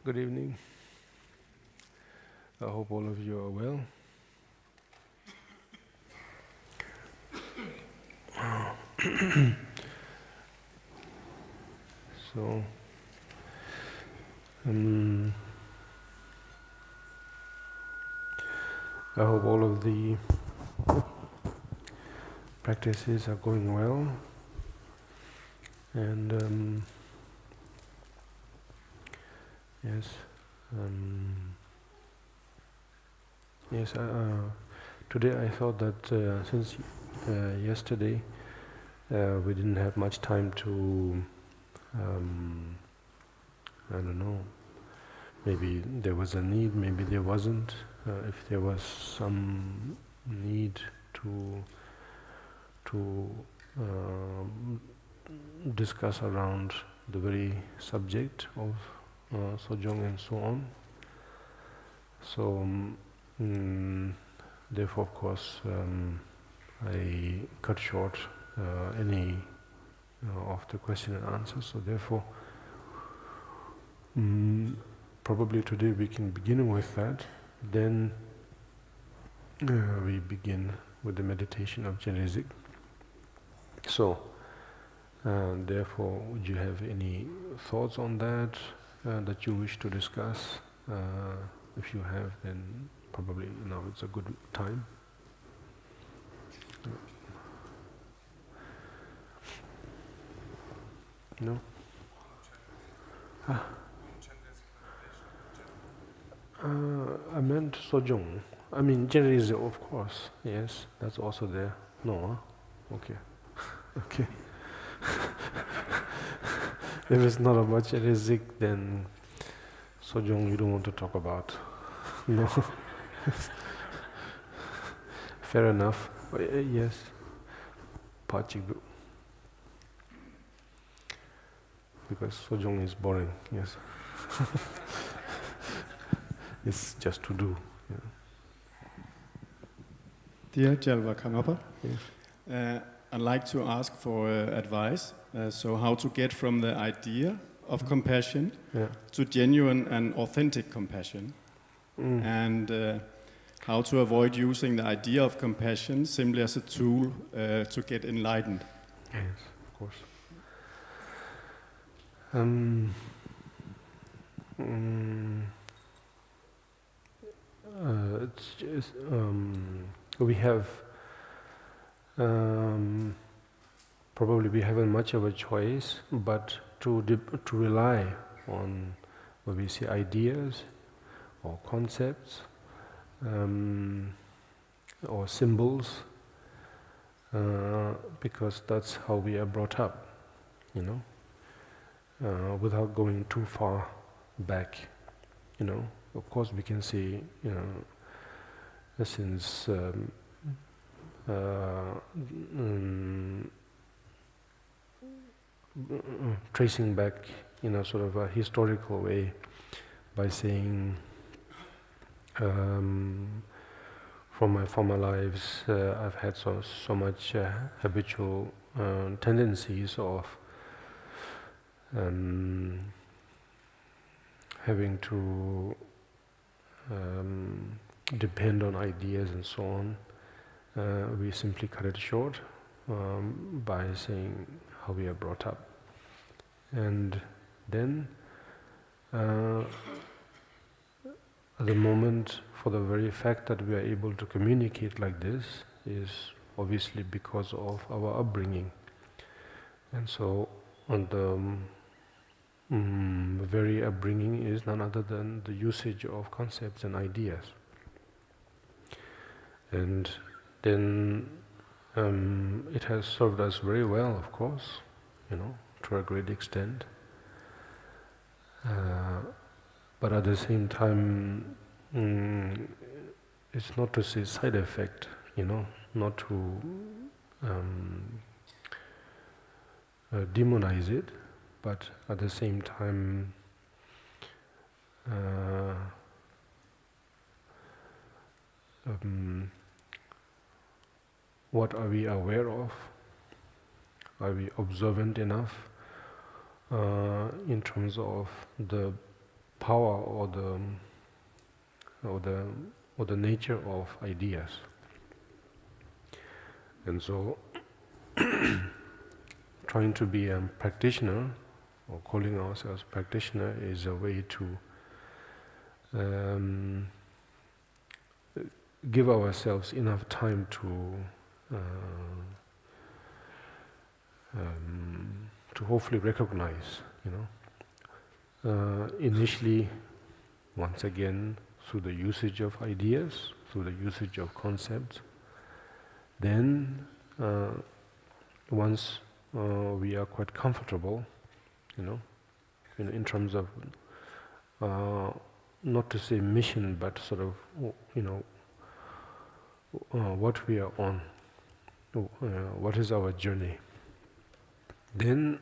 Good evening. I hope all of you are well. So, I hope all of the practices are going well, and yes, yes. Today I thought that since yesterday we didn't have much time to, I don't know. Maybe there was a need, maybe there wasn't. If there was some need to discuss around the very subject of Sojong and so on. So, therefore, of course, I cut short any of the question and answers. So, therefore, probably today we can begin with that. Then we begin with the meditation of Chenresig. So, therefore, would you have any thoughts on that that you wish to discuss? If you have, then probably now it's a good time. No? I meant Sojong. I mean, Chenresig, of course. Yes, that's also there. No? Huh? Okay. Okay. If it's not about Chenresig, then Sojong you don't want to talk about. No? Fair enough. Yes. Pachigu. Because Sojong is boring, yes. It's just to do. Yeah. Dear Jalva Karmapa, Yes. I'd like to ask for advice. So how to get from the idea of compassion to genuine and authentic compassion, and how to avoid using the idea of compassion simply as a tool to get enlightened. Yes, of course. It's just, we have probably we haven't much of a choice, but to rely on what we see ideas or concepts or symbols, because that's how we are brought up, you know, without going too far back, you know. Of course, we can see, you know, since tracing back in a sort of a historical way by saying, from my former lives, I've had so much habitual tendencies of having to depend on ideas and so on. We simply cut it short by saying how we are brought up. And then at the moment, for the very fact that we are able to communicate like this is obviously because of our upbringing. And so on the very upbringing is none other than the usage of concepts and ideas. And then it has served us very well, of course, you know, to a great extent. But at the same time, it's not to say side effect, you know, not to demonize it, but at the same time, what are we aware of? Are we observant enough in terms of the power or the nature of ideas. And so trying to be a practitioner, or calling ourselves practitioner, is a way to give ourselves enough time to hopefully recognize, initially, once again, through the usage of ideas, through the usage of concepts. Then, once we are quite comfortable, in terms of not to say mission, but sort of, what we are on, what is our journey. Then,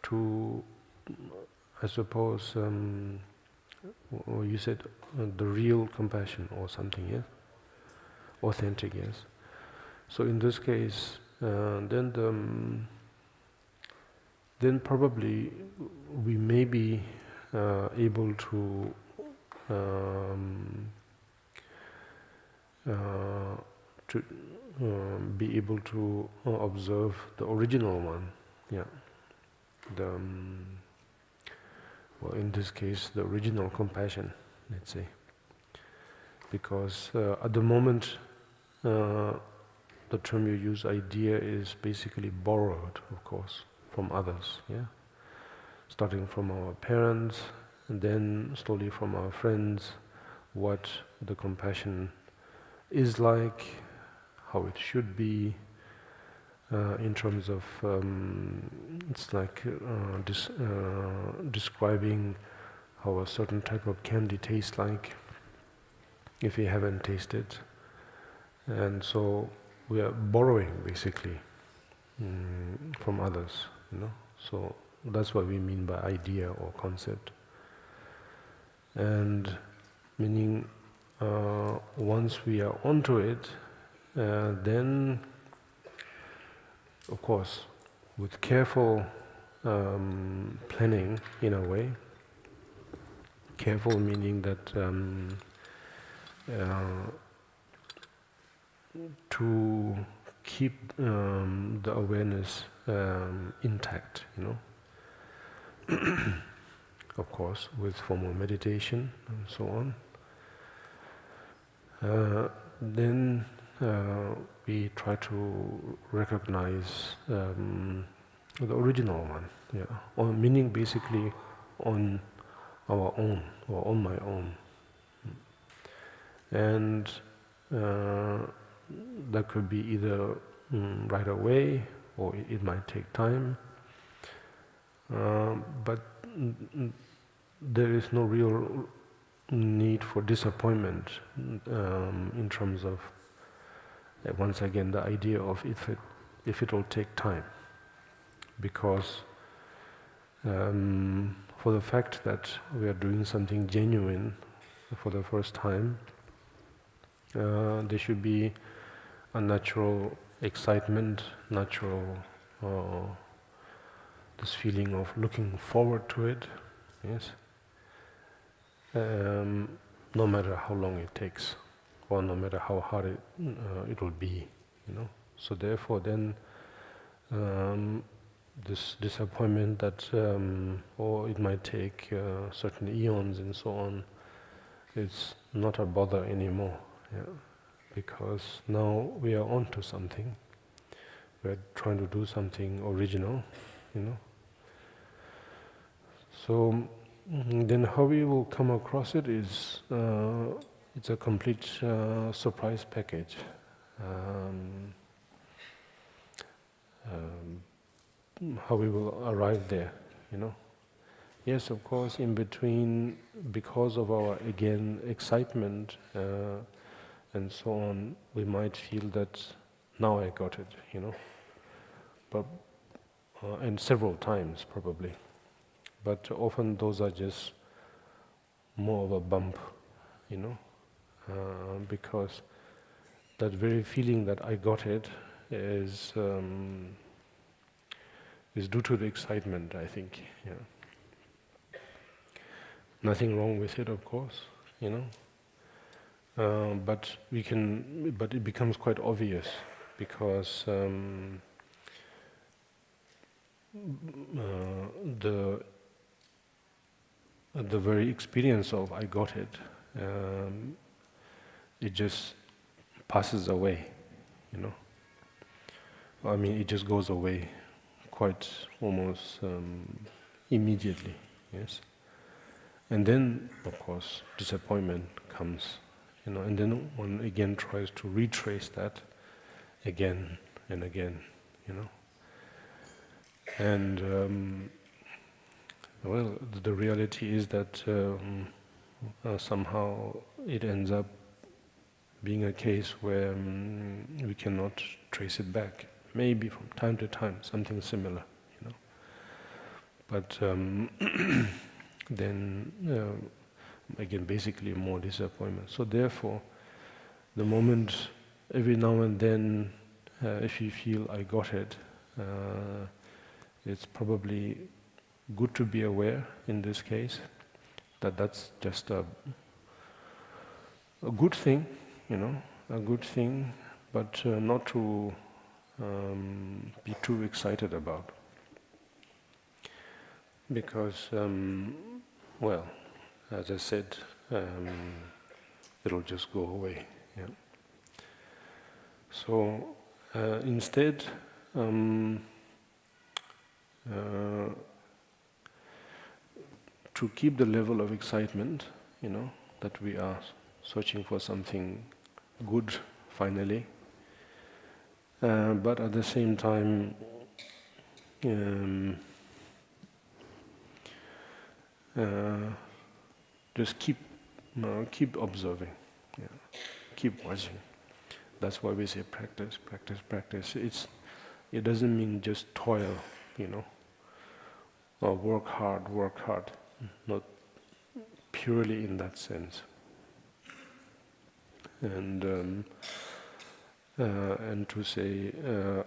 to, I suppose, you said the real compassion or something, yes? Authentic, yes. So in this case, then probably we may be able to be able to observe the original one, yeah. Well, in this case, the original compassion, let's say, because at the moment, the term you use, idea, is basically borrowed, of course, from others, yeah, starting from our parents, and then slowly from our friends, what the compassion is like, how it should be, in terms of, it's like describing how a certain type of candy tastes like, if you haven't tasted. And so we are borrowing, basically, from others, So that's what we mean by idea or concept. And meaning, once we are onto it, then, of course, with careful planning, in a way, careful meaning that to keep the awareness intact, of course, with formal meditation and so on. Then we try to recognize the original one, yeah, or meaning basically on our own or on my own, and that could be either right away or it might take time, but there is no real need for disappointment in terms of, once again, the idea of if it will take time, because for the fact that we are doing something genuine for the first time, there should be a natural excitement, natural this feeling of looking forward to it, yes. No matter how long it takes, or no matter how hard it will be, So therefore, then this disappointment that, or it might take certain eons and so on, it's not a bother anymore, yeah? Because now we are onto something. We're trying to do something original, So then how we will come across it is, it's a complete surprise package. How we will arrive there, Yes, of course, in between, because of our, again, excitement and so on, we might feel that now I got it, But and several times probably. But often those are just more of a bump, because that very feeling that I got it is is due to the excitement, I think. Yeah. Nothing wrong with it, of course, but it becomes quite obvious because the very experience of I got it, it just passes away, I mean, it just goes away quite almost immediately, yes. And then, of course, disappointment comes, and then one again tries to retrace that again and again, And well, the reality is that somehow it ends up being a case where we cannot trace it back. Maybe from time to time, something similar, But then again, basically more disappointment. So therefore, the moment, every now and then, if you feel I got it, it's probably good to be aware in this case that that's just a good thing, a good thing, but not to be too excited about. Because, well, as I said, it'll just go away. Yeah. So instead, to keep the level of excitement, that we are searching for something good finally, but at the same time, just keep observing, keep watching. That's why we say practice, practice, practice. It doesn't mean just toil, or work hard. Not purely in that sense. And to say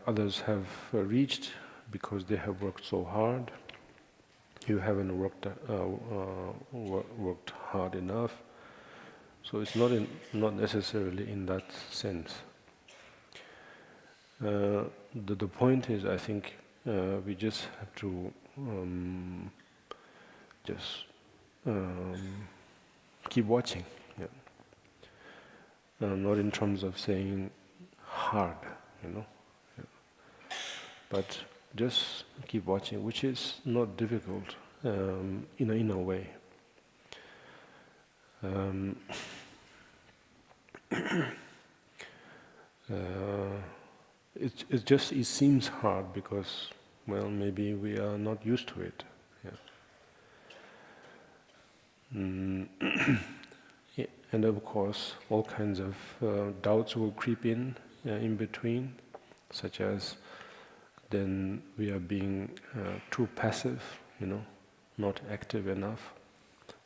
others have reached because they have worked so hard. You haven't worked hard enough, so it's not necessarily in that sense. The point is, I think, we just have to keep watching. Yeah. Not in terms of saying hard, Yeah. But just keep watching, which is not difficult in a way. It seems hard because, well, maybe we are not used to it. Yeah. And of course, all kinds of doubts will creep in between, such as then we are being too passive, not active enough,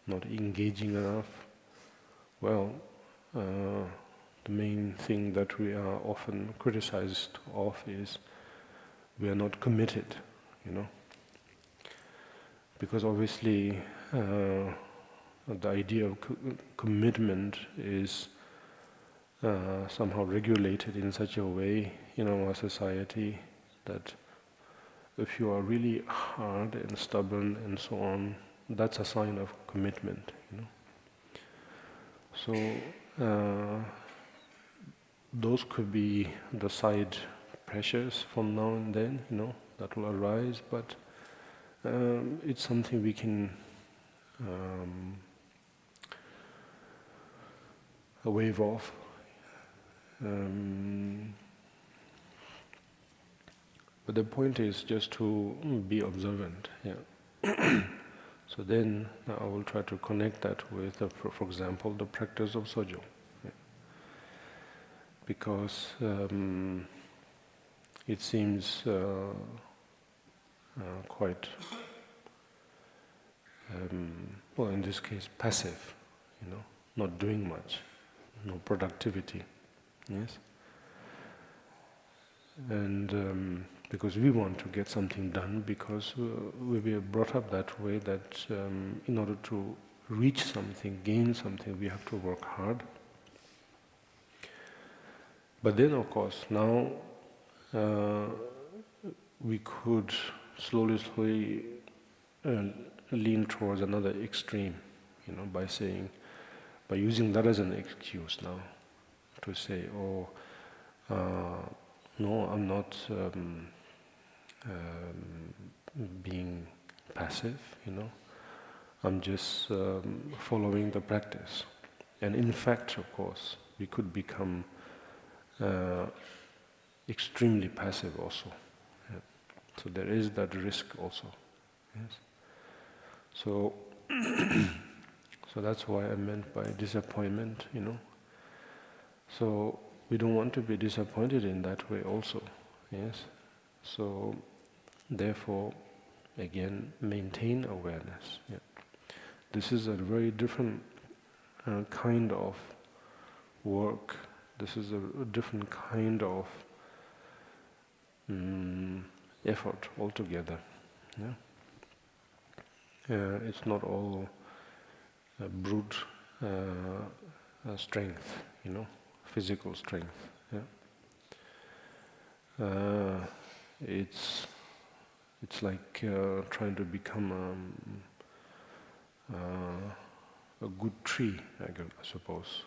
not engaging enough. Well, the main thing that we are often criticized of is we are not committed, because obviously the idea of commitment is somehow regulated in such a way in our society that if you are really hard and stubborn and so on, that's a sign of commitment, So those could be the side pressures from now and then, that will arise, but it's something we can wave off. But the point is just to be observant. Yeah. So then I will try to connect that with, for example, the practice of sojo. Yeah. Because it seems quite, well, in this case, passive, not doing much, no productivity. Yes. And because we want to get something done, because we were brought up that way, that in order to reach something, gain something, we have to work hard. But then, of course, now we could slowly lean towards another extreme, by using that as an excuse now, to say, no, I'm not being passive, I'm just following the practice. And in fact, of course, we could become extremely passive also. Yeah. So there is that risk also. Yes. So, so that's why I meant by disappointment, So we don't want to be disappointed in that way also. Yes. So therefore, again, maintain awareness. Yeah. This is a very different kind of work. This is a different kind of effort altogether. Yeah? It's not all brute strength, physical strength. Yeah? It's like trying to become a good tree, I suppose,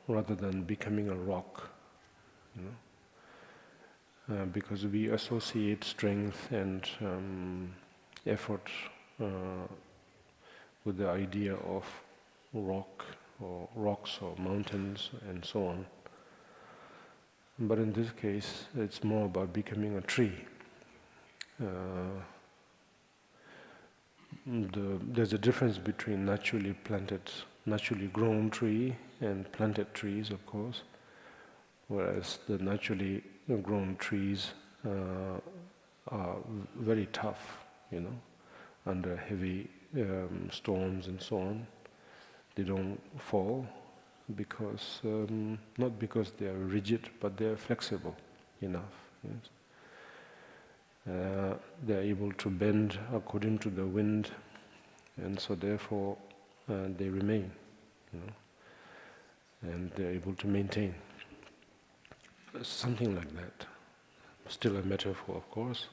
rather than becoming a rock, because we associate strength and effort with the idea of rock or rocks or mountains and so on. But in this case, it's more about becoming a tree. There's a difference between naturally grown tree and planted trees, of course, whereas the naturally grown trees are very tough, under heavy storms and so on. They don't fall because, not because they are rigid, but they are flexible enough. Yes. They are able to bend according to the wind, and so therefore they remain, and they are able to maintain. Something like that. Still a metaphor, of course.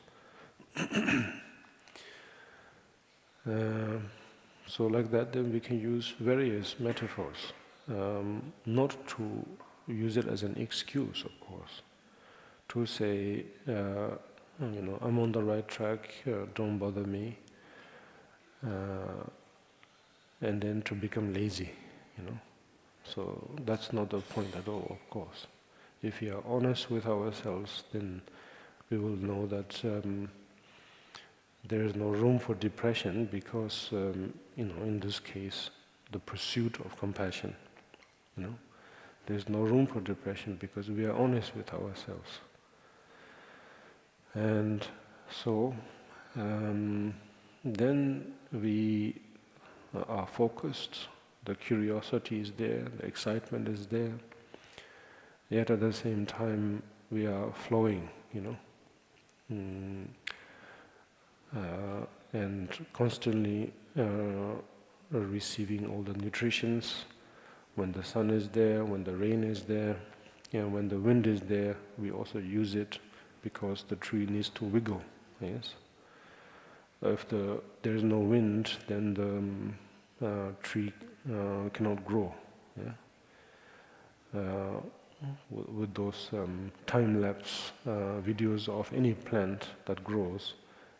So like that, then we can use various metaphors, not to use it as an excuse, of course, to say, I'm on the right track, don't bother me, and then to become lazy, So that's not the point at all, of course. If we are honest with ourselves, then we will know that there is no room for depression because, in this case, the pursuit of compassion, There's no room for depression because we are honest with ourselves. And so, then we are focused, the curiosity is there, the excitement is there, yet at the same time we are flowing, and constantly receiving all the nutritions. When the sun is there, when the rain is there, when the wind is there, we also use it because the tree needs to wiggle. Yes. If there is no wind, then the tree cannot grow. Yeah? With those time-lapse videos of any plant that grows,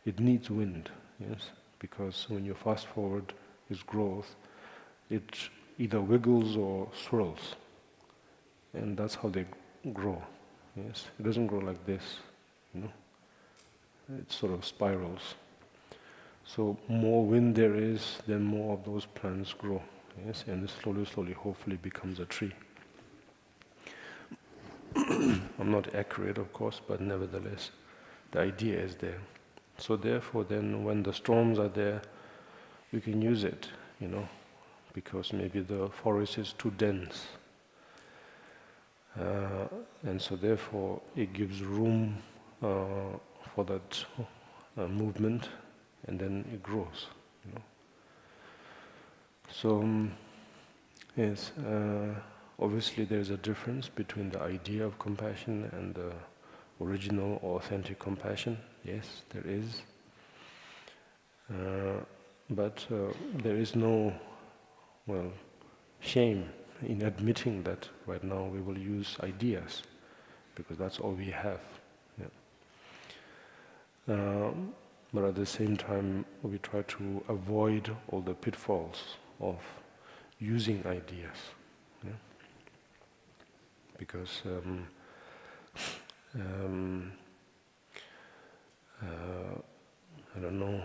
it needs wind. Yes, because when you fast forward its growth, it either wiggles or swirls, and that's how they grow. Yes, it doesn't grow like this, It sort of spirals. So more wind there is, then more of those plants grow. Yes, and it slowly, hopefully becomes a tree. I'm not accurate, of course, but nevertheless, the idea is there. So therefore, then, when the storms are there, we can use it, because maybe the forest is too dense. and so therefore it gives room for that movement, and then it grows. You know. So yes, obviously there is a difference between the idea of compassion and the original or authentic compassion. Yes, there is. But there is no, well, shame in admitting that right now we will use ideas, because that's all we have. Yeah. But at the same time, we try to avoid all the pitfalls of using ideas. Yeah? Because I don't know,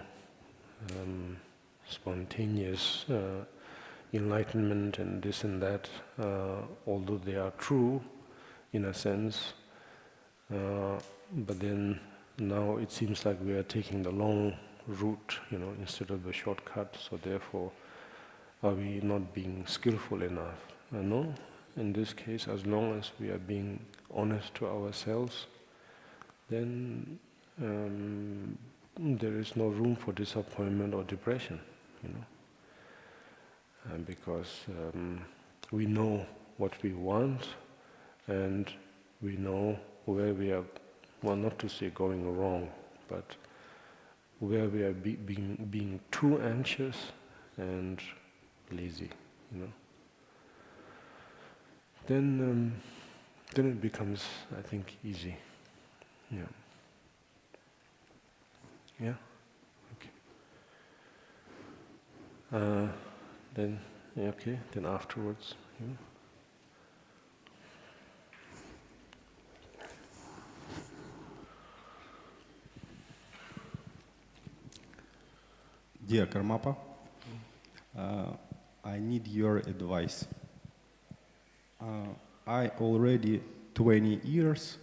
spontaneous enlightenment and this and that, although they are true in a sense, but then now it seems like we are taking the long route, you know, instead of the shortcut. So therefore, are we not being skillful enough? No. In this case, as long as we are being honest to ourselves, then there is no room for disappointment or depression, you know. Because we know what we want, and we know where we are, well, not to say going wrong, but where we are being too anxious and lazy, you know. Then it becomes, I think, easy. Yeah. Yeah. Okay. Then, yeah, okay. Then afterwards. Yeah. Dear Karmapa, I need your advice. I already 20 years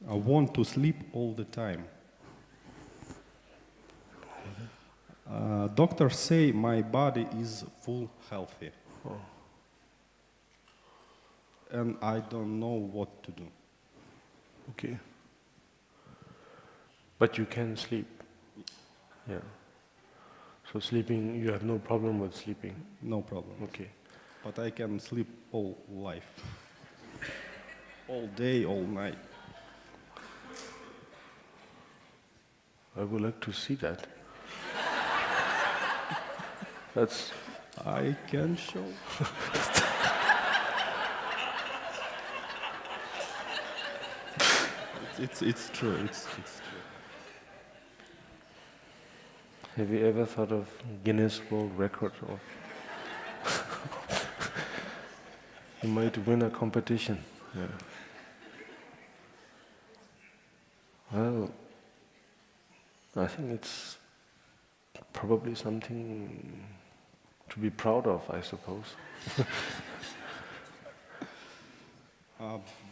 I want to sleep all the time. Doctors say my body is full healthy. Oh. And I don't know what to do. Okay. But you can sleep. Yeah. So sleeping, you have no problem with sleeping? No problem. Okay. But I can sleep all life. All day, all night. I would like to see that. That's... I can show. It's true. It's true. Have you ever thought of Guinness World Record? Of you might win a competition. Yeah. Well, I think it's probably something to be proud of, I suppose.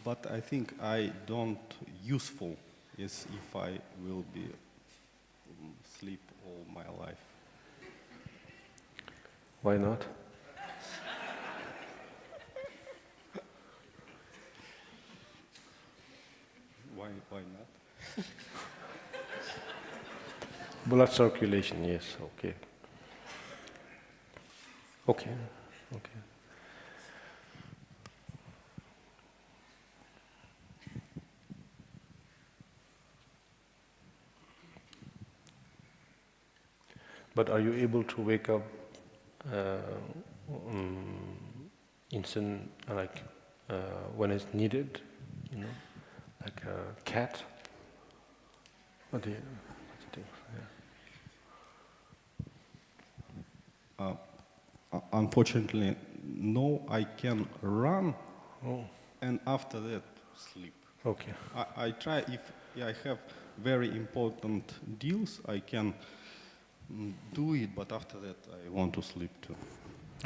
But I think I don't useful is if I will be sleep all my life. Why not? Why not? Blood circulation, yes, okay. Okay, okay. But are you able to wake up instant, like when it's needed, you know, like a cat? What do you think? Yeah. Unfortunately, no, I can run, Oh. and after that, sleep. Okay. I try, if I have very important deals, I can do it, but after that, I want to sleep too.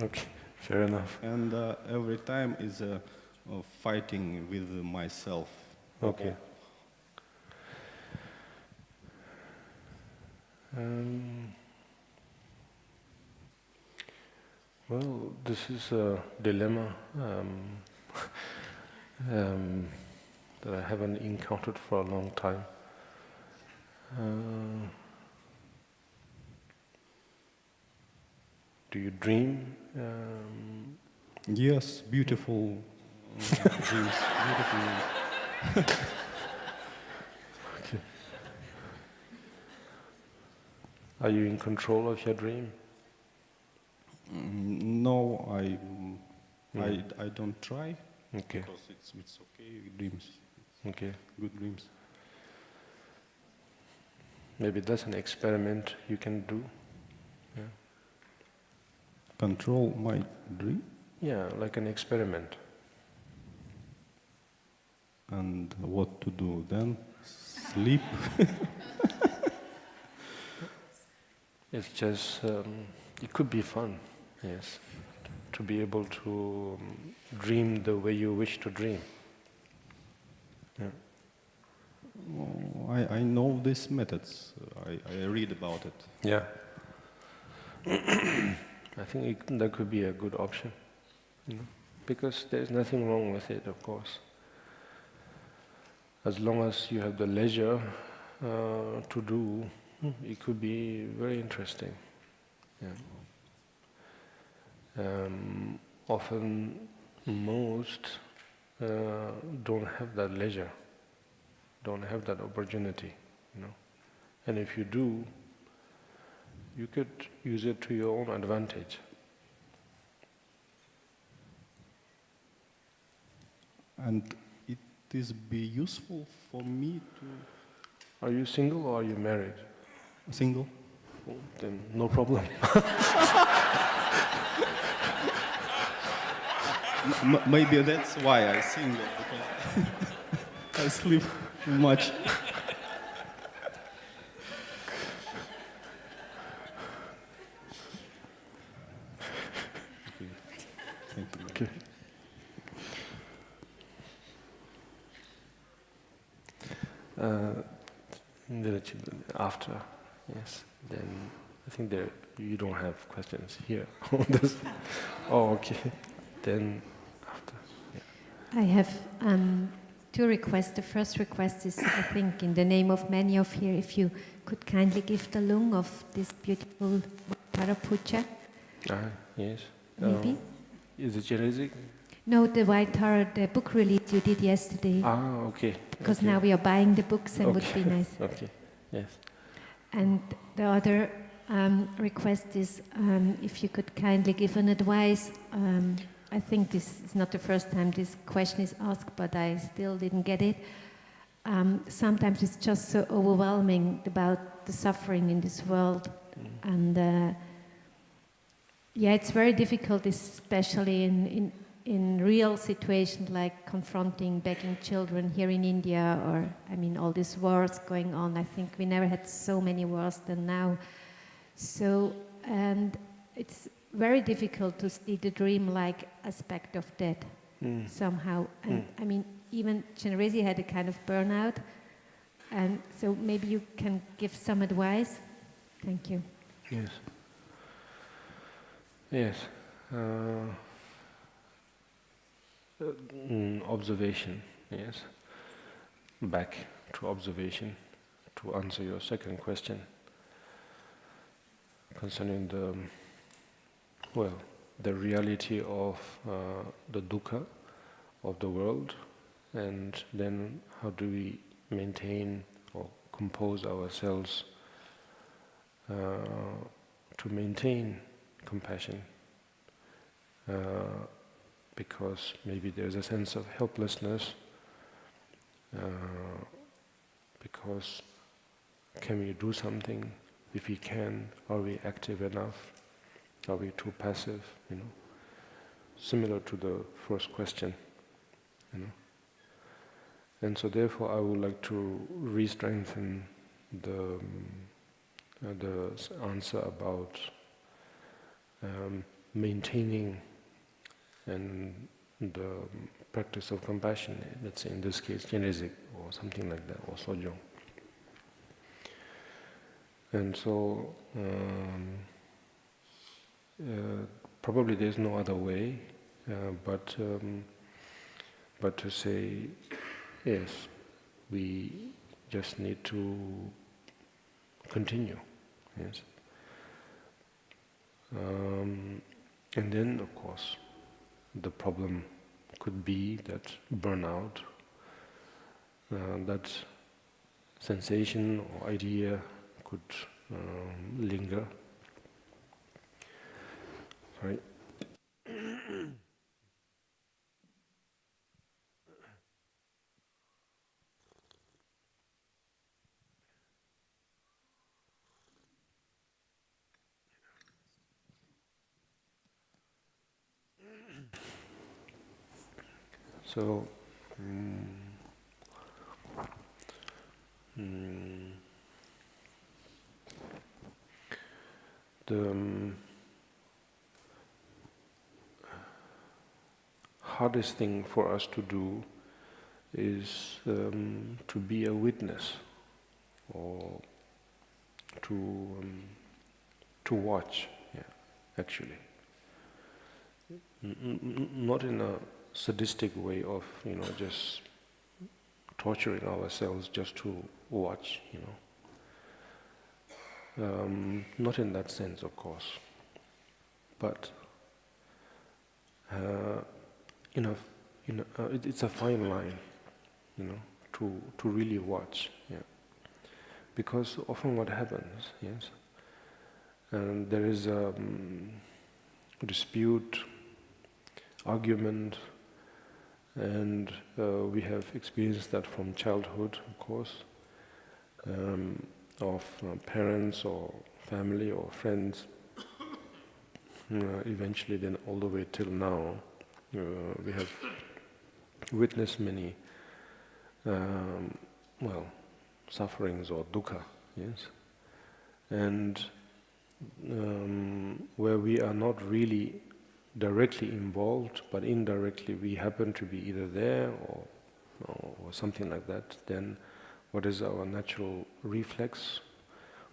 Okay, fair enough. And every time is fighting with myself. Okay. Well, this is a dilemma. that I haven't encountered for a long time. Do you dream? Yes, beautiful dreams. Beautiful dreams. Okay. Are you in control of your dream? No, I don't try. Okay. Because it's okay. Dreams. Okay. Good dreams. Maybe that's an experiment you can do. Yeah. Control my dream. Yeah, like an experiment. And what to do then? Sleep. It's just, it could be fun, yes, to be able to dream the way you wish to dream. Yeah. Oh, I know these methods. I read about it. Yeah. I think that could be a good option, because there's nothing wrong with it, of course. As long as you have the leisure to do, it could be very interesting. Yeah. Often, most don't have that leisure, don't have that opportunity, And if you do, you could use it to your own advantage. And it is be useful for me to... Are you single or are you married? Single. Oh, then no problem. Maybe that's why I single, because I sleep much. Thank you. Okay. After, yes, then I think you don't have questions here. Oh, okay. Then after, yeah. I have two requests. The first request is, I think, in the name of many of here, if you could kindly give the lung of this beautiful Vajradhara puja. Yes. Maybe? Is it Chenresig? No, the Vajradhara, the book release you did yesterday. Okay. Because okay. now we are buying the books and would be nice. Okay, yes. And the other request is if you could kindly give an advice. I think this is not the first time this question is asked, but I still didn't get it. Sometimes it's just so overwhelming about the suffering in this world. And yeah, it's very difficult, especially in real situations like confronting, begging children here in India, or, I mean, all these wars going on. I think we never had so many wars than now. So, and it's very difficult to see the dream-like aspect of death somehow. And I mean, even Chenresig had a kind of burnout. And so maybe you can give some advice. Thank you. Yes. Yes. Observation, yes. Back to observation, to answer your second question concerning the reality of the dukkha of the world, and then how do we maintain or compose ourselves to maintain compassion. Because maybe there's a sense of helplessness, because can we do something? If we can, are we active enough? Are we too passive? Similar to the first question. And so therefore I would like to re-strengthen the answer about maintaining and the practice of compassion, let's say in this case Chenresig or something like that, or Sojong. And so probably there's no other way, but but to say, yes, we just need to continue, yes. And then, of course, the problem could be that burnout, that sensation or idea could linger. Sorry. So, the hardest thing for us to do is to be a witness, or to watch, yeah, actually. Not in a sadistic way of, just torturing ourselves just to watch, Not in that sense, of course. But, it's a fine line, to really watch, yeah. Because often what happens, yes, and there is a dispute, argument, and we have experienced that from childhood, of course, of parents or family or friends, eventually then all the way till now. We have witnessed many, sufferings or dukkha, yes, and where we are not really directly involved, but indirectly we happen to be either there or something like that, then what is our natural reflex?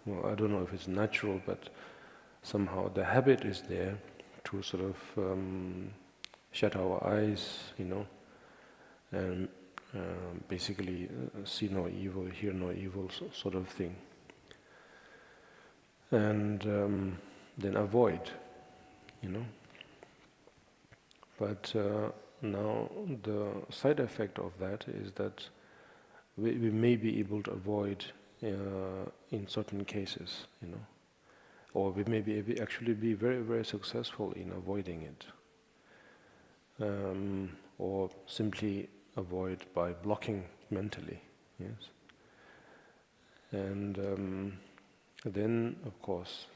Well, I don't know if it's natural, but somehow the habit is there to sort of shut our eyes, and basically see no evil, hear no evil, sort of thing. And then avoid, But now the side effect of that is that we may be able to avoid in certain cases, or we may be actually be very, very successful in avoiding it, or simply avoid by blocking mentally, yes. And then, of course,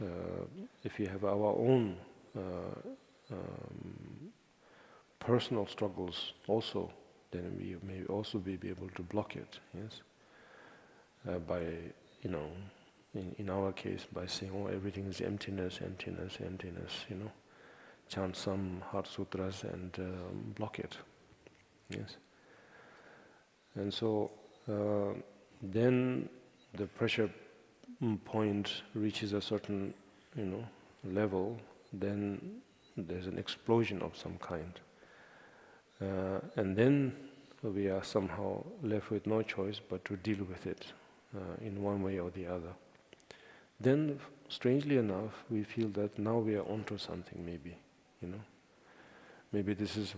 if we have our own personal struggles also, then we may also be able to block it, yes, by, in our case, by saying, oh, everything is emptiness, emptiness, emptiness, chant some heart sutras and block it, yes. And so then the pressure point reaches a certain, level, then there's an explosion of some kind. And then we are somehow left with no choice but to deal with it in one way or the other. Then, strangely enough, we feel that now we are onto something, maybe, Maybe this is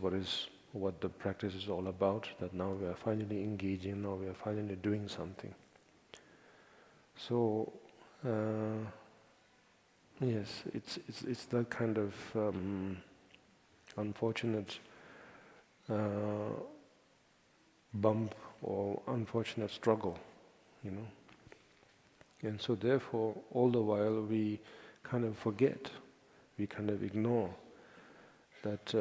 what the practice is all about, that now we are finally engaging, now we are finally doing something. So, yes, it's that kind of unfortunate bump or unfortunate struggle, And so therefore, all the while we kind of forget, we kind of ignore that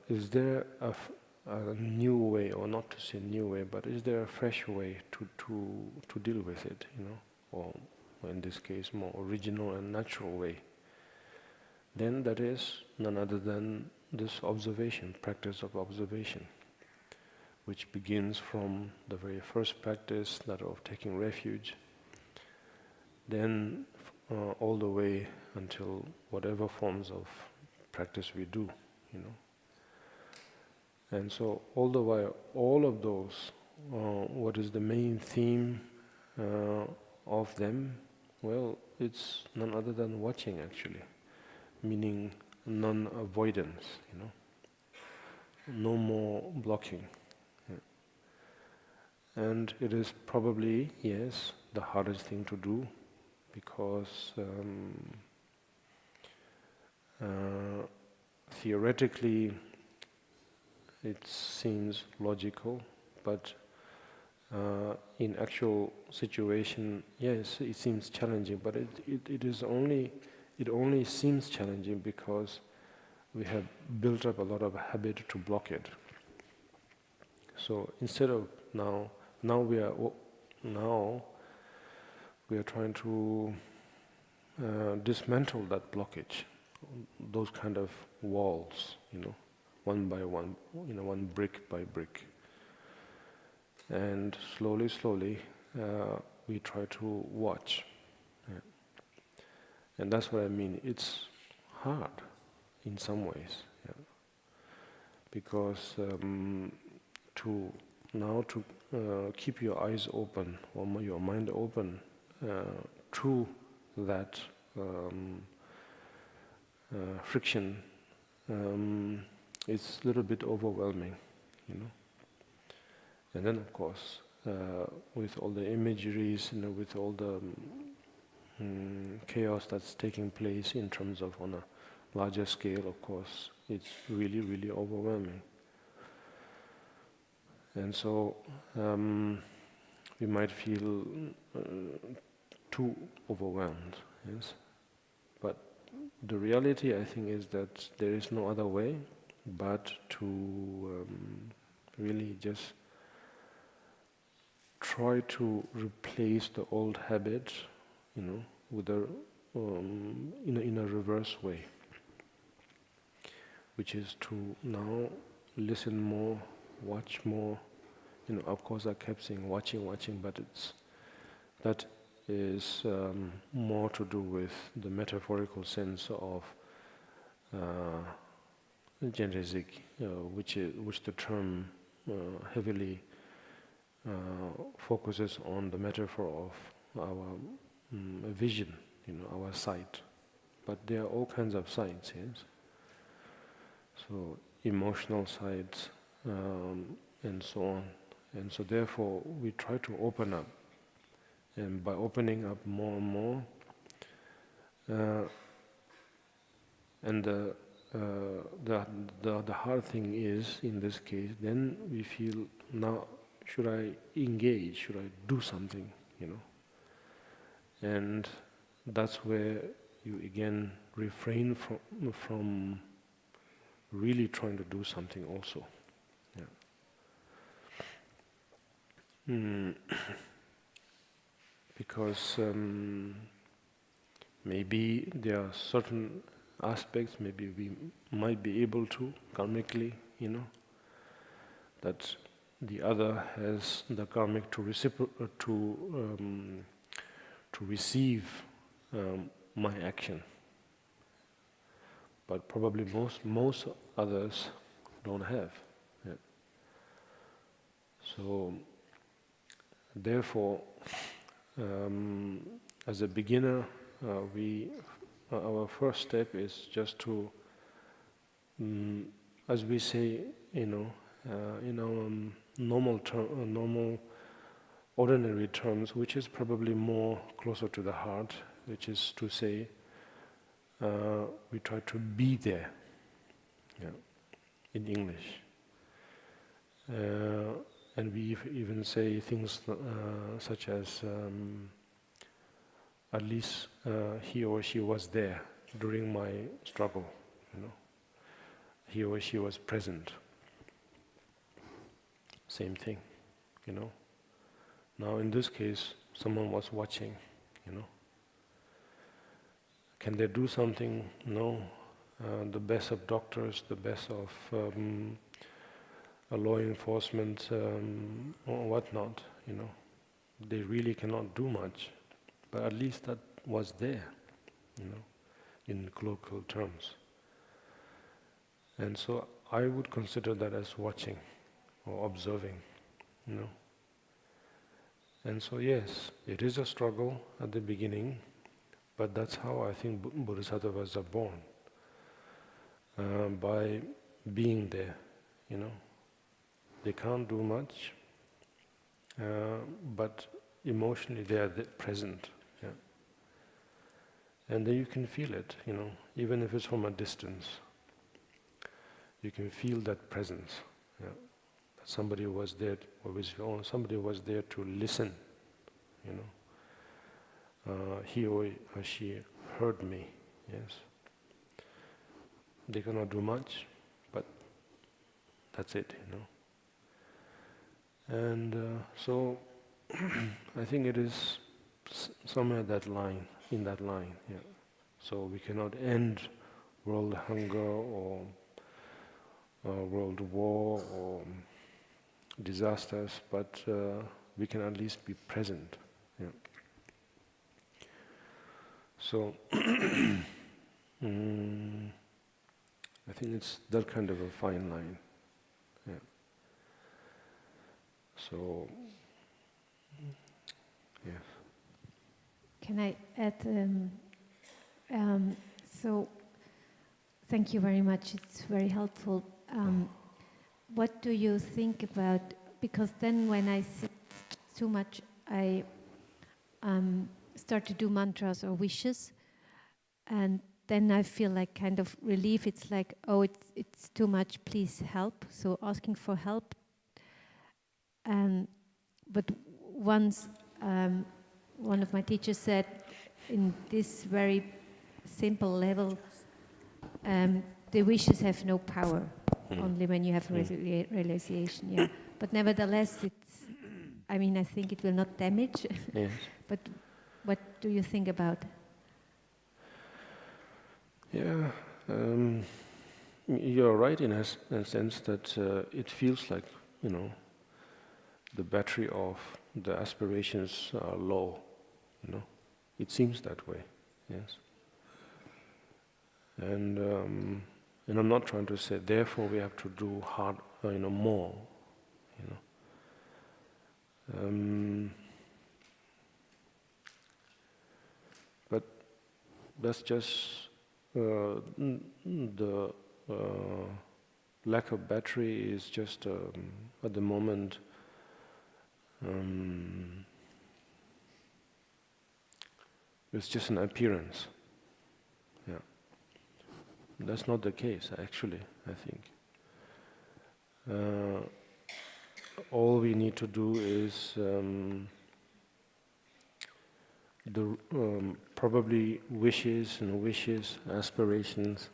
is there a new way, or not to say new way, but is there a fresh way to deal with it, or in this case, more original and natural way? Then that is none other than this observation, practice of observation, which begins from the very first practice, that of taking refuge, then all the way until whatever forms of practice we do, And so all the while, all of those, what is the main theme of them? Well, it's none other than watching, actually, meaning non-avoidance, no more blocking. And it is probably, yes, the hardest thing to do, because theoretically it seems logical, but in actual situation, yes, it seems challenging, but it only seems challenging because we have built up a lot of habit to block it. So instead of now we are trying to dismantle that blockage, those kind of walls, one by one, one brick by brick. And slowly, we try to watch. Yeah. And that's what I mean. It's hard in some ways, because to keep your eyes open or your mind open to that friction, it's a little bit overwhelming, And then, of course, with all the imageries, with all the chaos that's taking place in terms of on a larger scale, of course, it's really, really overwhelming. And so we might feel too overwhelmed, yes. But the reality, I think, is that there is no other way but to really just try to replace the old habit, with in a reverse way, which is to now listen more, watch more. Of course, I kept saying watching, but that is more to do with the metaphorical sense of Chenresig, which the term heavily focuses on the metaphor of our vision, our sight. But there are all kinds of sights, yes. So emotional sights and so on. And so therefore we try to open up. And by opening up more and more, and the hard thing is, in this case, then we feel, now should I engage, should I do something, And that's where you again refrain from really trying to do something also. Because maybe there are certain aspects, maybe we might be able to, karmically, that the other has the karmic to receive my action. But probably most others don't have. Yeah. So therefore, as a beginner, our first step is just to, as we say, in our normal, ordinary terms, which is probably more closer to the heart, which is to say, we try to be there, in English. And we even say things such as, at least he or she was there during my struggle, He or she was present. Same thing, Now in this case, someone was watching, Can they do something? No. The best of doctors, the best of law enforcement or whatnot, They really cannot do much. But at least that was there, in colloquial terms. And so I would consider that as watching or observing, you know. And so yes, it is a struggle at the beginning, but that's how I think bodhisattvas are born, by being there, you know. They can't do much, but emotionally they are present, yeah. And then you can feel it, you know, even if it's from a distance. You can feel that presence, yeah. Somebody was there, or somebody was there to listen, you know. He or she heard me, yes. They cannot do much, but that's it, you know. And so I think it is somewhere in that line, yeah. So we cannot end world hunger or world war or disasters, but we can at least be present, yeah. So I think it's that kind of a fine line, yeah. So, yes. Can I add? So, thank you very much. It's very helpful. What do you think about? Because then, when I sit too much, I start to do mantras or wishes, and then I feel like kind of relief. It's like, oh, it's too much. Please help. So asking for help. But once one of my teachers said, in this very simple level, the wishes have no power, only when you have realization. Yeah, but nevertheless, I think it will not damage. Yes. But what do you think about? Yeah, you're right in a sense that it feels like, you know, the battery of the aspirations are low, you know. It seems that way, yes. And I'm not trying to say, therefore we have to do hard, more, you know. But that's just the lack of battery is just at the moment it's just an appearance. Yeah, that's not the case actually, I think. All we need to do is probably wishes, aspirations.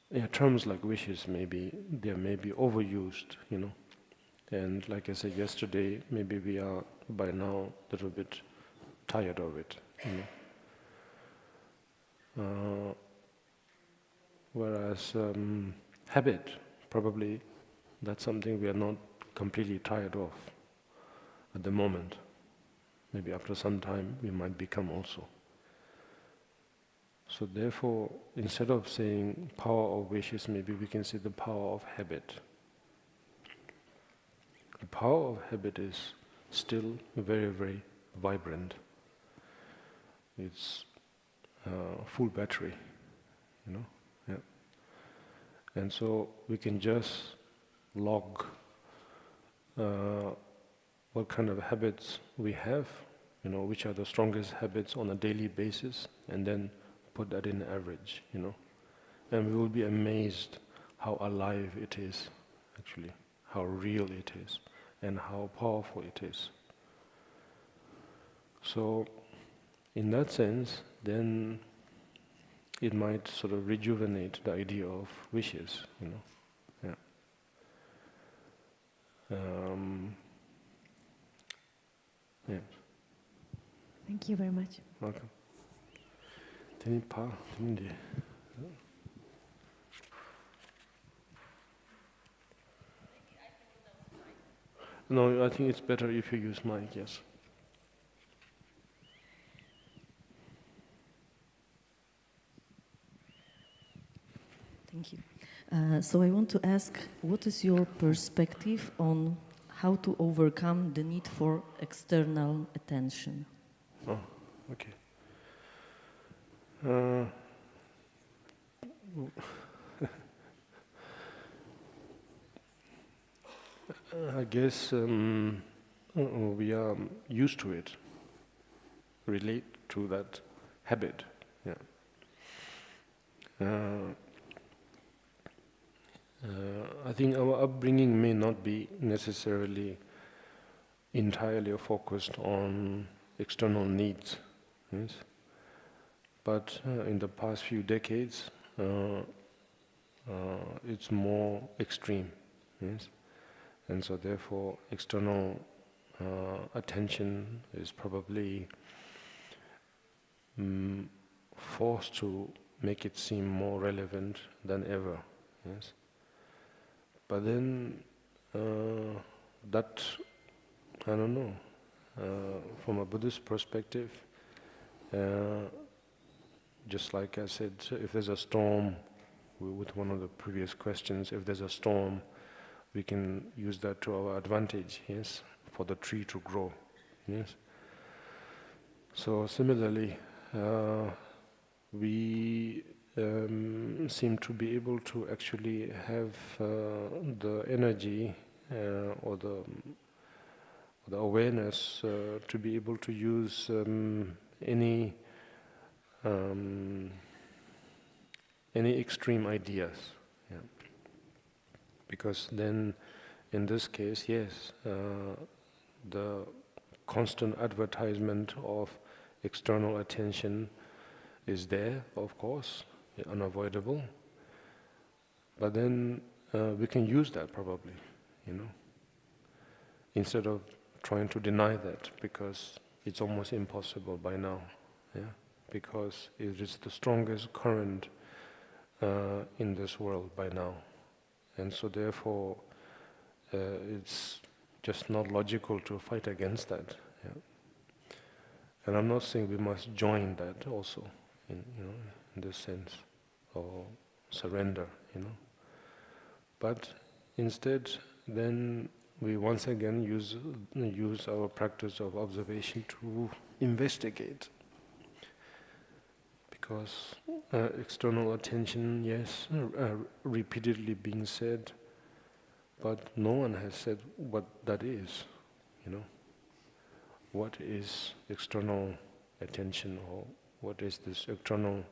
They are terms like wishes may be overused, you know. And like I said yesterday, maybe we are by now a little bit tired of it, you know. Whereas habit, probably that's something we are not completely tired of at the moment. Maybe after some time we might become also. So therefore, instead of saying power of wishes, maybe we can say the power of habit. The power of habit is still very, very vibrant. It's full battery, you know. Yeah. And so we can just log what kind of habits we have, you know, which are the strongest habits on a daily basis, and then put that in average, you know. And we will be amazed how alive it is, actually, how real it is, and how powerful it is. So, in that sense, then it might sort of rejuvenate the idea of wishes, you know. Yeah. Yeah. Thank you very much. Welcome. Teni pa, teni de. No, I think it's better if you use mic, yes. Thank you. So I want to ask, what is your perspective on how to overcome the need for external attention? Oh, okay. I guess we are used to it, relate to that habit. Yeah. I think our upbringing may not be necessarily entirely focused on external needs, yes? But in the past few decades, it's more extreme, yes? And so therefore external attention is probably forced to make it seem more relevant than ever, yes? But then that, I don't know, from a Buddhist perspective, just like I said, if there's a storm, with one of the previous questions, if there's a storm, we can use that to our advantage, yes, for the tree to grow, yes. So similarly, we seem to be able to actually have the energy or the awareness to be able to use any extreme ideas, yeah. Because then, in this case, yes, the constant advertisement of external attention is there, of course, unavoidable. But then we can use that probably, instead of trying to deny that, because it's almost impossible by now, yeah, because it is the strongest current in this world by now, and so therefore it's just not logical to fight against that. Yeah. And I'm not saying we must join that also, in this sense, or surrender, But instead, then we once again use our practice of observation to investigate. Because external attention, yes, repeatedly being said, but no one has said what that is, What is external attention, or what is this external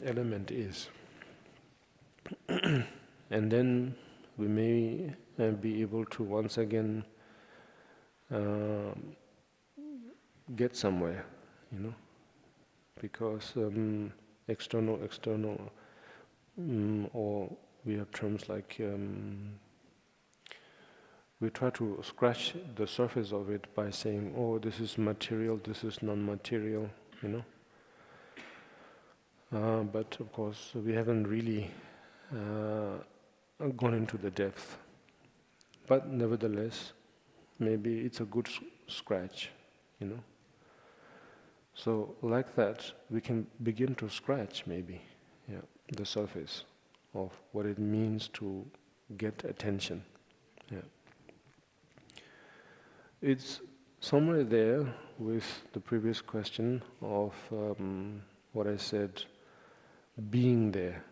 element is. And then we may be able to once again get somewhere, because external, or we have terms like we try to scratch the surface of it by saying, oh, this is material, this is non-material, but of course we haven't really gone into the depth. But nevertheless, maybe it's a good scratch, So like that, we can begin to scratch maybe, the surface of what it means to get attention. Yeah. It's somewhere there with the previous question of what I said, being there,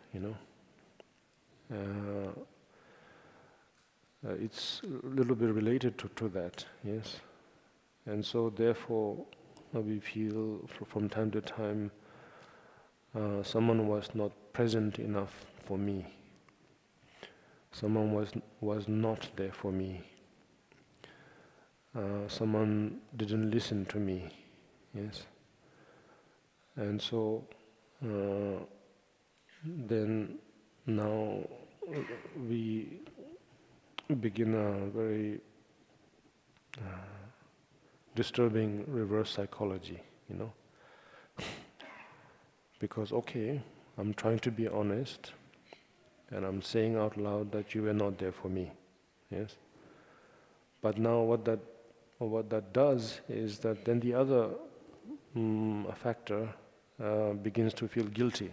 it's a little bit related to that, yes. And so therefore we feel from time to time someone was not present enough for me. Someone was not there for me. Someone didn't listen to me, yes. And so then now we begin a very disturbing reverse psychology, Because okay, I'm trying to be honest, and I'm saying out loud that you were not there for me. Yes. But now what that does is that then the other factor begins to feel guilty.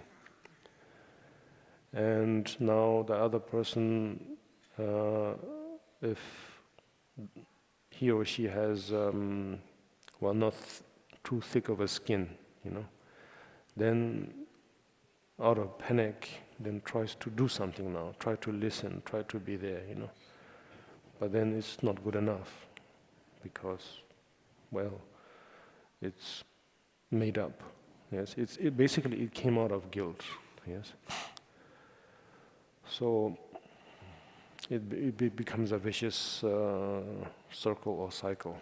And now the other person, if he or she has, not too thick of a skin, then out of panic, then tries to do something now, try to listen, try to be there, But then it's not good enough, because, it's made up. Yes, basically it came out of guilt. Yes. So it becomes a vicious circle or cycle,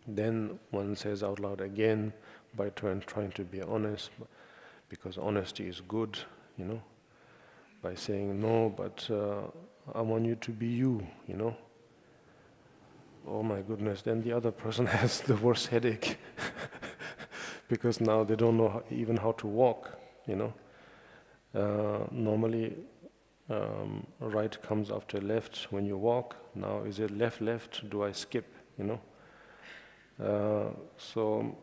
Then one says out loud again, by trying to be honest, because honesty is good, by saying no, but I want you to be you, Oh my goodness, then the other person has the worst headache because now they don't know even how to walk, Normally, right comes after left when you walk. Now is it left, do I skip, So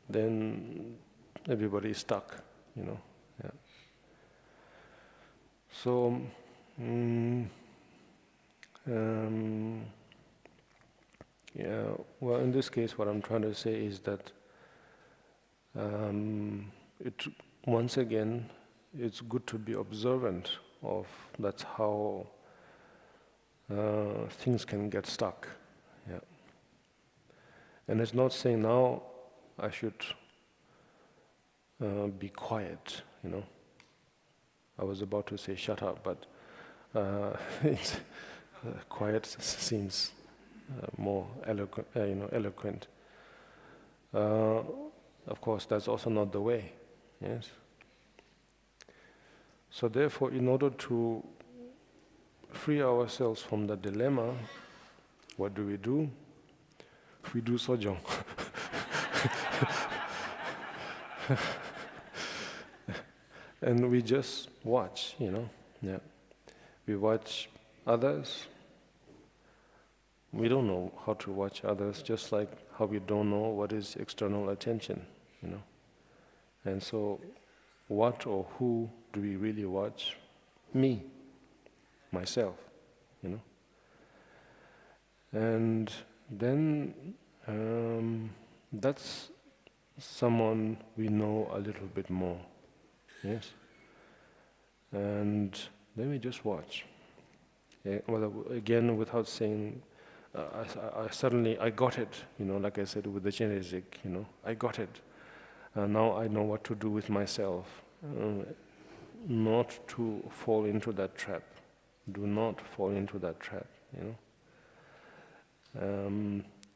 then everybody is stuck, Yeah. So, in this case what I'm trying to say is that once again, it's good to be observant of that's how things can get stuck. Yeah. And it's not saying now I should be quiet, I was about to say shut up, but it's, quiet seems more eloquent. Of course, that's also not the way. Yes. So therefore, in order to free ourselves from the dilemma, what do? We do sojong. And we just watch, Yeah. We watch others. We don't know how to watch others, just like how we don't know what is external attention, And so, what or who do we really watch? Me, myself, And then that's someone we know a little bit more, yes. And then we just watch. Yeah, again, without saying, I got it, like I said with the Chenresig, I got it. Now I know what to do with myself, not to fall into that trap. Do not fall into that trap,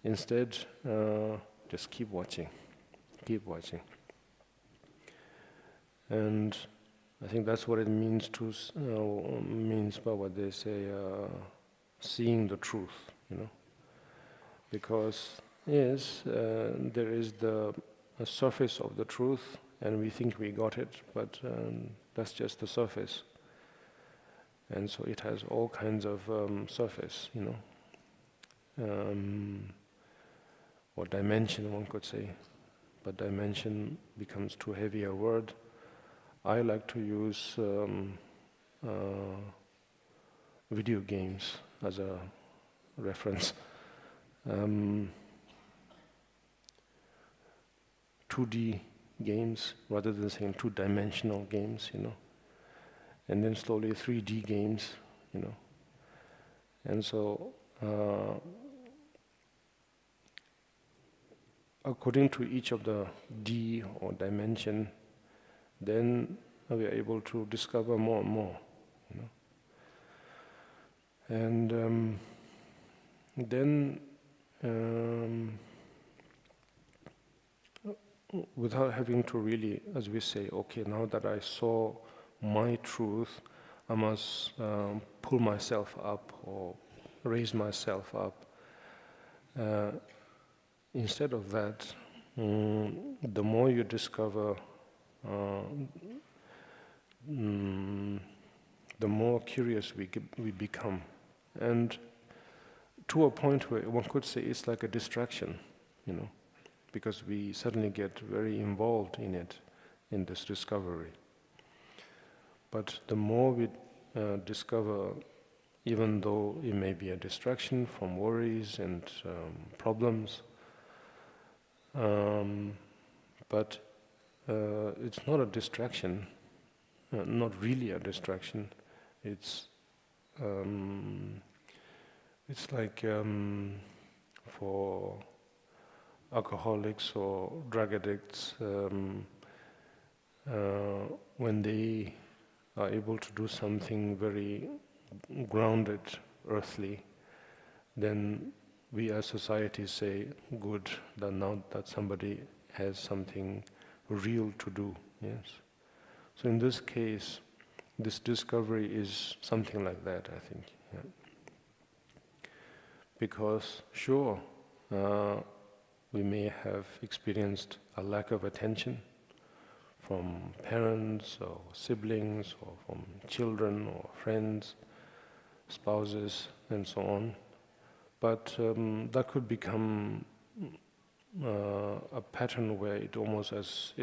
Instead, just keep watching. And I think that's what it means means by what they say, seeing the truth, Because, yes, there is the surface of the truth, and we think we got it, but that's just the surface. And so it has all kinds of surface, or dimension, one could say. But dimension becomes too heavy a word. I like to use video games as a reference. 2D games rather than saying two-dimensional games, And then slowly 3D games, And so, according to each of the D or dimension, then we are able to discover more and more, And then, without having to really, as we say, okay, now that I saw my truth, I must pull myself up or raise myself up. Instead of that, the more you discover the more curious we become. And to a point where one could say it's like a distraction, because we suddenly get very involved in it, in this discovery. But the more we discover, even though it may be a distraction from worries and problems, but it's not a distraction, not really a distraction. It's like for alcoholics or drug addicts, when they are able to do something very grounded, earthly, then we as society say, good, that now that somebody has something real to do, yes. So in this case, this discovery is something like that, I think. Yeah. Because, sure, we may have experienced a lack of attention from parents or siblings or from children or friends, spouses, and so on. But that could become a pattern where it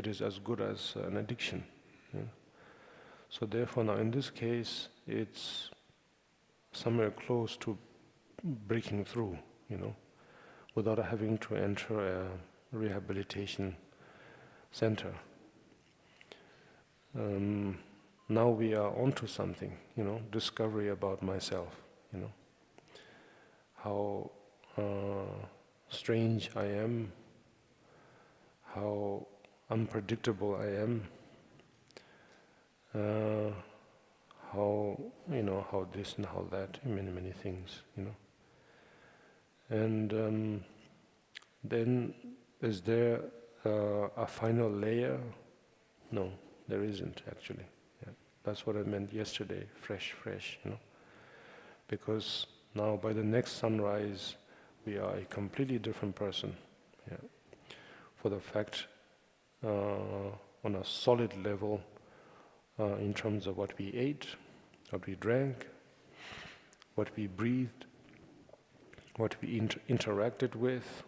is as good as an addiction. Yeah? So therefore now in this case, it's somewhere close to breaking through, without having to enter a rehabilitation center. Now we are onto something, discovery about myself, how strange I am, how unpredictable I am, how this and how that, many things, And then is there a final layer? No, there isn't actually. Yeah. That's what I meant yesterday, fresh, Because now by the next sunrise, we are a completely different person. Yeah. For the fact, on a solid level, in terms of what we ate, what we drank, what we breathed, what we interacted with,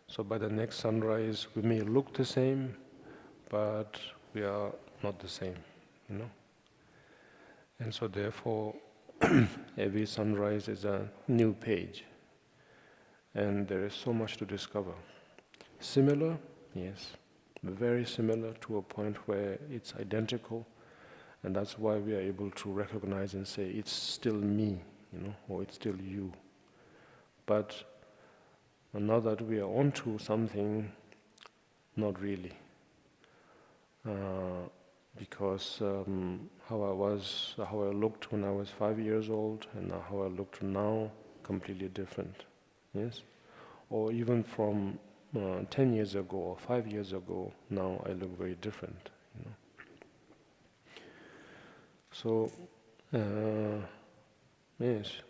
So by the next sunrise, we may look the same, but we are not the same, And so therefore, every sunrise is a new page. And there is so much to discover. Similar? Yes. Very similar to a point where it's identical. And that's why we are able to recognize and say, it's still me, or it's still you. But now that we are onto something, not really. Because how I looked when I was 5 years old and how I look now, completely different. Yes? Or even from 10 years ago or 5 years ago, now I look very different. So, yes.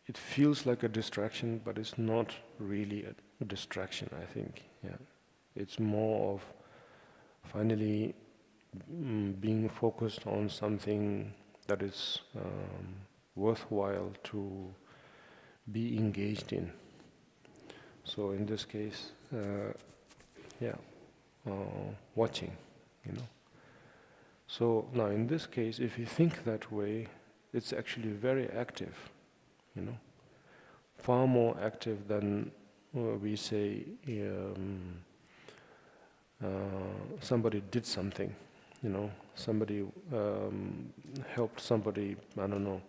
It feels like a distraction, but it's not really a distraction, I think. Yeah, it's more of finally being focused on something that is worthwhile to be engaged in. So in this case, watching, So now in this case, if you think that way, it's actually very active, far more active than we say somebody did something, somebody helped somebody, I don't know,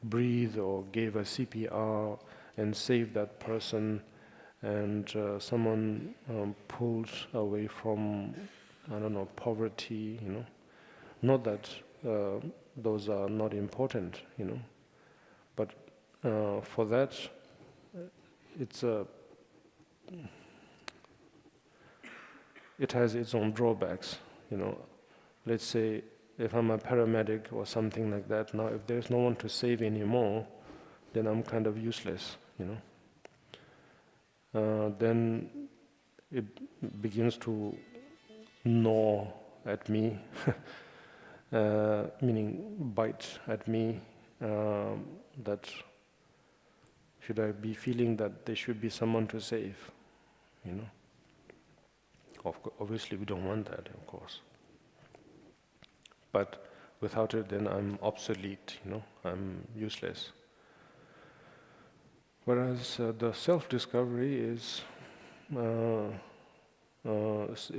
breathe or gave a CPR and saved that person, and someone pulled away from, I don't know, poverty, Not that those are not important, but for that, it has its own drawbacks, Let's say if I'm a paramedic or something like that, now if there's no one to save anymore, then I'm kind of useless, Then it begins to gnaw at me, meaning bite at me, that should I be feeling that there should be someone to save, you know? Obviously we don't want that, of course. But without it, then I'm obsolete, you know, I'm useless. Whereas the self-discovery is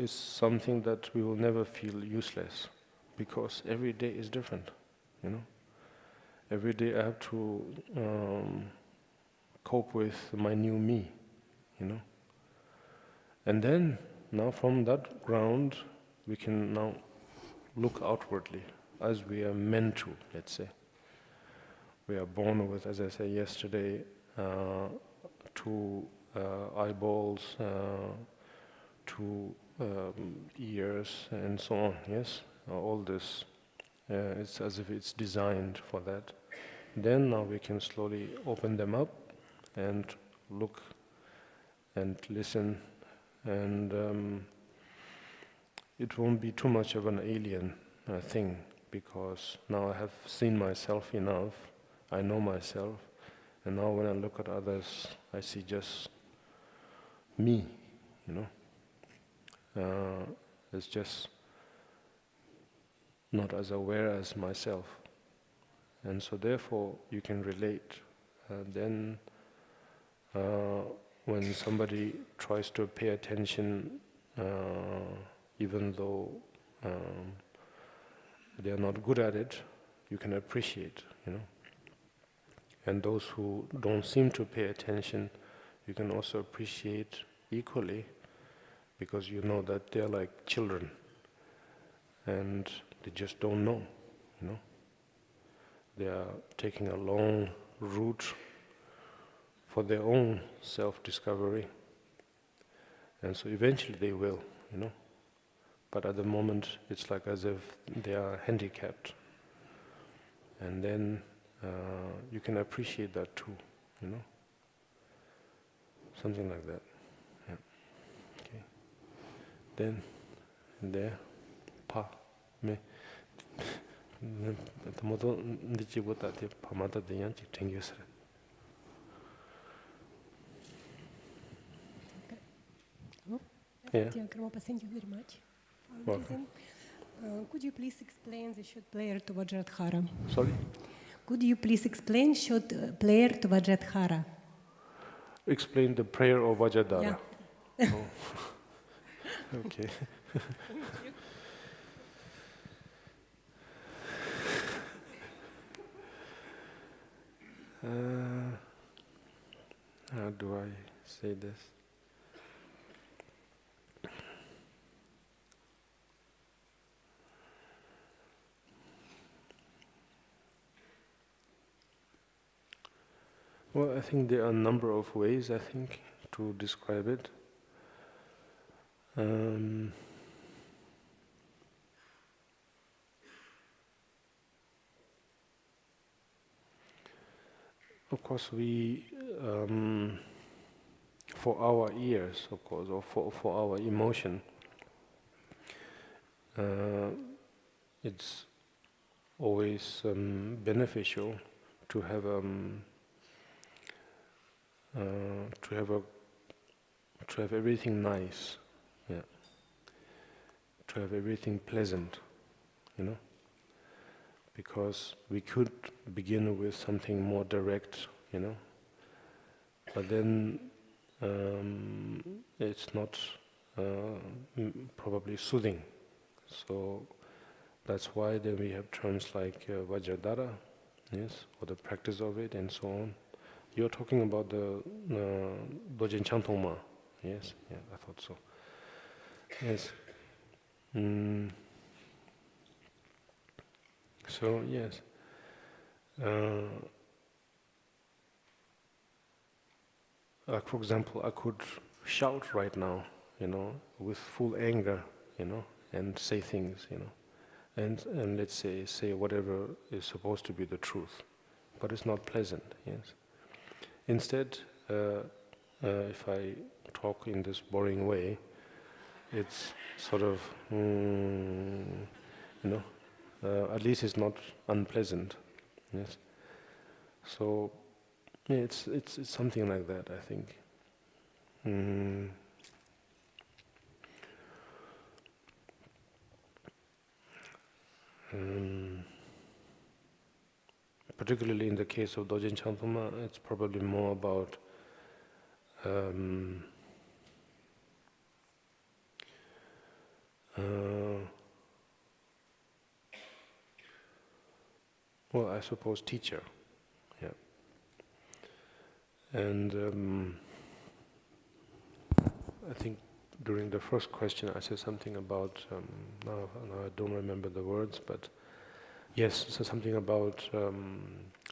something that we will never feel useless, because every day is different, you know. Every day I have to cope with my new me, you know. And then, now from that ground, we can now look outwardly, as we are meant to, let's say. We are born with, as I said yesterday, two eyeballs, two ears, and so on, yes? All this, it's as if it's designed for that. Then now we can slowly open them up and look and listen, and it won't be too much of an alien thing, because now I have seen myself enough, I know myself, and now when I look at others, I see just me, you know. It's just not as aware as myself. And so therefore you can relate. Then when somebody tries to pay attention, even though they are not good at it, you can appreciate, you know. And those who don't seem to pay attention, you can also appreciate equally, because you know that they're like children and they just don't know, you know. They are taking a long route for their own self-discovery, and so eventually they will, you know. But at the moment it's like as if they are handicapped, and then you can appreciate that too, you know. Something like that. Yeah. Okay. Then there, pa me. The model ndichi buta the pamata the yanchi tengyusre. Yeah. Karmapa, thank you very much. Welcome. Could you please explain the short prayer to Vajradhara? Sorry? Could you please explain short prayer to Vajradhara? Explain the prayer of Vajradhara. Yeah. Oh. Okay. How do I say this? Well, I think there are a number of ways, I think, to describe it. Of course, we, for our ears, of course, or for our emotion, it's always beneficial to have everything nice, yeah. To have everything pleasant, you know. Because we could begin with something more direct, you know, but then it's not probably soothing. So that's why then we have terms like Vajradhara, yes, or the practice of it, and so on. You're talking about the Dorje Chantongma, yes, yeah, I thought so. Yes. So yes, like for example, I could shout right now, you know, with full anger, you know, and say things, you know, and let's say whatever is supposed to be the truth, but it's not pleasant. Yes. Instead, if I talk in this boring way, it's sort of, at least it's not unpleasant. Yes. So yeah, it's something like that, I think. Particularly in the case of Dorje Chantoma, it's probably more about well, I suppose teacher, yeah. And I think during the first question I said something about, now I don't remember the words, but yes, so something about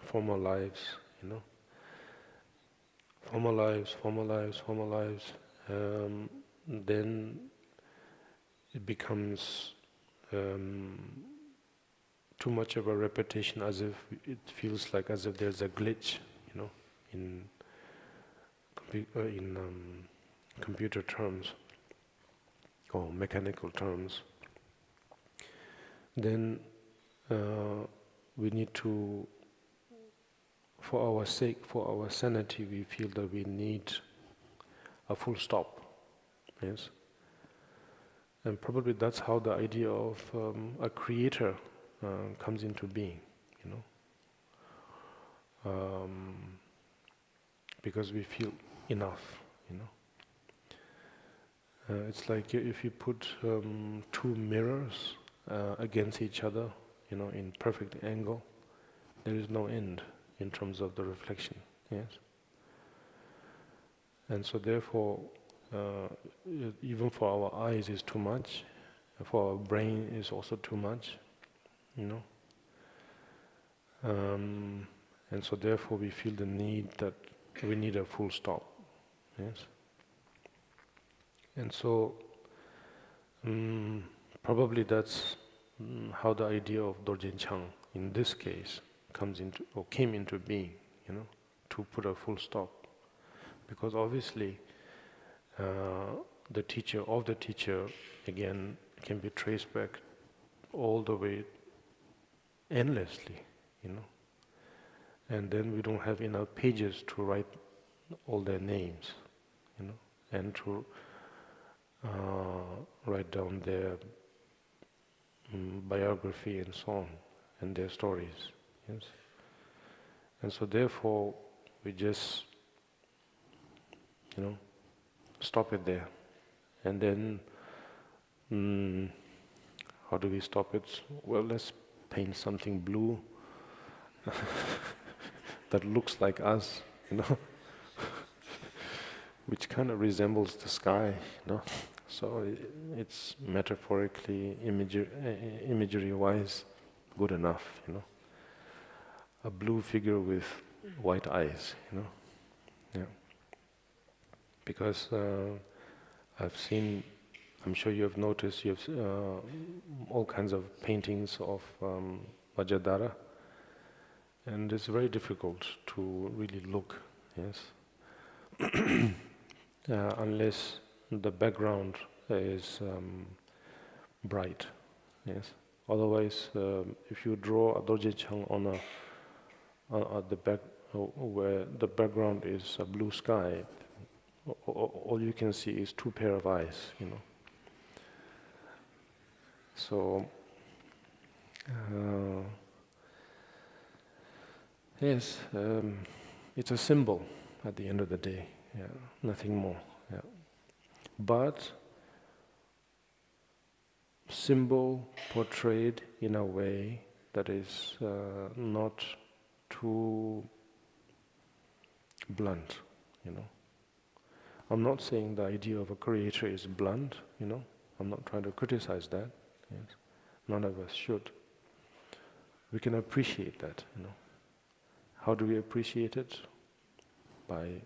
former lives, former lives, then it becomes too much of a repetition, as if it feels like as if there's a glitch, in computer terms or mechanical terms. Then we need to, for our sake, for our sanity, we feel that we need a full stop. Yes. And probably that's how the idea of a creator comes into being, because we feel enough, it's like if you put two mirrors against each other, in perfect angle, there is no end in terms of the reflection. Yes. And so therefore, even for our eyes is too much, for our brain is also too much, and so therefore we feel the need that we need a full stop. Yes. And so probably that's how the idea of Dorje Chang in this case came into being, to put a full stop. Because obviously the teacher of the teacher again can be traced back all the way endlessly, and then we don't have enough pages to write all their names, and to write down their biography and so on, and their stories. Yes. And so therefore we just stop it there. And then how do we stop it? Well, let's paint something blue that looks like us, which kind of resembles the sky, So it's metaphorically, imagery-wise, good enough, A blue figure with white eyes, Yeah. Because I've seen, I'm sure you have noticed, you have all kinds of paintings of Vajradhara, and it's very difficult to really look, yes, unless the background is bright, yes. Otherwise, if you draw a Dorje Chang on the back, where the background is a blue sky, all you can see is two pair of eyes, So, yes, it's a symbol at the end of the day, yeah, nothing more. Yeah. But symbol portrayed in a way that is not too blunt, I'm not saying the idea of a creator is blunt, I'm not trying to criticize that. Yes. None of us should. We can appreciate that, How do we appreciate it? By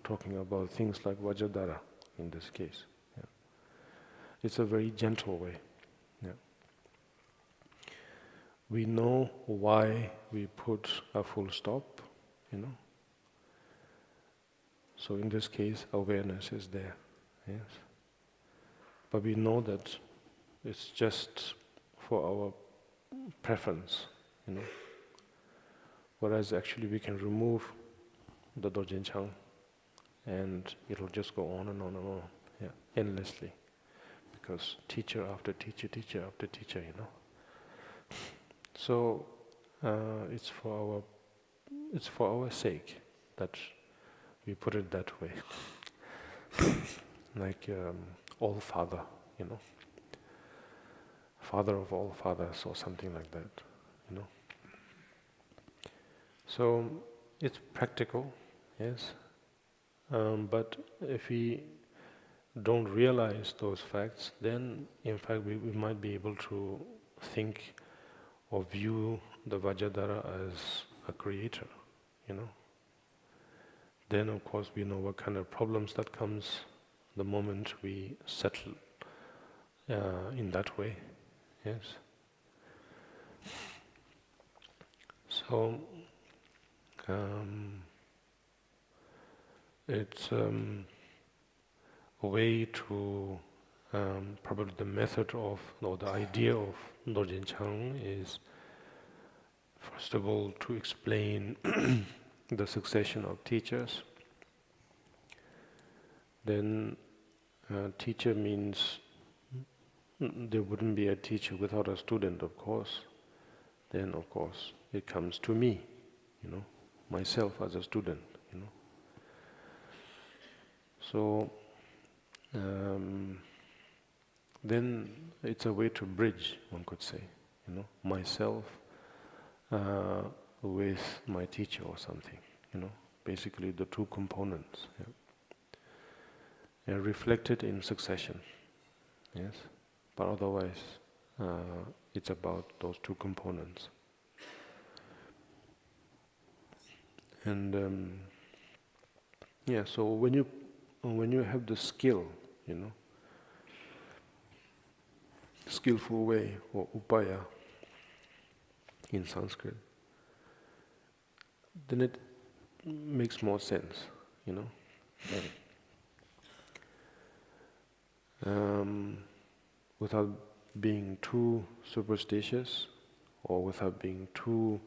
talking about things like Vajradhara in this case. Yeah. It's a very gentle way. Yeah. We know why we put a full stop, So in this case, awareness is there. Yes. But we know that it's just for our preference, Whereas actually we can remove the Dorje Chang and it'll just go on and on and on, endlessly. Because teacher after teacher, teacher after teacher, So it's for our sake that we put it that way. Like all father, father of all fathers or something like that, So it's practical, yes. But if we don't realize those facts, then in fact we might be able to think or view the Vajradhara as a creator, Then of course we know what kind of problems that comes the moment we settle in that way, yes. So it's a way to probably the method of, or the idea of Dorje Chang is first of all to explain the succession of teachers. Then teacher means there wouldn't be a teacher without a student, of course. Then of course it comes to me, myself as a student, So then it's a way to bridge, one could say, myself with my teacher or something, basically the two components, reflected in succession, yes, but otherwise it's about those two components. And so when you have the skill, skillful way or upaya in Sanskrit, then it makes more sense, without being too superstitious or without being too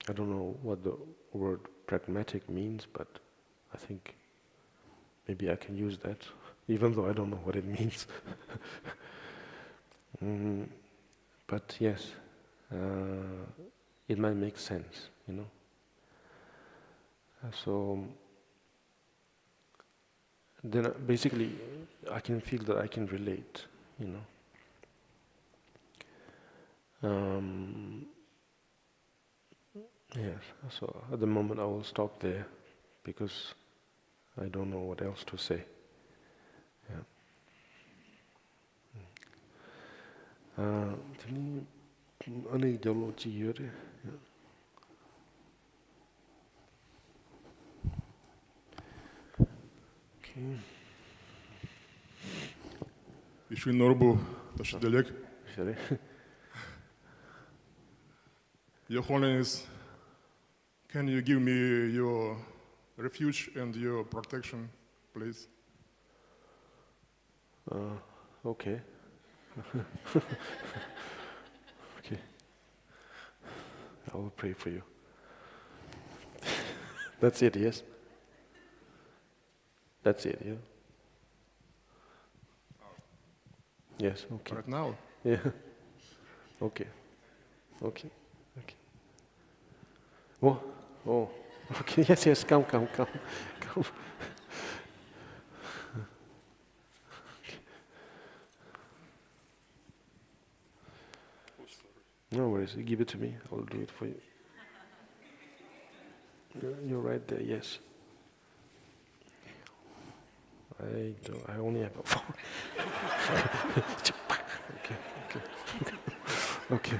I don't know what the word pragmatic means, but I think maybe I can use that, even though I don't know what it means. But yes, it might make sense, So then basically I can feel that I can relate, Yes, so at the moment I will stop there because I don't know what else to say. Okay. Еще Норбу, Ташидалек. Your Holiness, can you give me your refuge and your protection, please? Okay. Okay. I will pray for you. That's it, yes? That's it, yeah? Yes, okay. Right now? Yeah. Okay. Okay. Okay. Oh. Okay. Yes. Come. No worries. Give it to me. I'll do it for you. You're right there. Yes. I only have a phone. Okay.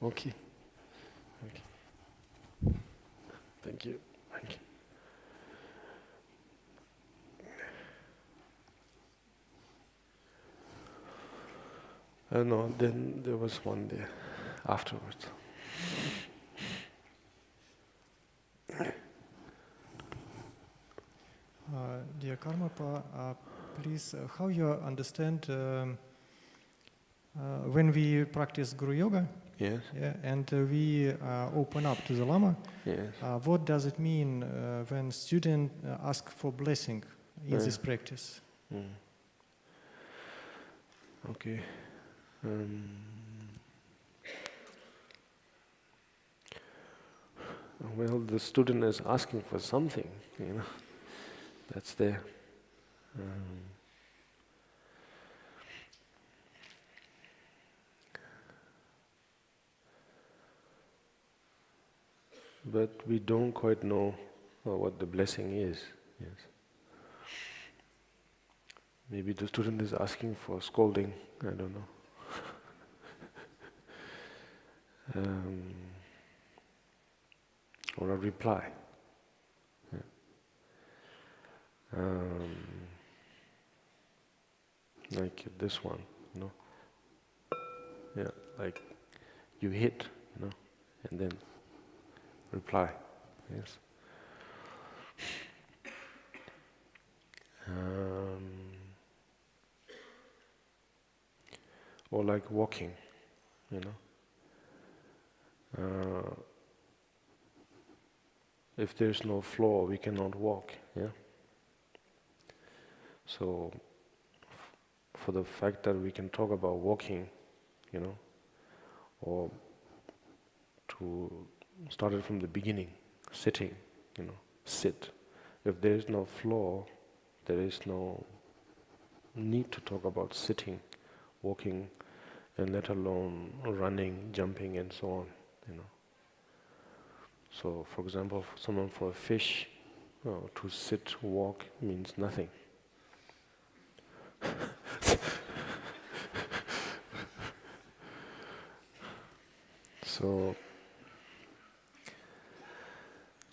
Okay. Thank you. No, then there was one there afterwards. Dear Karmapa, please, how you understand when we practice Guru Yoga, Yes. yeah, and we open up to the Lama, Yes. what does it mean when student ask for blessing in this practice? Okay. Well, the student is asking for something, that's there. But we don't quite know what the blessing is. Yes. Maybe the student is asking for scolding, I don't know. Or a reply. Yeah. Like this one, Yeah, like you hit, and then reply. Yes. Or like walking, if there's no floor, we cannot walk. Yeah. So, for the fact that we can talk about walking, or to start it from the beginning, sitting, sit. If there is no floor, there is no need to talk about sitting, walking, and let alone running, jumping, and so on. So, for example, for a fish, to sit, walk means nothing. So,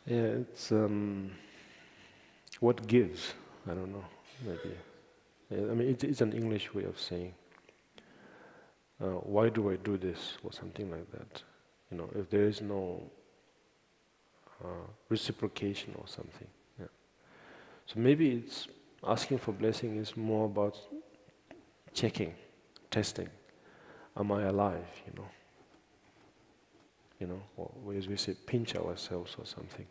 yeah, it's what gives. I don't know, maybe. I mean, it's an English way of saying, why do I do this, or something like that. If there is no reciprocation or something. Yeah. So maybe it's asking for blessing is more about checking, testing. Am I alive? Or as we say, pinch ourselves or something.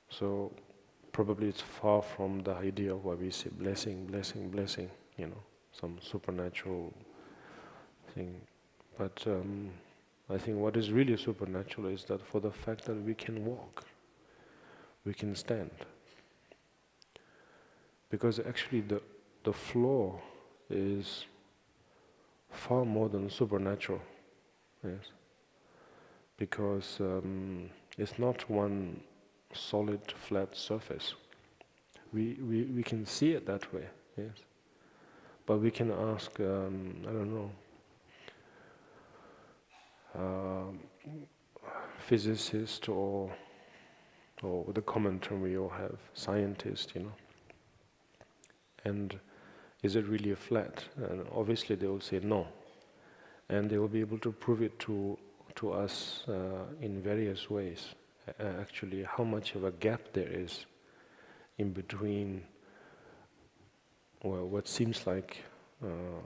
So probably it's far from the idea of why we say blessing, blessing, blessing, some supernatural thing. But I think what is really supernatural is that for the fact that we can walk, we can stand. Because actually the floor is far more than supernatural, yes. Because it's not one solid, flat surface. We can see it that way, yes. But we can ask, I don't know, physicist or the common term we all have, scientist, and is it really a flat? And obviously they will say no, and they will be able to prove it to us in various ways. Actually, how much of a gap there is in between, well, what seems like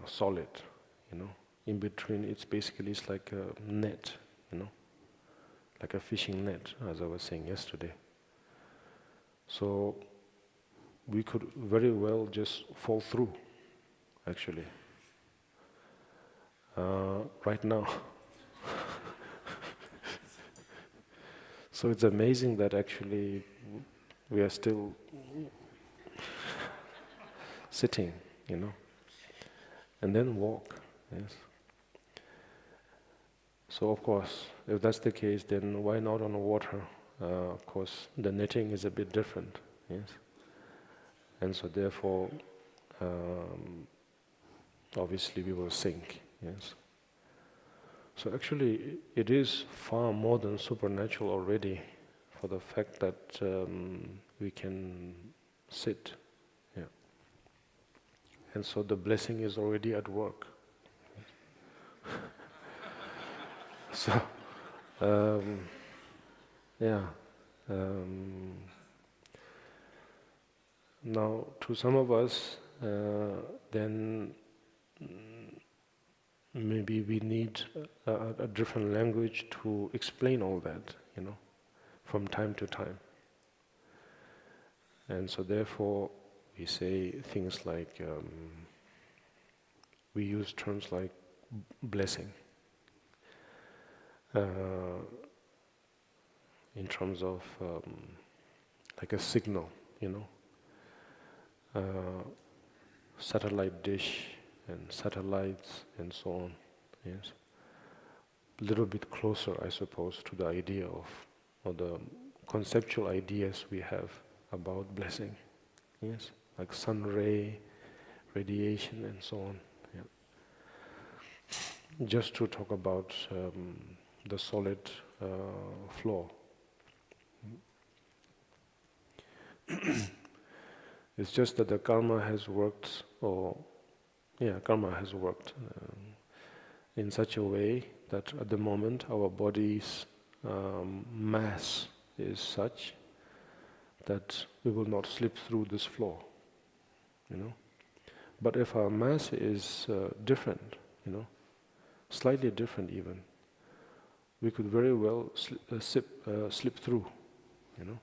solid, in between. It's like a net, like a fishing net, as I was saying yesterday. So we could very well just fall through, actually, right now. So it's amazing that actually we are still sitting, and then walk, yes. So of course, if that's the case, then why not on the water? Of course, the netting is a bit different, yes. And so therefore, obviously we will sink, yes. So actually, it is far more than supernatural already, for the fact that we can sit, yeah. And so the blessing is already at work. So, yeah. Now, to some of us, then maybe we need a different language to explain all that, from time to time. And so therefore, we say things like, we use terms like blessing, in terms of like a signal, satellite dish and satellites and so on, yes. A little bit closer, I suppose, to the idea of, or the conceptual ideas we have about blessing, yes, like sun ray, radiation and so on, yeah. Just to talk about the solid floor. It's just that the karma has worked, karma has worked in such a way that at the moment our body's mass is such that we will not slip through this floor, But if our mass is different, slightly different even, we could very well slip through, Yeah.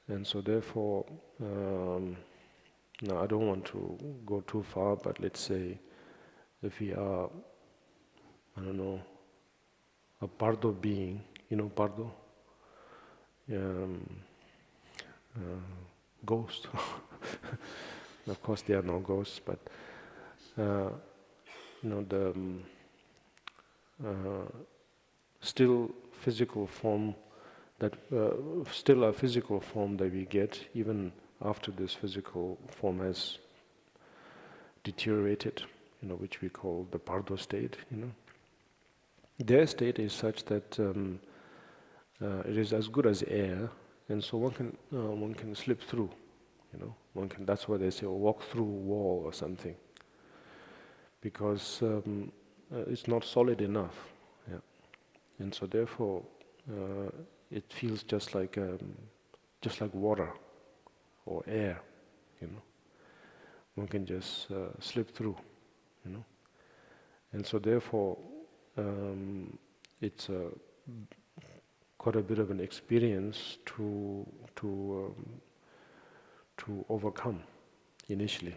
And so therefore, now I don't want to go too far, but let's say if we are, I don't know, a Pardo being, Pardo? Ghost. Of course there are no ghosts, but the still physical form that still a physical form that we get even after this physical form has deteriorated, which we call the Pardo state, Their state is such that it is as good as air, and so one can slip through, One can. That's why they say walk through a wall or something, because it's not solid enough, yeah. And so therefore, it feels just like water or air, One can just slip through, And so therefore, it's quite a bit of an experience to overcome initially,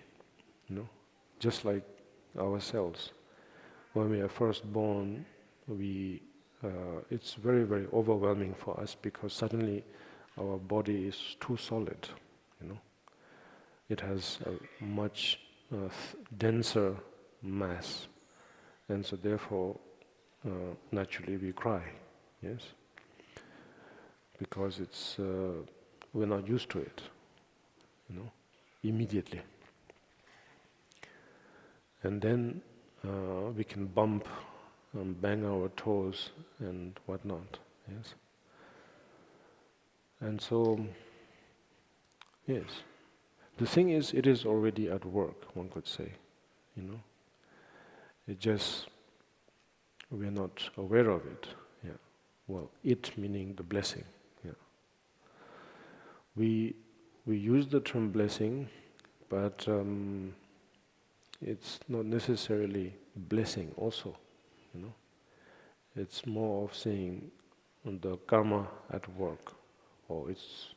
Just like ourselves. When we are first born, it's very, very overwhelming for us because suddenly our body is too solid, It has a much denser mass, and so therefore naturally we cry, yes, because it's we're not used to it, immediately. And then we can bump and bang our toes and whatnot, yes. And so, yes, the thing is, it is already at work, one could say, It just, we're not aware of it, yeah. Well, it meaning the blessing, yeah. We use the term blessing, but it's not necessarily blessing also, It's more of saying the karma at work, or it's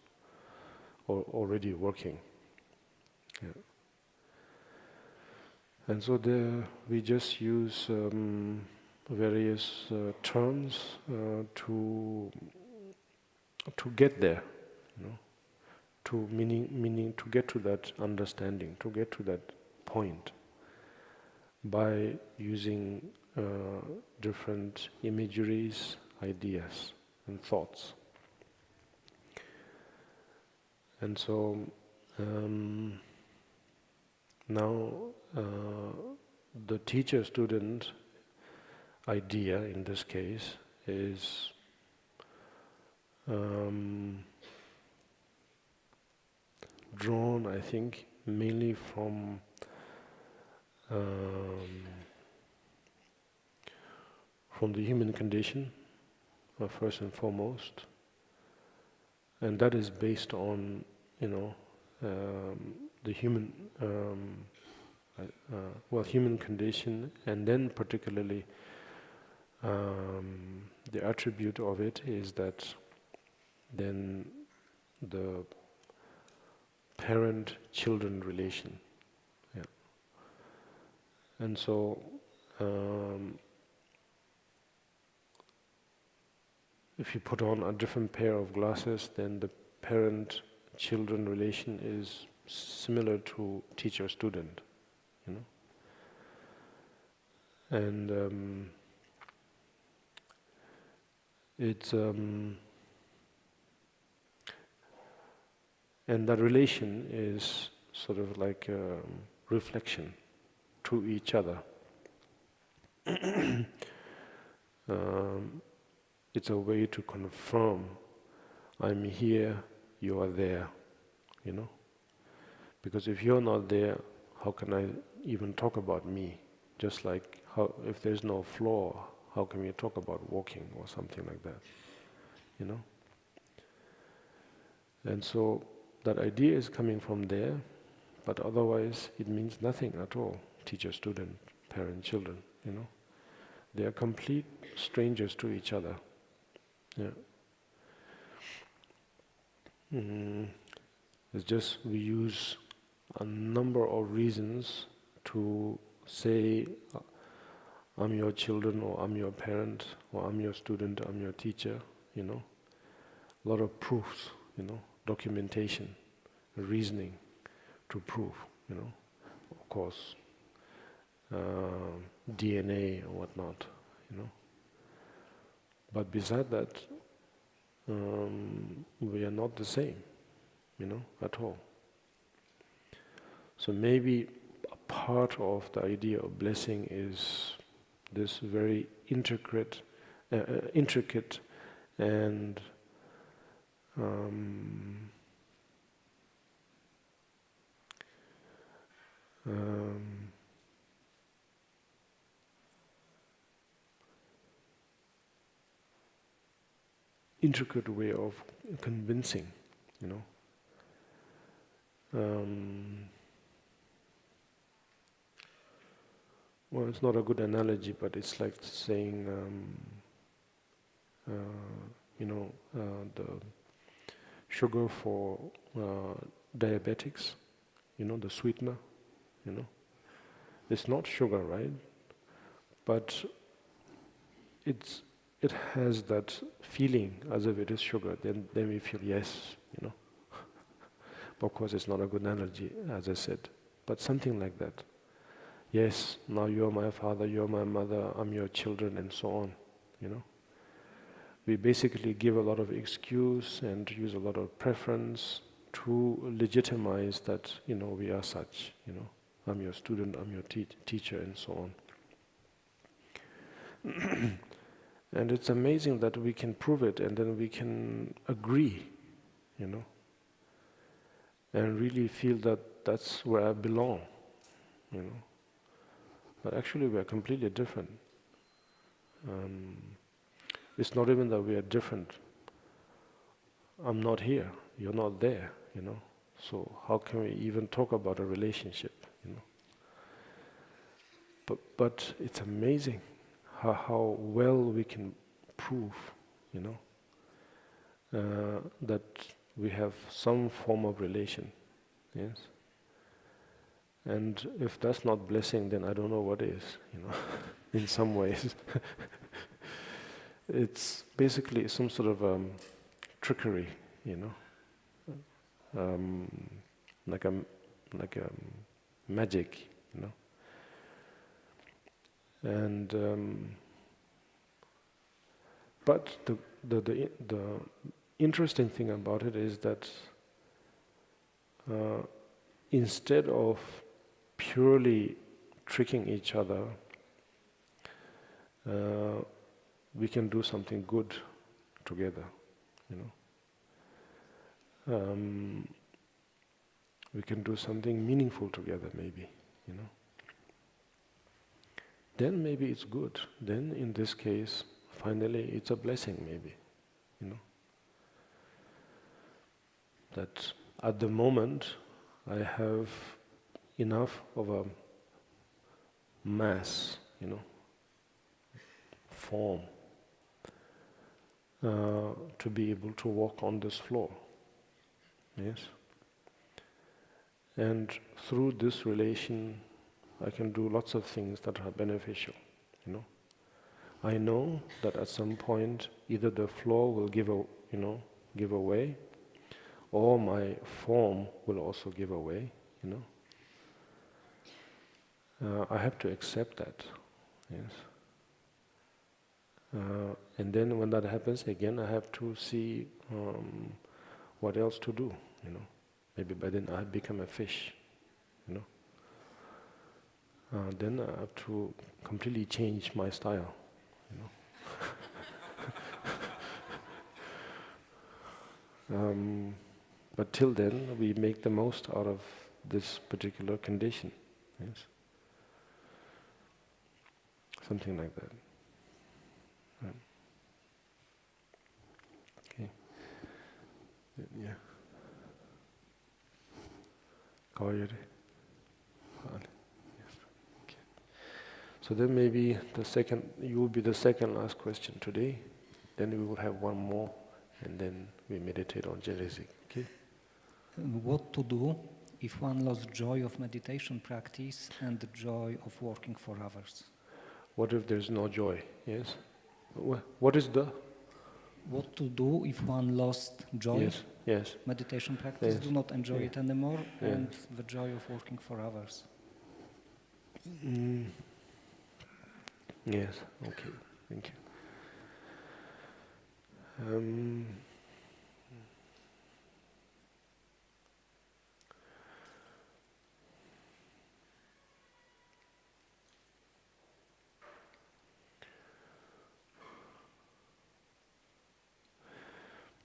already working. Yeah. And so we just use various terms to get there, to meaning to get to that understanding, to get to that point, by using different imageries, ideas, and thoughts. And so now the teacher-student idea in this case is drawn, I think, mainly from the human condition, first and foremost, and that is based on, the human, human condition, and then particularly the attribute of it is that then the parent-children relation, and so if you put on a different pair of glasses, then the parent-children relation is similar to teacher-student, and it's and that relation is sort of like a reflection to each other. It's a way to confirm, I'm here, you are there, Because if you're not there, how can I even talk about me? Just like how, if there's no floor, how can we talk about walking or something like that, And so that idea is coming from there, but otherwise it means nothing at all. Teacher, student, parent, children, They are complete strangers to each other. Yeah. It's just we use a number of reasons to say, I'm your children, or I'm your parent, or I'm your student, I'm your teacher, A lot of proofs, documentation, reasoning to prove, Of course, DNA or whatnot, But beside that, we are not the same, at all. So maybe a part of the idea of blessing is this very intricate and intricate way of convincing, Well, it's not a good analogy, but it's like saying, the sugar for diabetics, the sweetener, It's not sugar, right? But it has that feeling as if it is sugar. Then we feel yes, But of course, it's not a good analogy, as I said, but something like that. Yes, now you're my father, you're my mother, I'm your children, and so on, We basically give a lot of excuse and use a lot of preference to legitimize that, we are such, I'm your student, I'm your teacher, and so on. And it's amazing that we can prove it, and then we can agree, and really feel that that's where I belong, But actually we are completely different. It's not even that we are different. I'm not here, you're not there, So how can we even talk about a relationship, But it's amazing how well we can prove, that we have some form of relation, yes. And if that's not blessing, then I don't know what is, in some ways. It's basically some sort of trickery, like a magic, And but the interesting thing about it is that instead of purely tricking each other, we can do something good together, We can do something meaningful together, maybe, you know. Then maybe it's good. Then in this case, finally it's a blessing, maybe, you know. That at the moment I have enough of a mass, you know, form to be able to walk on this floor. Yes. And through this relation, I can do lots of things that are beneficial, you know. I know that at some point either the floor will give away, or my form will also give away, you know. I have to accept that, yes. And then when that happens again, I have to see what else to do, you know. Maybe by then I become a fish, you know. Then I have to completely change my style, you know. But till then, we make the most out of this particular condition, yes. Something like that. Right. Okay. Yeah. How are you? Yes. Okay. So then maybe you will be the second last question today. Then we will have one more, and then we meditate on Chenresig. Okay. What to do if one lost joy of meditation practice and the joy of working for others? What if there's no joy? Yes. What is the? What to do if one lost joy? Yes. Yes. Meditation practice, Yes. do not enjoy it anymore, Yeah. and the joy of working for others. Yes. Okay. Thank you.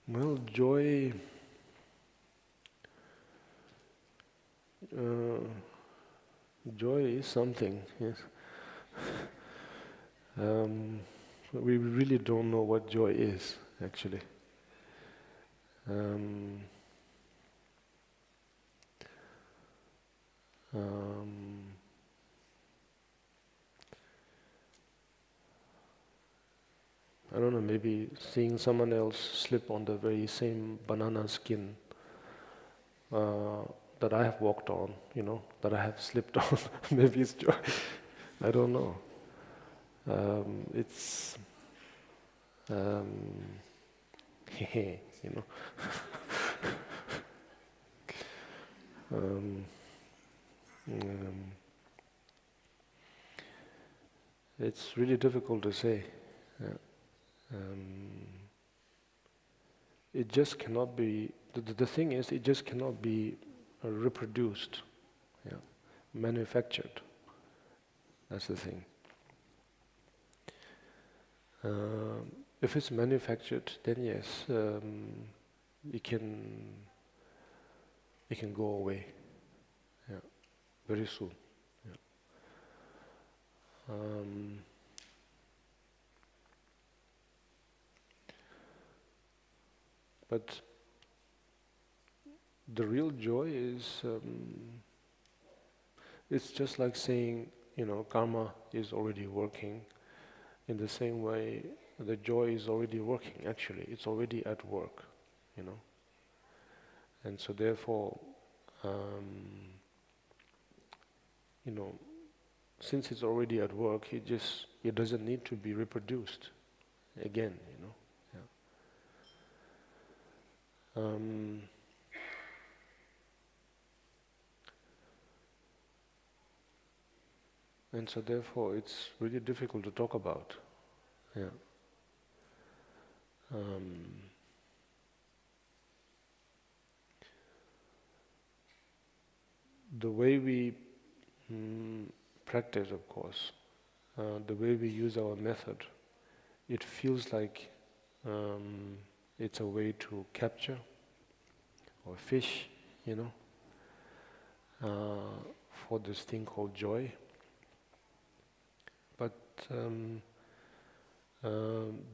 Well, joy is something, yes. We really don't know what joy is, actually. I don't know, maybe seeing someone else slip on the very same banana skin that I have walked on, you know, that I have slipped on. Maybe it's joy. I don't know. It's you know. It's really difficult to say. It just cannot be. The thing is, it just cannot be reproduced, yeah, manufactured. That's the thing. If it's manufactured, then yes, it can go away, yeah, very soon. Yeah. But the real joy is, it's just like saying, you know, karma is already working. In the same way, the joy is already working, actually. It's already at work, you know. And so therefore, you know, since it's already at work, it doesn't need to be reproduced again, you know. And so therefore it's really difficult to talk about. Yeah. The way we practice, of course, the way we use our method, it feels like it's a way to capture or fish, you know. for this thing called joy. But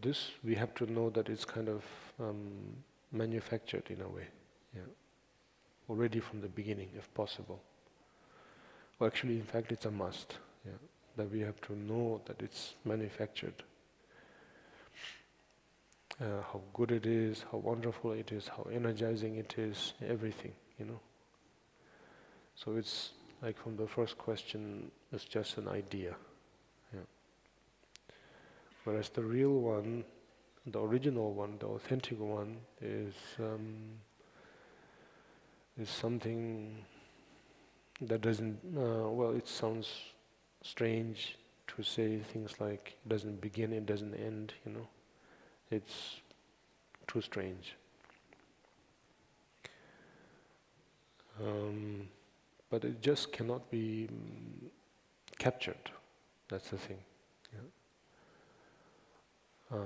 this, we have to know that it's kind of manufactured in a way, yeah, already from the beginning, if possible. Or actually, in fact, it's a must, yeah, that we have to know that it's manufactured. How good it is, how wonderful it is, how energizing it is, everything, you know. So it's like from the first question, it's just an idea. Yeah. Whereas the real one, the original one, the authentic one, is something that doesn't. Well, it sounds strange to say things like it doesn't begin, it doesn't end. You know, it's too strange. But it just cannot be captured. That's the thing. Yeah.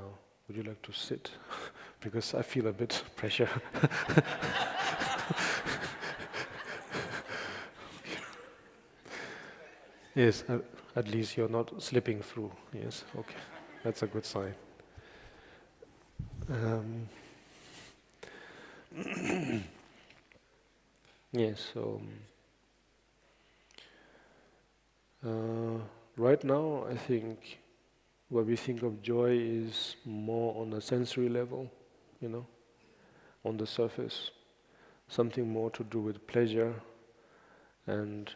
Would you like to sit? Because I feel a bit pressure. Yes, at least you're not slipping through. Yes, okay. That's a good sign. Yes, so right now I think where we think of joy is more on a sensory level, you know, on the surface, something more to do with pleasure, and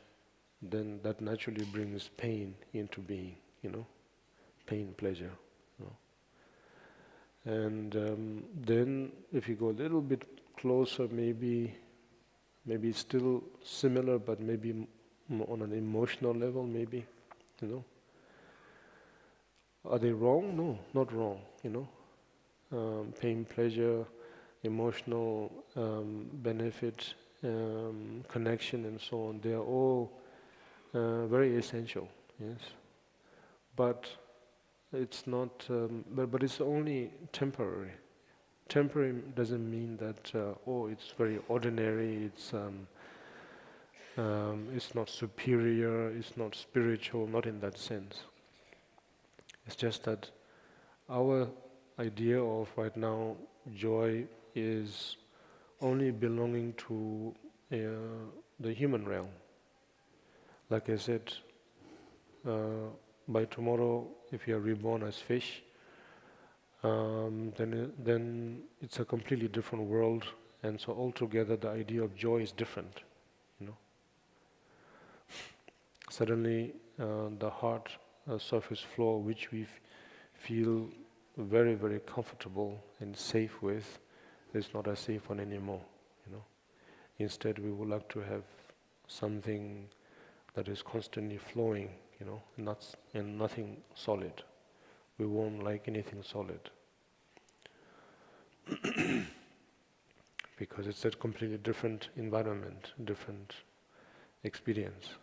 then that naturally brings pain into being, you know, pain, pleasure. You know. And then if you go a little bit closer, maybe it's still similar, but maybe on an emotional level, maybe, you know. Are they wrong? No, not wrong, you know. Pain, pleasure, emotional benefit, connection and so on, they are all very essential, yes. But it's not, but it's only temporary. Temporary doesn't mean that, it's very ordinary, it's not superior, it's not spiritual, not in that sense. It's just that our idea of right now joy is only belonging to the human realm. Like I said, by tomorrow, if you are reborn as fish, then it's a completely different world, and so altogether the idea of joy is different, you know. Suddenly, the heart surface floor, which we feel very, very comfortable and safe with, is not a safe one anymore, you know. Instead, we would like to have something that is constantly flowing, you know, and nothing solid. We won't like anything solid. Because it's a completely different environment, different experience.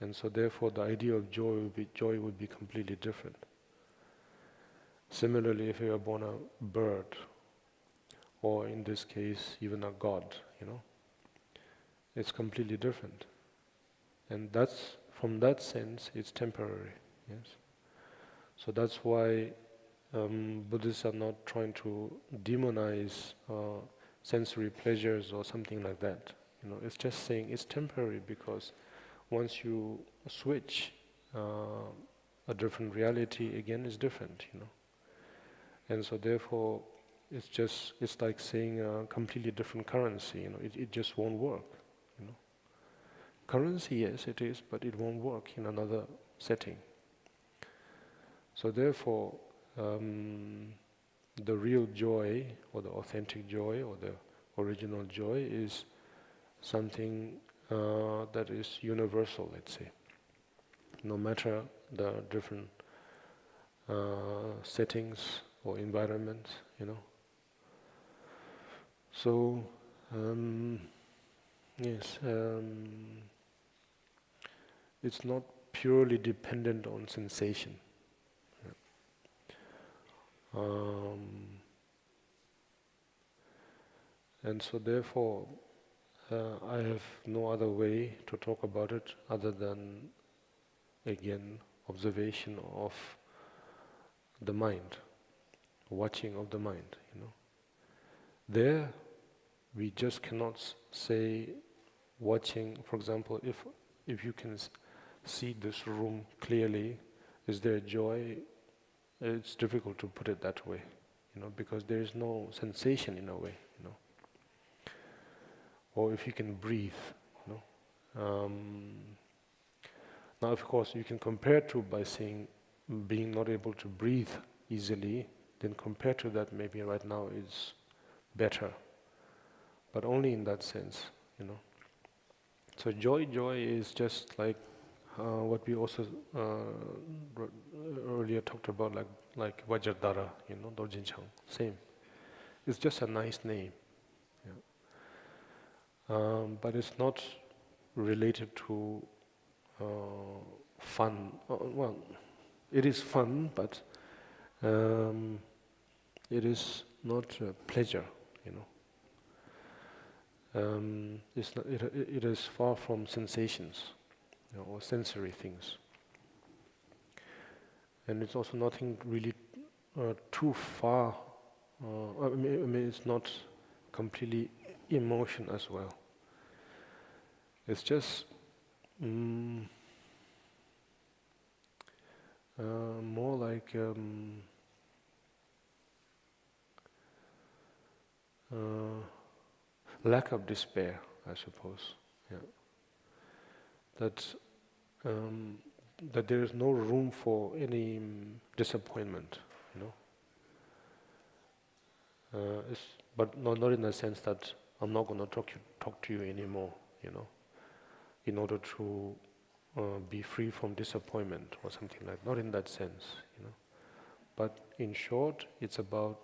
And so therefore the idea of joy would be completely different. Similarly, if you are born a bird, or in this case, even a god, you know, it's completely different. And that's, from that sense, it's temporary, yes. So that's why Buddhists are not trying to demonize sensory pleasures or something like that. You know, it's just saying it's temporary because once you switch, a different reality again is different, you know. And so therefore, it's like saying a completely different currency, you know, it just won't work, you know. Currency, yes, it is, but it won't work in another setting. So therefore, the real joy, or the authentic joy, or the original joy is something that is universal, let's say. No matter the different settings or environments, you know. So, yes, it's not purely dependent on sensation. And so therefore, I have no other way to talk about it other than, again, observation of the mind, watching of the mind, you know. There, we just cannot say watching, for example, if you can see this room clearly, is there joy? It's difficult to put it that way, you know, because there is no sensation in a way, you know. Or if you can breathe, you know. Now, of course, you can compare to by saying being not able to breathe easily, then compared to that, maybe right now is better, but only in that sense, you know. So joy is just like what we also earlier talked about, like Vajradhara, you know, Dorje Chang, same. It's just a nice name, yeah. But it's not related to fun. Well, it is fun, but it is not pleasure, you know. It's not, it is far from sensations, you know, or sensory things. And it's also nothing really too far, I mean it's not completely emotion as well. It's just more like lack of despair, I suppose. Yeah. That there is no room for any disappointment, you know. But not in the sense that I'm not going to talk to you anymore, you know, in order to be free from disappointment or something like that. Not in that sense, you know. But in short, it's about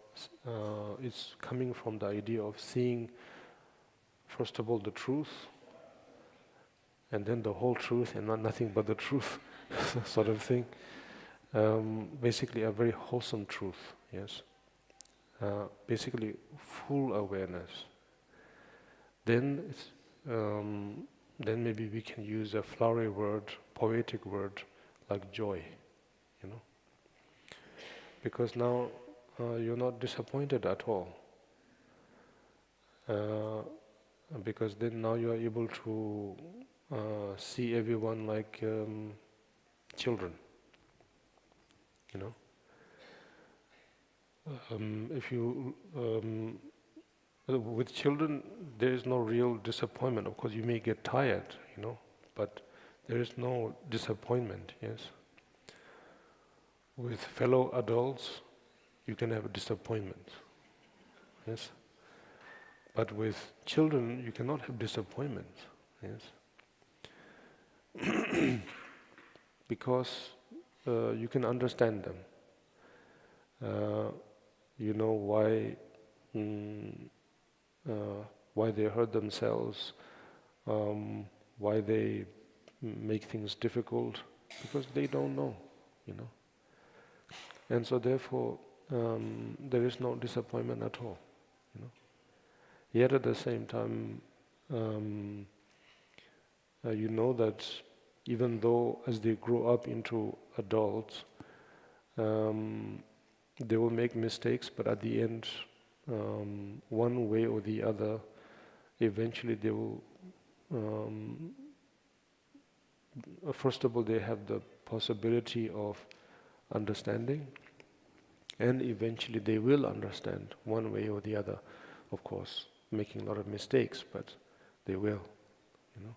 it's coming from the idea of seeing, first of all, the truth, and then the whole truth, and not nothing but the truth, sort of thing. Basically, a very wholesome truth. Yes. Basically, full awareness. Then it's, then maybe we can use a flowery word, poetic word, like joy, you know. Because now you're not disappointed at all. Because then now you are able to see everyone like children, you know. If you with children, there is no real disappointment. Of course, you may get tired, you know, but there is no disappointment. Yes. With fellow adults, you can have a disappointment. Yes. But with children, you cannot have disappointment. Yes. Because you can understand them. You know why they hurt themselves, why they make things difficult, because they don't know, you know. And so therefore, there is no disappointment at all, you know. Yet at the same time, you know that even though as they grow up into adults, they will make mistakes, but at the end, one way or the other, eventually they will, first of all, they have the possibility of understanding, and eventually they will understand one way or the other, of course, making a lot of mistakes, but they will, you know.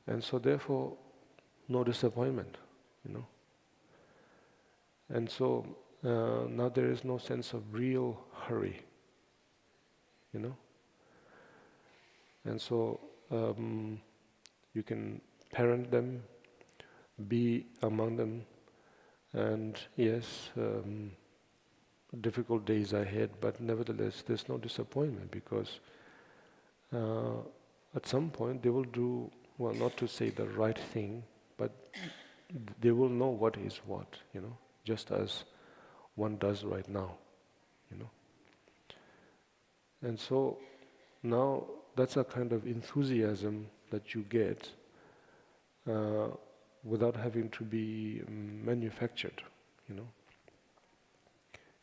And so therefore, no disappointment, you know. And so now there is no sense of real hurry, you know. And so you can parent them, be among them, and yes, difficult days ahead, but nevertheless there's no disappointment, because at some point they will do, well, not to say the right thing, but they will know what is what, you know, just as one does right now, you know. And so now that's a kind of enthusiasm that you get without having to be manufactured, you know.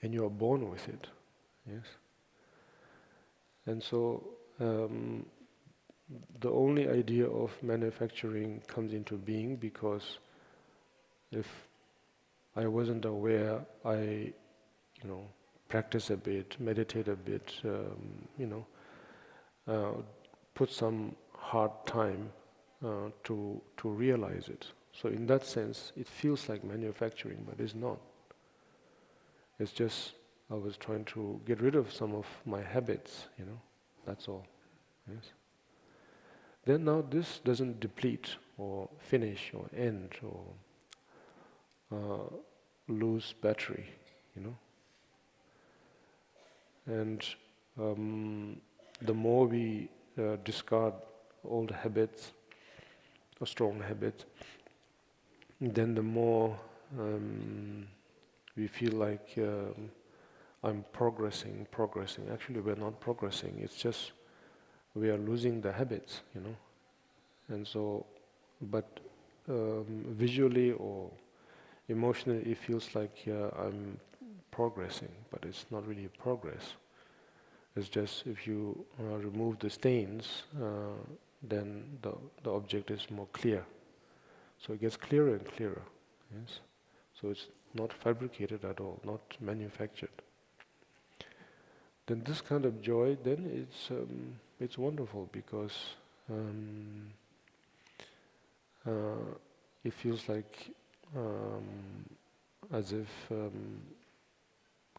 And you are born with it, yes. And so the only idea of manufacturing comes into being because if I wasn't aware, I, practice a bit, meditate a bit, put some hard time to realize it. So in that sense, it feels like manufacturing, but it's not. It's just I was trying to get rid of some of my habits, that's all. Yes. Then now this doesn't deplete or finish or end or lose battery, And the more we discard old habits or strong habits, then the more we feel like I'm progressing. Actually, we're not progressing. It's just we are losing the habits, And so, but visually or emotionally, it feels like I'm progressing, but it's not really progress. It's just if you remove the stains, then the object is more clear. So it gets clearer and clearer. Yes. So it's not fabricated at all, not manufactured. Then this kind of joy, then it's wonderful because it feels like as if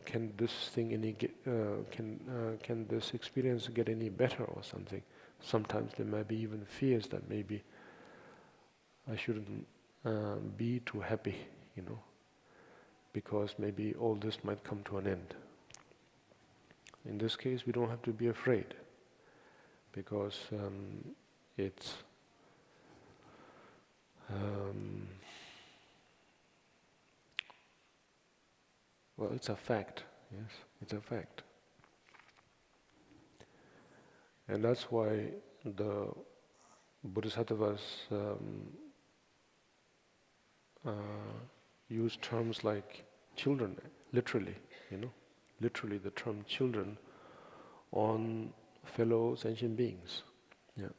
can this experience get any better or something? Sometimes there may be even fears that maybe I shouldn't be too happy, because maybe all this might come to an end. In this case, we don't have to be afraid, because it's well, it's a fact. Yes, it's a fact, and that's why the Bodhisattvas use terms like children, literally, literally the term children on fellow sentient beings. Yeah,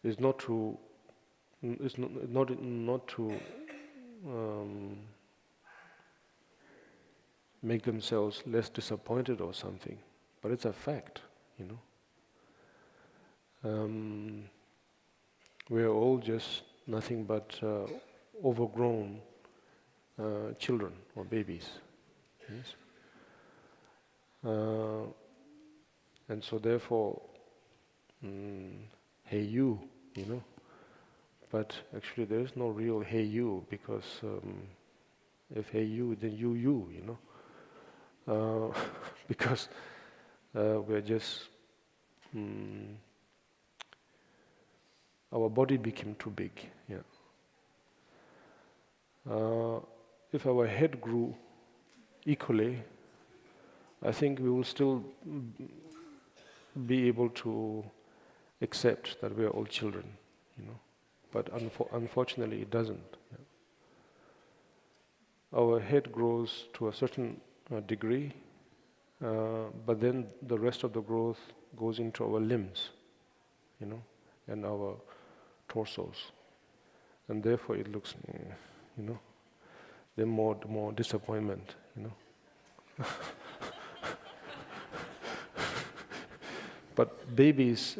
it's not to, it's not to make themselves less disappointed or something, but it's a fact, We're all just nothing but overgrown children or babies. Yes. And so therefore, hey you, but actually there is no real hey you, because if hey you, then you, because we're just, our body became too big, yeah. If our head grew equally, I think we will still be able to accept that we are all children, But unfortunately, it doesn't. Yeah. Our head grows to a certain degree, but then the rest of the growth goes into our limbs, and our torsos, and therefore it looks, then more disappointment, But babies,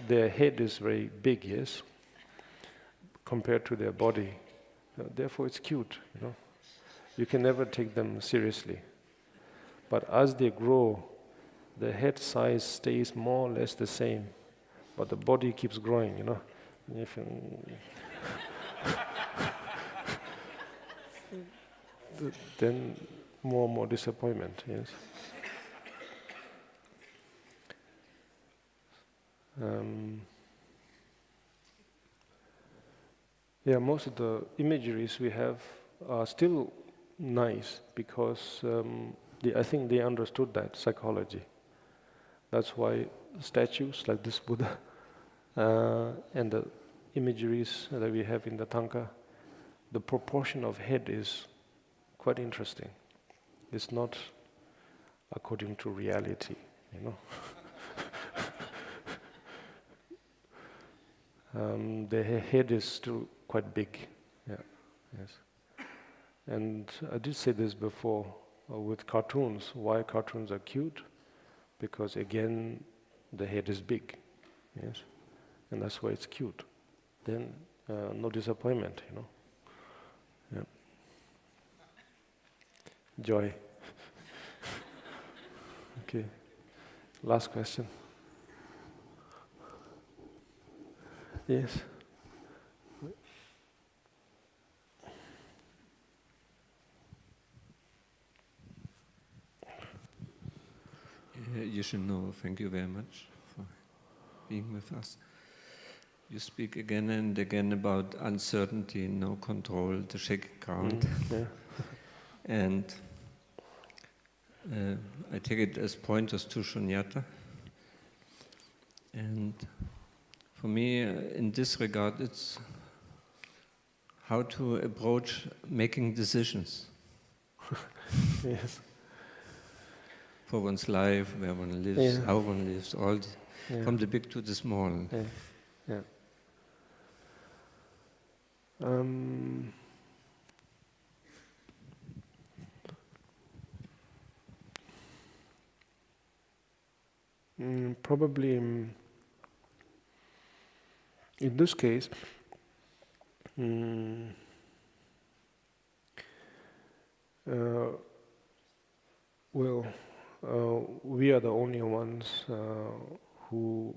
their head is very big, yes, compared to their body. Therefore, it's cute, You can never take them seriously. But as they grow, the head size stays more or less the same, but the body keeps growing, If then more and more disappointment, yes. Most of the imageries we have are still nice because I think they understood that psychology. That's why statues like this Buddha and the imageries that we have in the Tanka, the proportion of head is quite interesting. It's not according to reality, you know. The head is still quite big, yeah, yes. And I did say this before with cartoons. Why cartoons are cute? Because again, the head is big, yes, and that's why it's cute. Then no disappointment, you know. Yeah. Joy. Okay. Last question. Yes. Yeshino, thank you very much for being with us. You speak again and again about uncertainty, no control, the shaky ground. Yeah. And I take it as pointers to Shunyata. And for me, in this regard, it's how to approach making decisions. Yes. For one's life, where one lives, how one lives, all from the big to the small. Yeah. Yeah. Probably in this case, we are the only ones who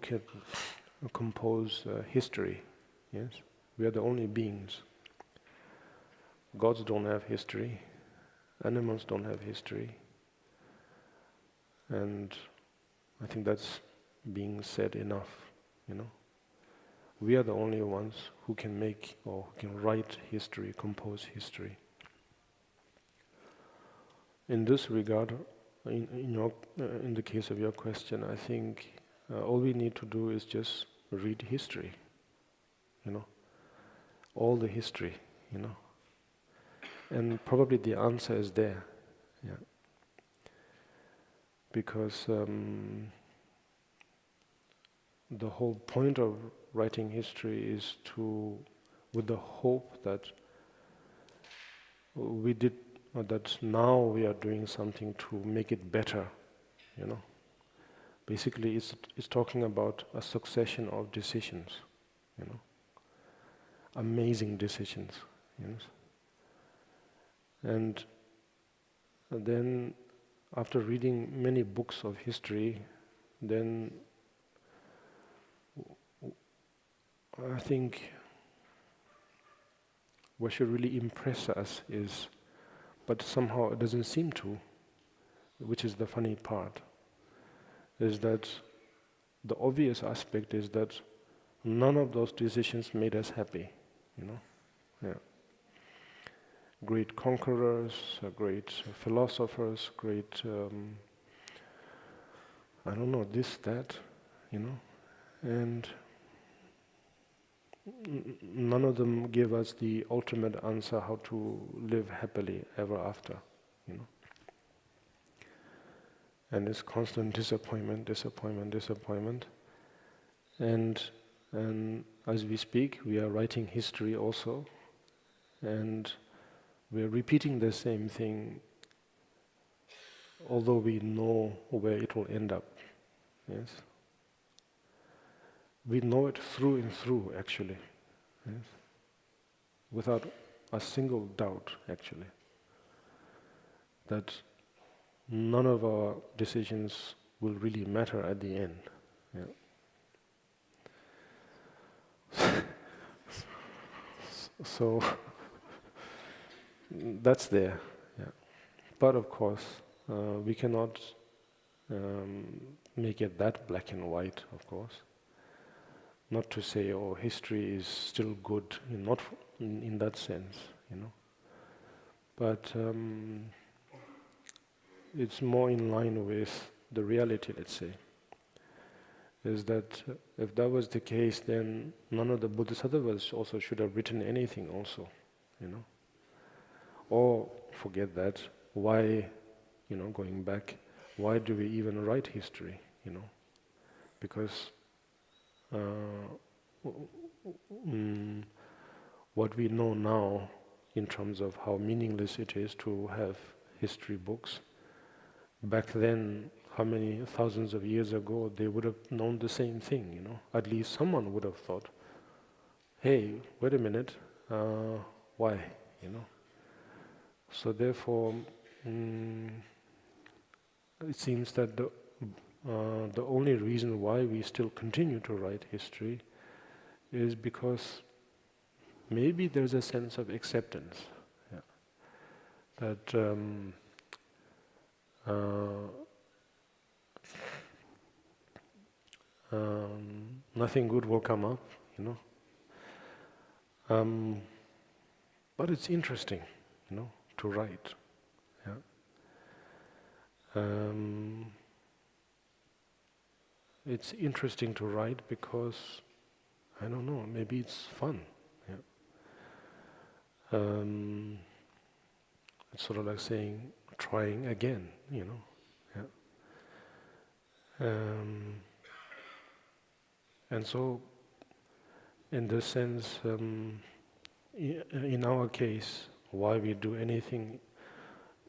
can compose history. Yes, we are the only beings. Gods don't have history. Animals don't have history. And I think that's being said enough, you know. We are the only ones who can make or who can write history, compose history. In this regard, in the case of your question, I think all we need to do is just read history, you know, all the history, you know, and probably the answer is there, yeah. Because the whole point of writing history is with the hope that that now we are doing something to make it better, you know. Basically, it's talking about a succession of decisions, you know, amazing decisions, you know. And then, after reading many books of history, then I think what should really impress us is, but somehow it doesn't seem to, which is the funny part, is that the obvious aspect is that none of those decisions made us happy, you know. Yeah. Great conquerors, great philosophers, great, I don't know, this, that, you know, and none of them give us the ultimate answer how to live happily ever after, you know. And it's constant disappointment, disappointment, disappointment. And as we speak, we are writing history also, and we are repeating the same thing, although we know where it will end up. Yes, we know it through and through, actually. Yes, without a single doubt, actually, that none of our decisions will really matter at the end. Yeah. So that's there. Yeah. But of course, we cannot make it that black and white, of course. Not to say, oh, history is still good, not in that sense, you know. But it's more in line with the reality, let's say, is that if that was the case, then none of the Bodhisattvas also should have written anything also, you know. Or forget that, why, you know, going back, why do we even write history, you know? Because what we know now in terms of how meaningless it is to have history books, back then, how many thousands of years ago, they would have known the same thing, you know. At least someone would have thought, hey, wait a minute, why, you know. So therefore, it seems that the only reason why we still continue to write history is because maybe there's a sense of acceptance, yeah, that nothing good will come up, you know. But it's interesting, you know, to write. Yeah. It's interesting to write because, I don't know, maybe it's fun. Yeah. It's sort of like saying, trying again, you know. Yeah. And so, in this sense, in our case, why we do anything,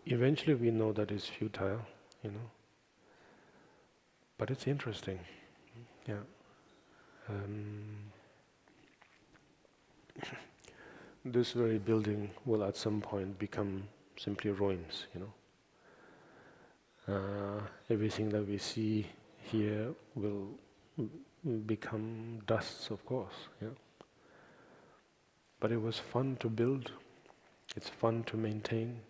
eventually we know that it's futile, you know. But it's interesting, yeah. This very building will at some point become simply ruins, you know. Everything that we see here will become dusts, of course, yeah. But it was fun to build, it's fun to maintain,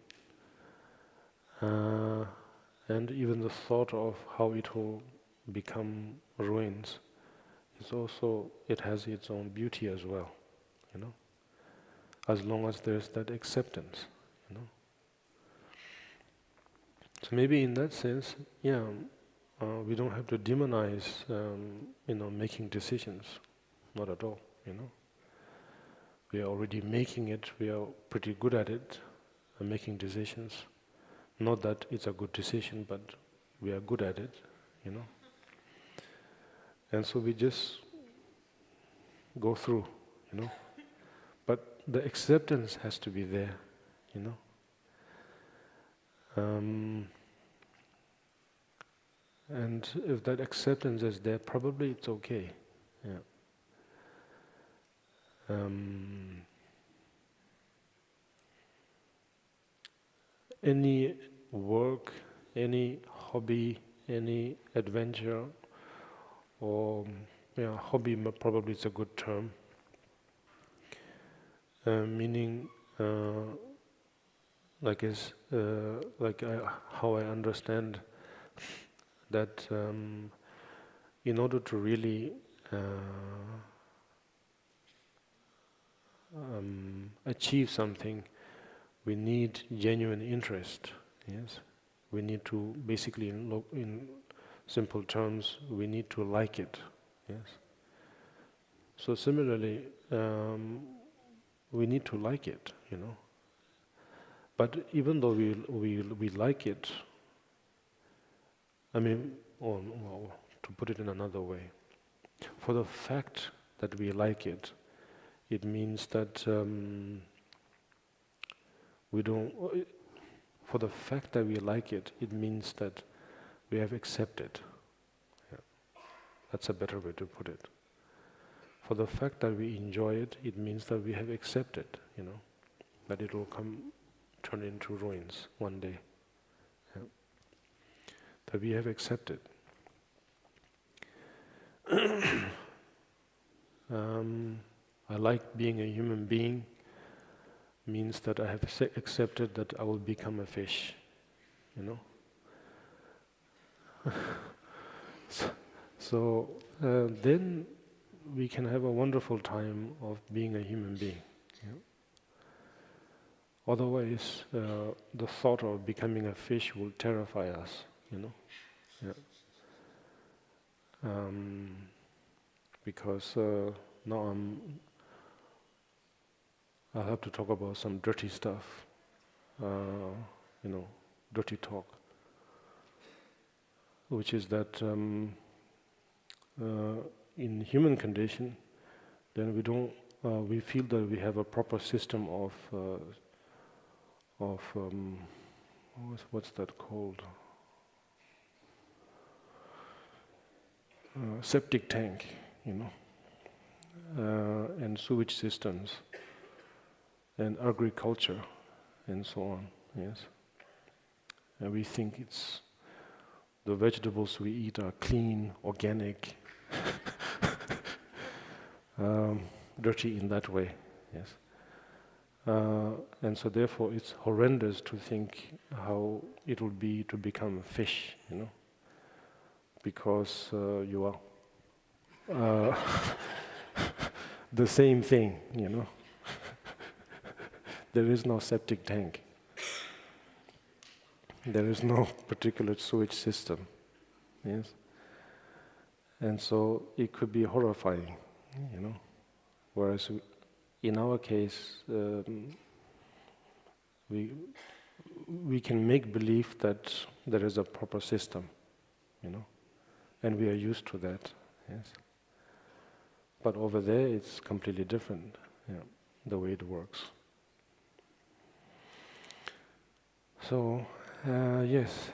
and even the thought of how it will become ruins is also, it has its own beauty as well, you know, as long as there's that acceptance, you know. So maybe in that sense, yeah, we don't have to demonize, you know, making decisions, not at all, you know. We are already making it, we are pretty good at it, making decisions. Not that it's a good decision, but we are good at it, you know. And so we just go through, you know. But the acceptance has to be there, you know. And if that acceptance is there, probably it's okay, yeah. Any work, any hobby, any adventure, or yeah, hobby probably is a good term. Meaning, how I understand that in order to really achieve something, we need genuine interest. Yes, we need to basically, in simple terms, we need to like it. Yes. So similarly, we need to like it, you know. But even though we like it, I mean, well, to put it in another way, for the fact that we like it, it means that for the fact that we like it, it means that we have accepted. Yeah. That's a better way to put it. For the fact that we enjoy it, it means that we have accepted, you know, that it will turn into ruins one day. Yeah. That we have accepted. I like being a human being means that I have accepted that I will become a fish, you know. So then we can have a wonderful time of being a human being. Yeah? Otherwise, the thought of becoming a fish will terrify us, you know. Yeah. Because now I have to talk about some dirty stuff, you know, dirty talk, which is that in human condition, then we feel that we have a proper system of what's that called? Septic tank, you know, and sewage systems, and agriculture, and so on. Yes, and we think the vegetables we eat are clean, organic, dirty in that way. Yes. And so therefore it's horrendous to think how it will be to become a fish, you know, because you are the same thing, you know. There is no septic tank. There is no particular sewage system, yes. And so it could be horrifying, you know, whereas in our case, we can make believe that there is a proper system, you know, and we are used to that, yes. But over there, it's completely different, yeah, the way it works. So, yes,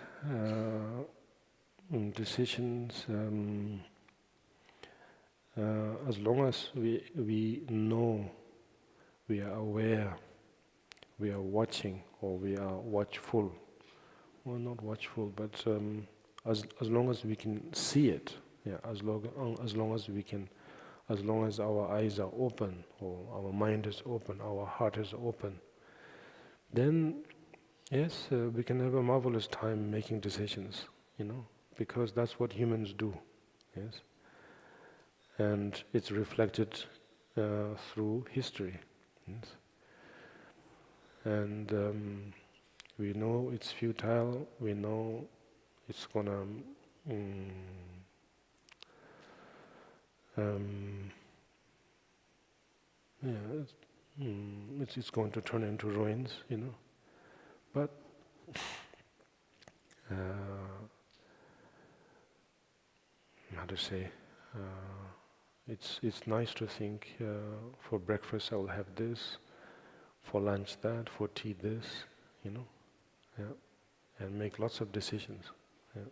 decisions. As long as we know, we are aware, we are watching, or we are watchful. Well, not watchful, but as long as we can see it, yeah. As long as our eyes are open, or our mind is open, our heart is open, then yes, we can have a marvelous time making decisions, you know, because that's what humans do, yes. And it's reflected through history, yes. And we know it's futile, we know it's gonna it's going to turn into ruins, you know. But how to say? It's nice to think. For breakfast, I will have this. For lunch, that. For tea, this. You know, yeah, and make lots of decisions. Yeah.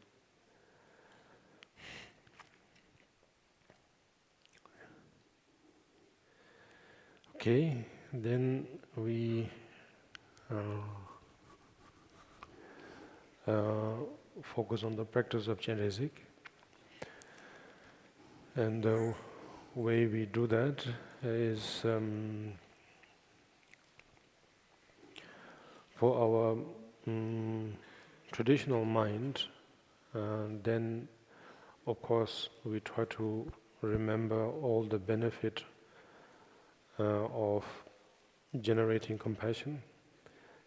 Okay, then we focus on the practice of Chenresig. And the way we do that is for our traditional mind, then of course we try to remember all the benefit of generating compassion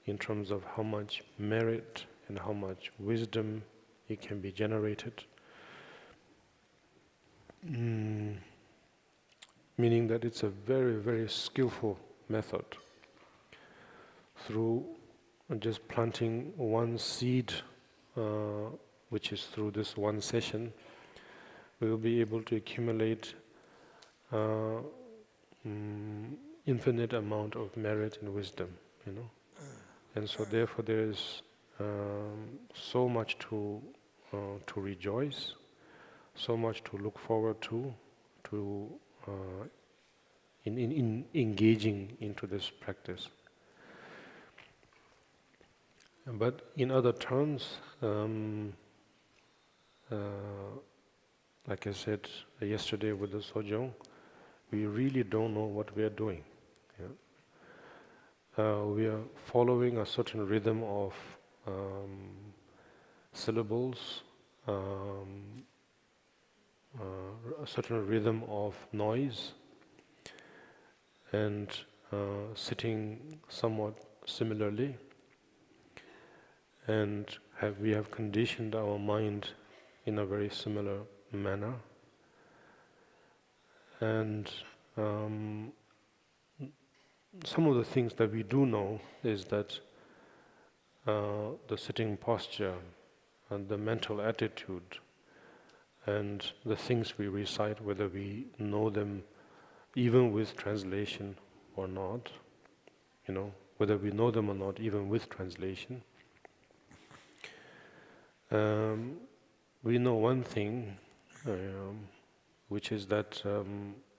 in terms of how much merit and how much wisdom it can be generated. Meaning that it's a very, very skillful method. Through just planting one seed, which is through this one session, we will be able to accumulate infinite amount of merit and wisdom, you know. And so therefore there is so much to rejoice, so much to look forward to in engaging into this practice. But in other terms, like I said yesterday with the Sojong, we really don't know what we are doing. Yeah? We are following a certain rhythm of syllables, a certain rhythm of noise, and sitting somewhat similarly, and we have conditioned our mind in a very similar manner. And some of the things that we do know is that the sitting posture and the mental attitude and the things we recite, whether we know them even with translation or not, whether we know them or not even with translation, we know one thing, which is that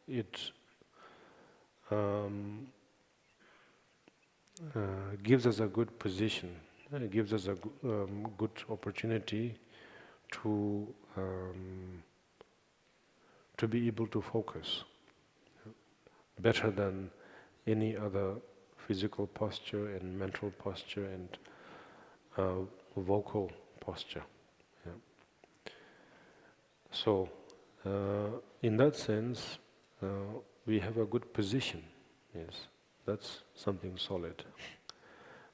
it gives us a good position. It gives us a good opportunity to be able to focus better than any other physical posture and mental posture and vocal posture. Yeah. So, in that sense, we have a good position. Yes, that's something solid.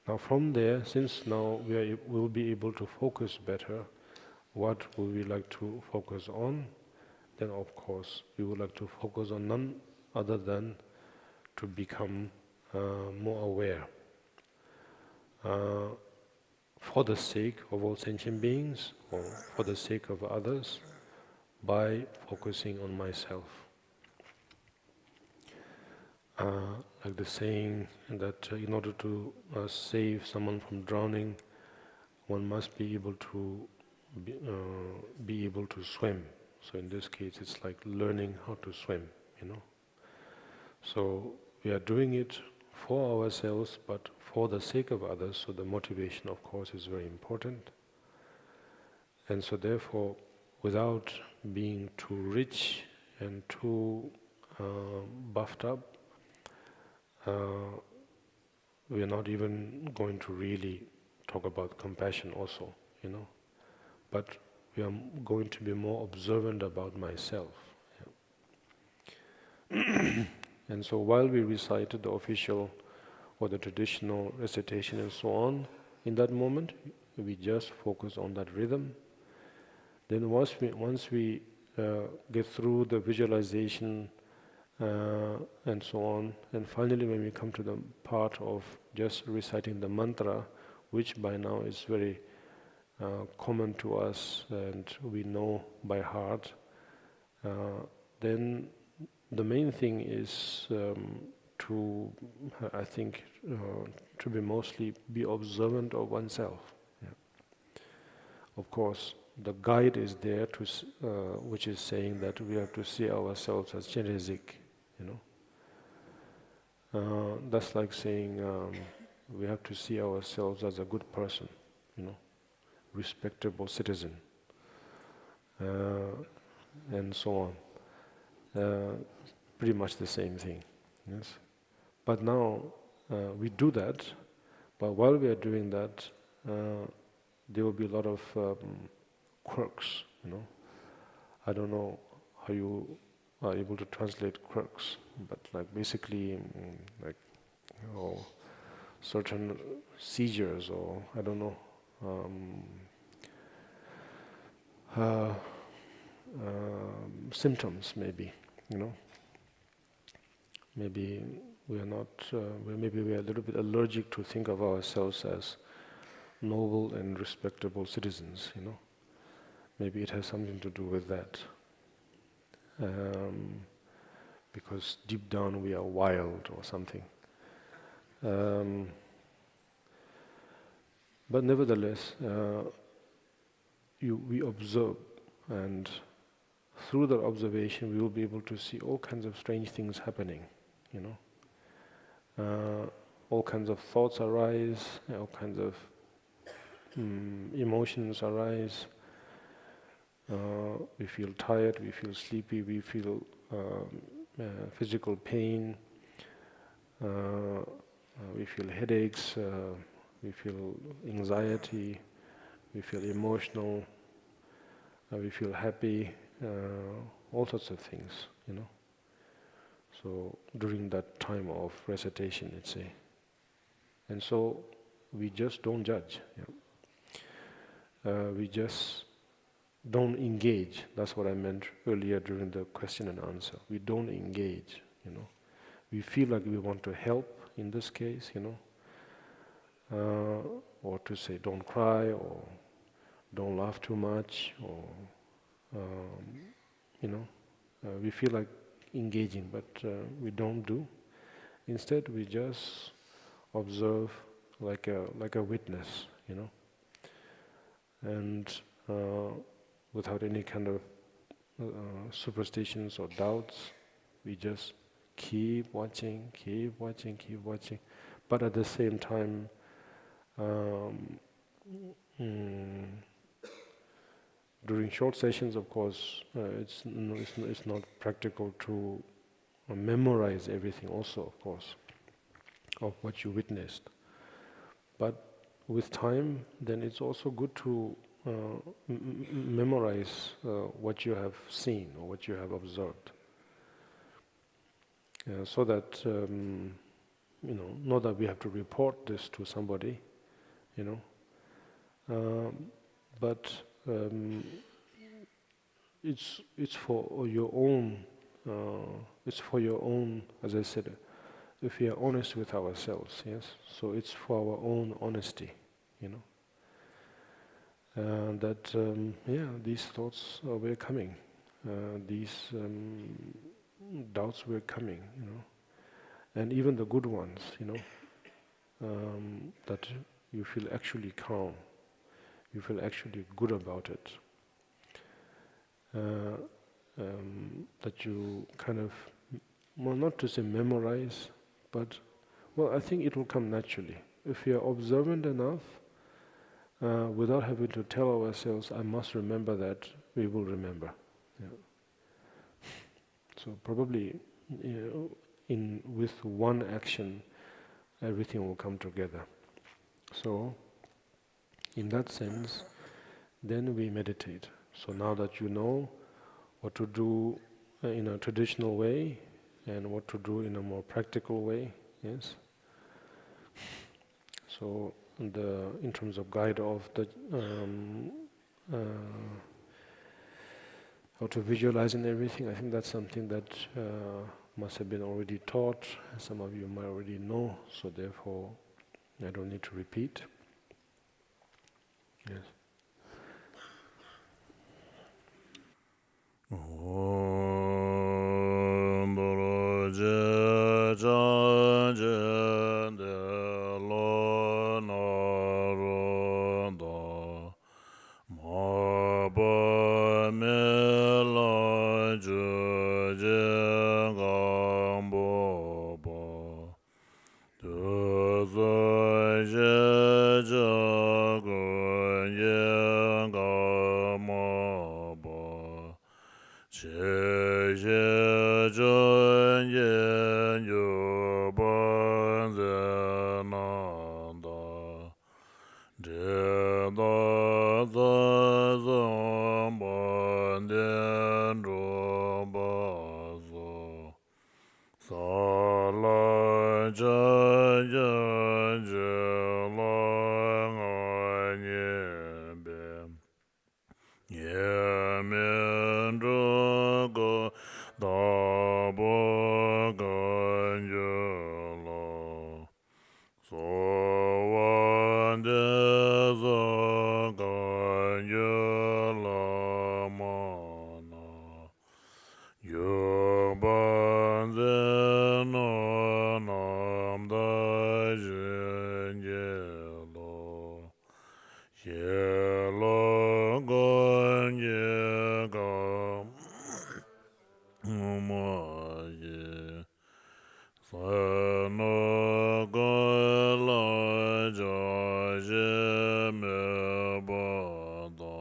Now from there, since now we'll be able to focus better, what would we like to focus on? Then of course we would like to focus on none other than to become more aware for the sake of all sentient beings or for the sake of others by focusing on myself. Like the saying that in order to save someone from drowning, one must be able to be able to swim. So in this case, it's like learning how to swim. So we are doing it for ourselves, but for the sake of others. So the motivation, of course, is very important. And so therefore, without being too rich and too buffed up, we are not even going to really talk about compassion also, but we are going to be more observant about myself. Yeah. And so while we recited the official or the traditional recitation and so on, in that moment, we just focus on that rhythm. Then once we get through the visualization and so on, and finally when we come to the part of just reciting the mantra, which by now is very common to us and we know by heart, then the main thing is to be mostly be observant of oneself. Yeah. Of course, the guide is there to, which is saying that we have to see ourselves as Chenresig, that's like saying we have to see ourselves as a good person, respectable citizen, and so on. Pretty much the same thing. Yes. But now we do that, but while we are doing that, there will be a lot of quirks, I don't know how you are able to translate quirks, but like basically certain seizures, or I don't know, symptoms maybe, Maybe we are not, maybe we are a little bit allergic to think of ourselves as noble and respectable citizens, Maybe it has something to do with that. Because deep down we are wild or something. But nevertheless, we observe, and through that observation we will be able to see all kinds of strange things happening, all kinds of thoughts arise, all kinds of emotions arise. We feel tired, we feel sleepy, we feel physical pain, we feel headaches, we feel anxiety, we feel emotional, we feel happy, all sorts of things, So during that time of recitation, let's say. And so we just don't judge. We just don't engage. That's what I meant earlier during the question and answer. We don't engage, We feel like we want to help in this case, or to say don't cry, or don't laugh too much, or, we feel like engaging, but we don't do. Instead, we just observe like a witness, and without any kind of superstitions or doubts, we just keep watching, but at the same time, during short sessions, of course, it's not practical to memorize everything also, of course, of what you witnessed. But with time, then it's also good to memorize what you have seen or what you have observed. So that, not that we have to report this to somebody, but it's for your own, as I said, if we are honest with ourselves, yes, so it's for our own honesty, that, these thoughts were coming, these doubts were coming, and even the good ones, that you feel actually calm, you feel actually good about it, that you kind of, well, not to say memorize, but, well, I think it will come naturally. If we are observant enough, without having to tell ourselves, I must remember that, we will remember. So probably, with one action, everything will come together. So, in that sense, then we meditate. So now that you know what to do in a traditional way and what to do in a more practical way, yes. So in terms of guide of the how to visualize and everything, I think that's something that must have been already taught. Some of you might already know, so therefore I don't need to repeat. Yes. Om Dorje Janje De Lo Naroda Ma Ba Me La Juje Gambo Ba De Zo Je Jagun Ye Gama Ba Che Je Jun Yen Yu Ban Zen Nanda De Da Za Zan Ban Den Ru Ba Zo Sa La Jan Jan Je La Ngan Yen Ben Ye Men Zhu Go Da Bo Gan Ye La So Wan De Za Gan Ye La Ma Na Yu Ban Zen No Nam Da Jin Ye Lo Ye Lo Gan Ye Gam Ma Ye Sa No Ga La Ja Je Me Ba Da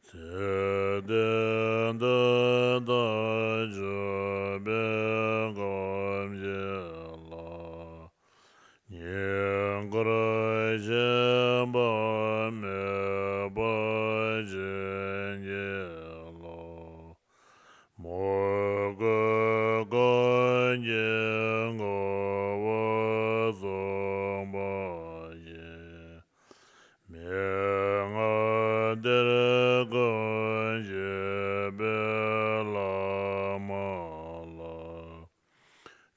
Te Den De Da Je Be Gam Ye La Nyen Gra Je Ba Me Ba Jin Ye La Mo Ga Gan Ye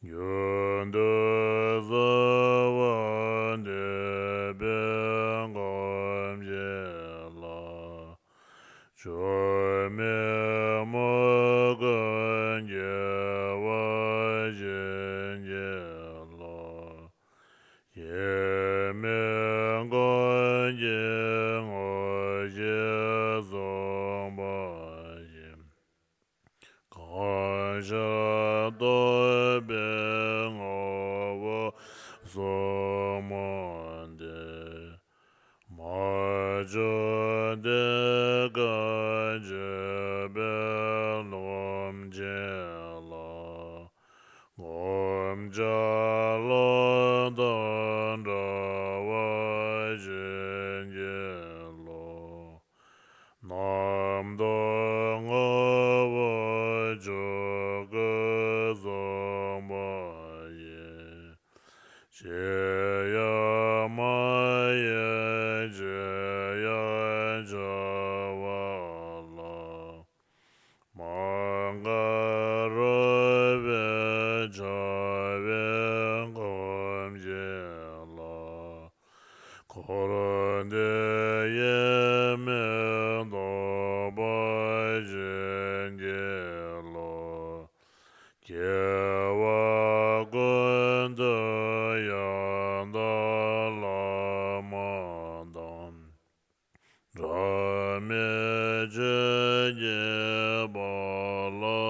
Yundu zawan de bengom jela. Joy me mogan ye wajen jela. Ye me gon ye ngoje zomba ye. Kaja do ben owo zomonde. Majo de gaje belom jela. Gom jalo danda wajen jelo. Nam dong awa joga zomba ye. Jaya maya jaya jawala. Mangarove jave gom jela. Korande yeme doba jengelo. Kewa gunda yanda lamadam. Rame jenye bala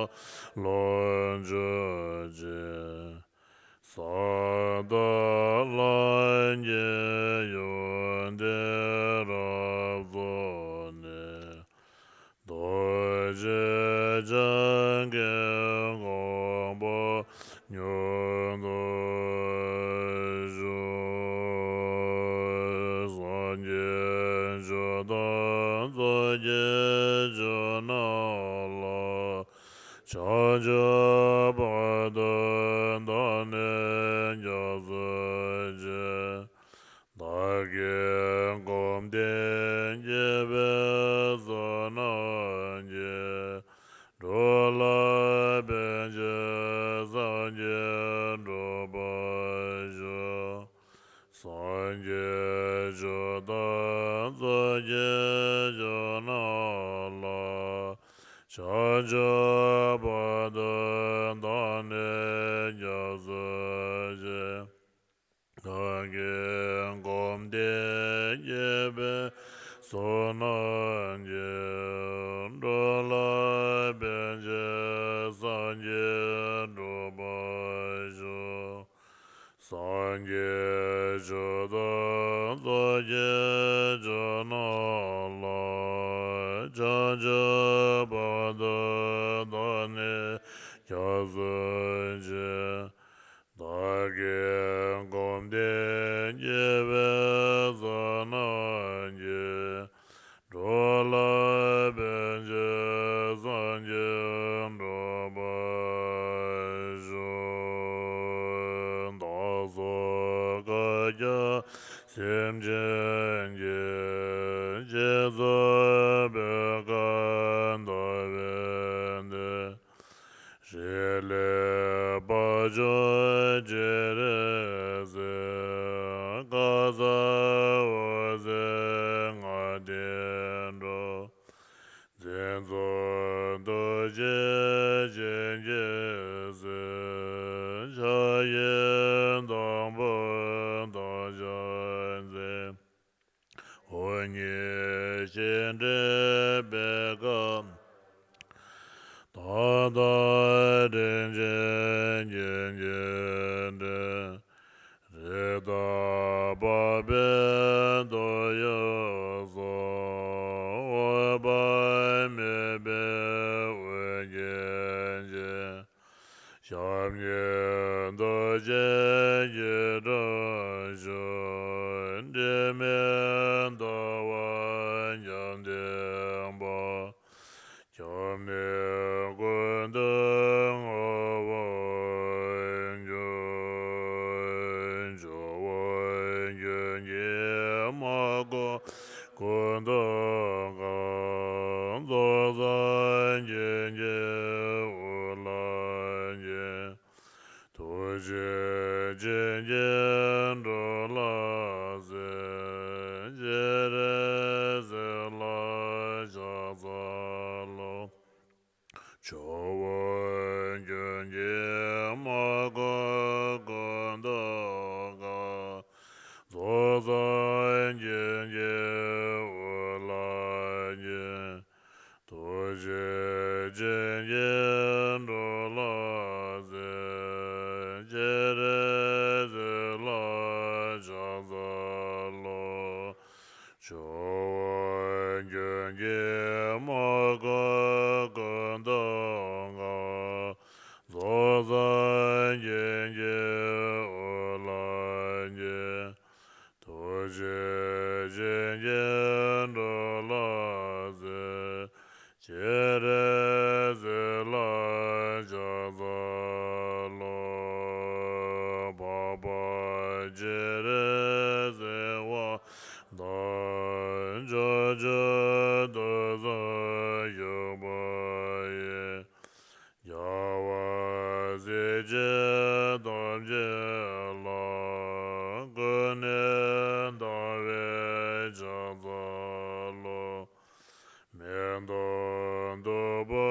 lonjoje. Sadalanye yonde ravone. Doje jange gombo nyondo jo. Zanye jodan zoye jonala. Chaja badan dane yazıcı. Dage gomden yebe zananye. Dola bence zanye robaja. Sanye jodan zoye jonala. Chaja badan dane yazıcı. Dagen gomde yebe sonanje. Dola bence sanje dobajo. Sanje jodan zoye janala. Caca bada dane yazıcı. Dagen gomden yebe zananye. Dola bence zanje dobajo. Dazo gaja semcenge. Ceza beganda vende. Jele baca cereze. Gaza ozen adendo. Zenzo doje cengeze. Jayen dambon dajanze. Onye şende begam. Dada dencen yencende. Reda babe doyazo. Obay mebe uyence. Şamyen doje yerajon. Demen davan yandemba. Kyamne gundeng awan yun. Jawan yun yemago. Gundeng gam zozan yun ye ulan ye. Toje Jengen Rola Ze Jere Zela Jazalo Chowan Genge Maga Gandaga Zozan Genge Ulanye Toje Jengen Rola Ze Jere Zela Jazalo Chowan Genge Maga Gandaga Zozan Genge Ulanye Toje Jengen Rola Ze Jere Zela Jazalo Baba Jere Zewa Dan Jaja Daza Yobaye Yawa Zeje Damje La Gane Dare Jazalo Mendon Doba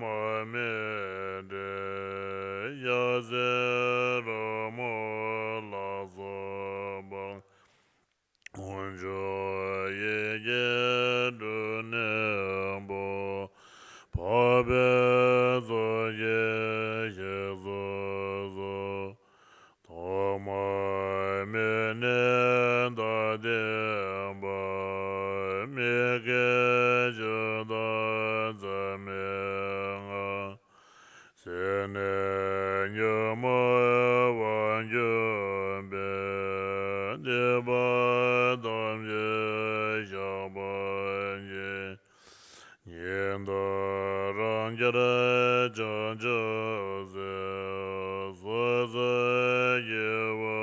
Mamede Yazera Mola Zoba Unjo Ye Dunembo Pabe Zoye Yezozo Toma Mene Dademba Mege Jada Zamenga Sene Nyama Wanjumbe Deba Damje Jabanje Yenda Rangjara Janjaze Zaza Yewa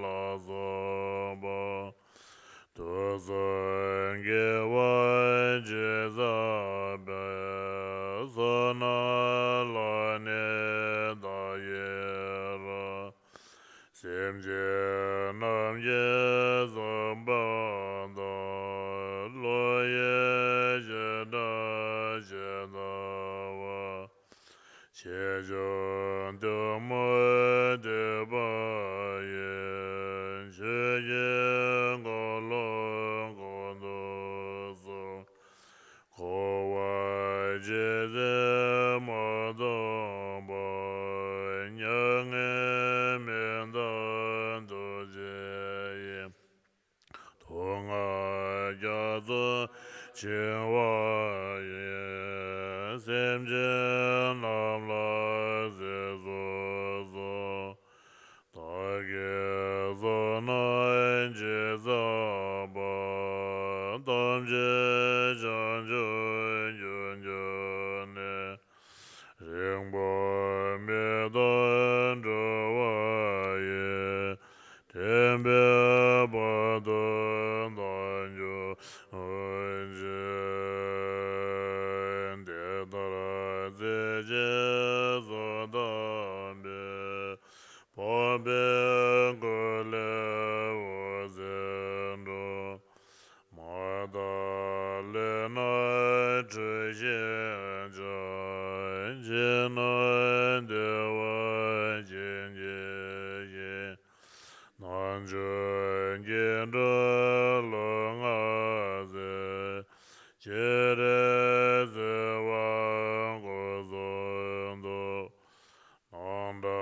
Lazaba Tuzange Wajizabe Zana Lane Dayera Semje Namje Zambanda Loye Jeda Jedawa Chejon Demo Debaye Cheyen Golong Gondozo Kowa Jeze Madomba Nyange Mendan Doje Tonga Jazo Chenwa Ye Semje Namla Zezozo Tage Zona Jezaba Damje Janjo Yunjone Ringbo Medan Jawaye Tembe Badon Danjo Onjen Dedara Zeje Zodambe Pobe Gole Ozendo Madalena Trishenja Jena Dewa Jinje Nanjun Gendra Longaze Jere Zewa Gozondo Nanda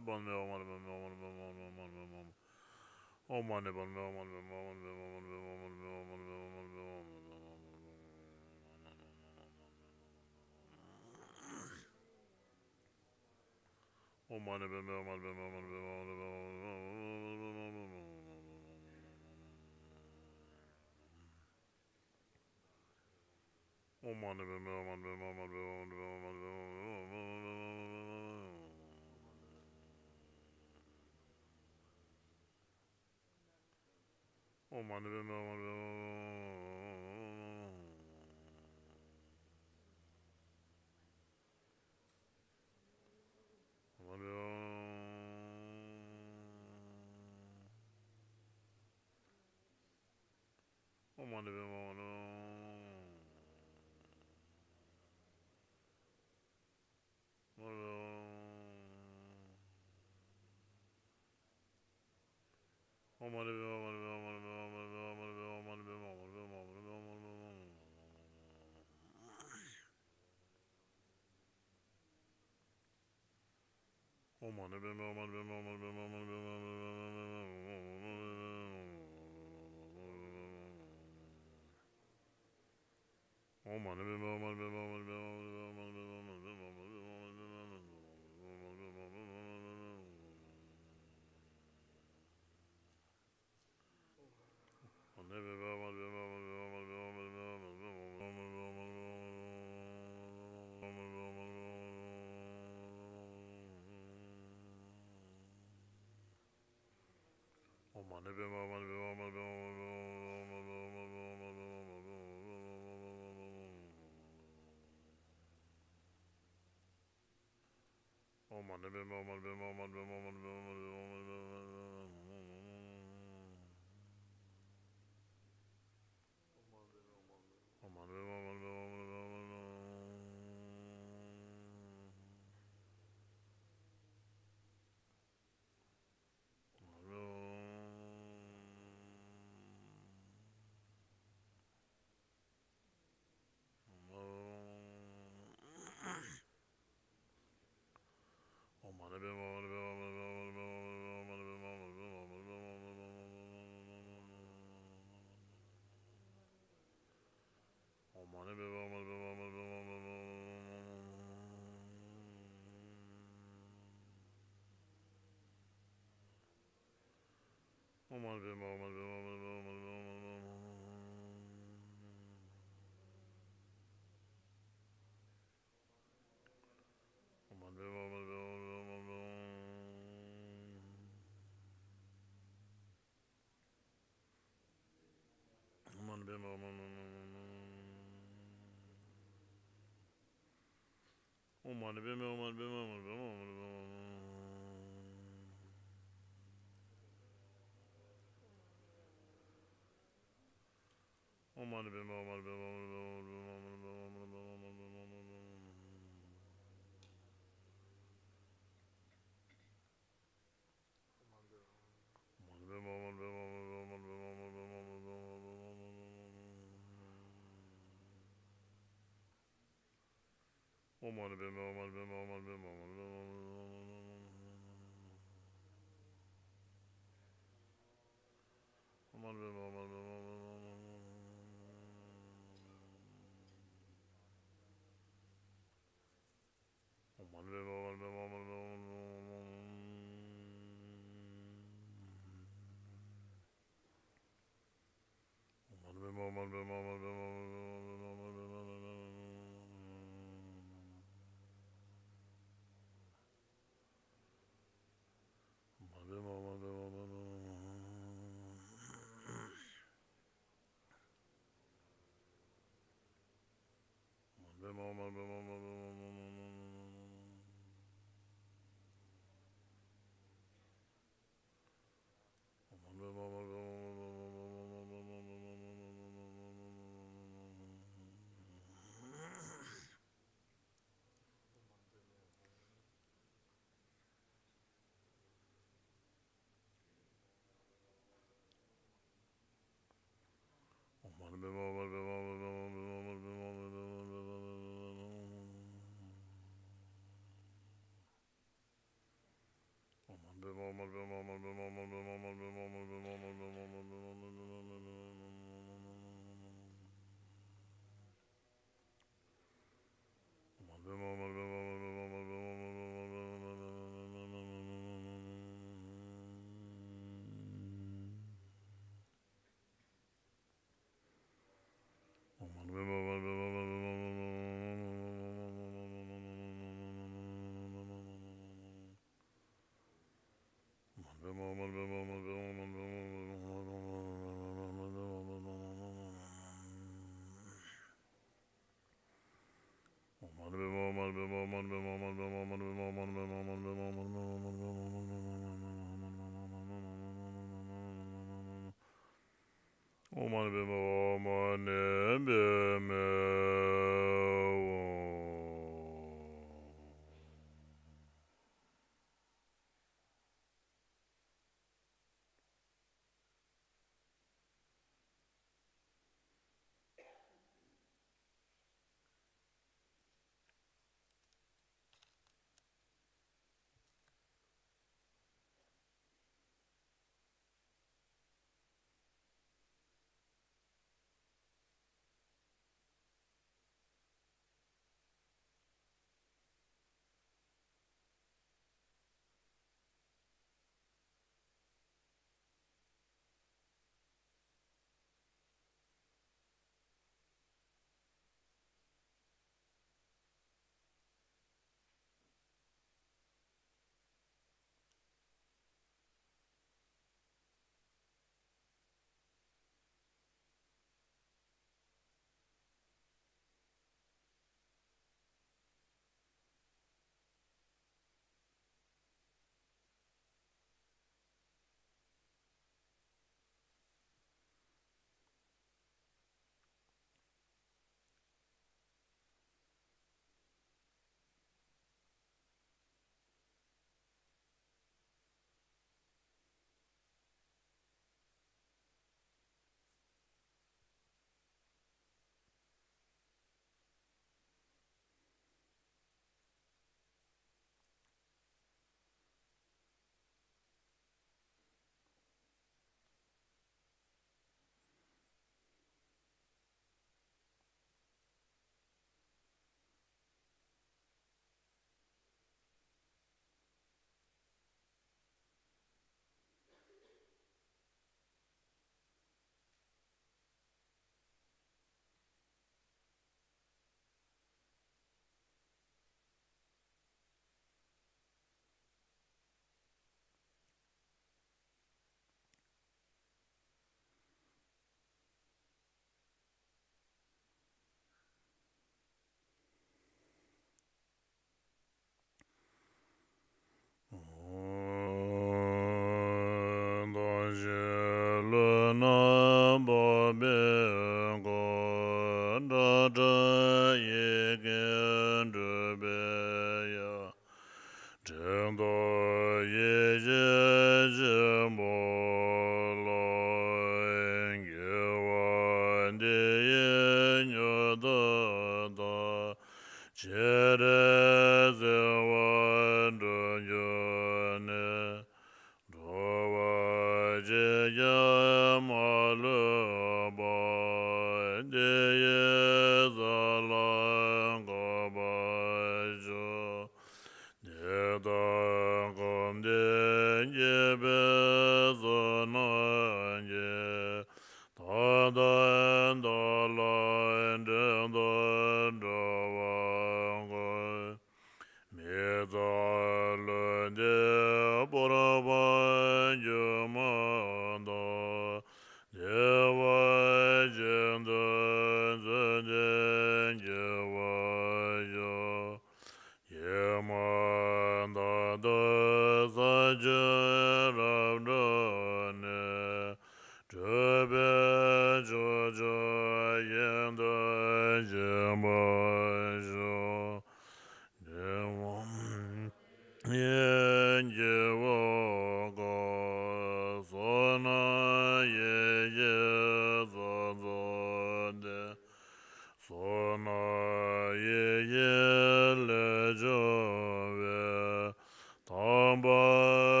Tamba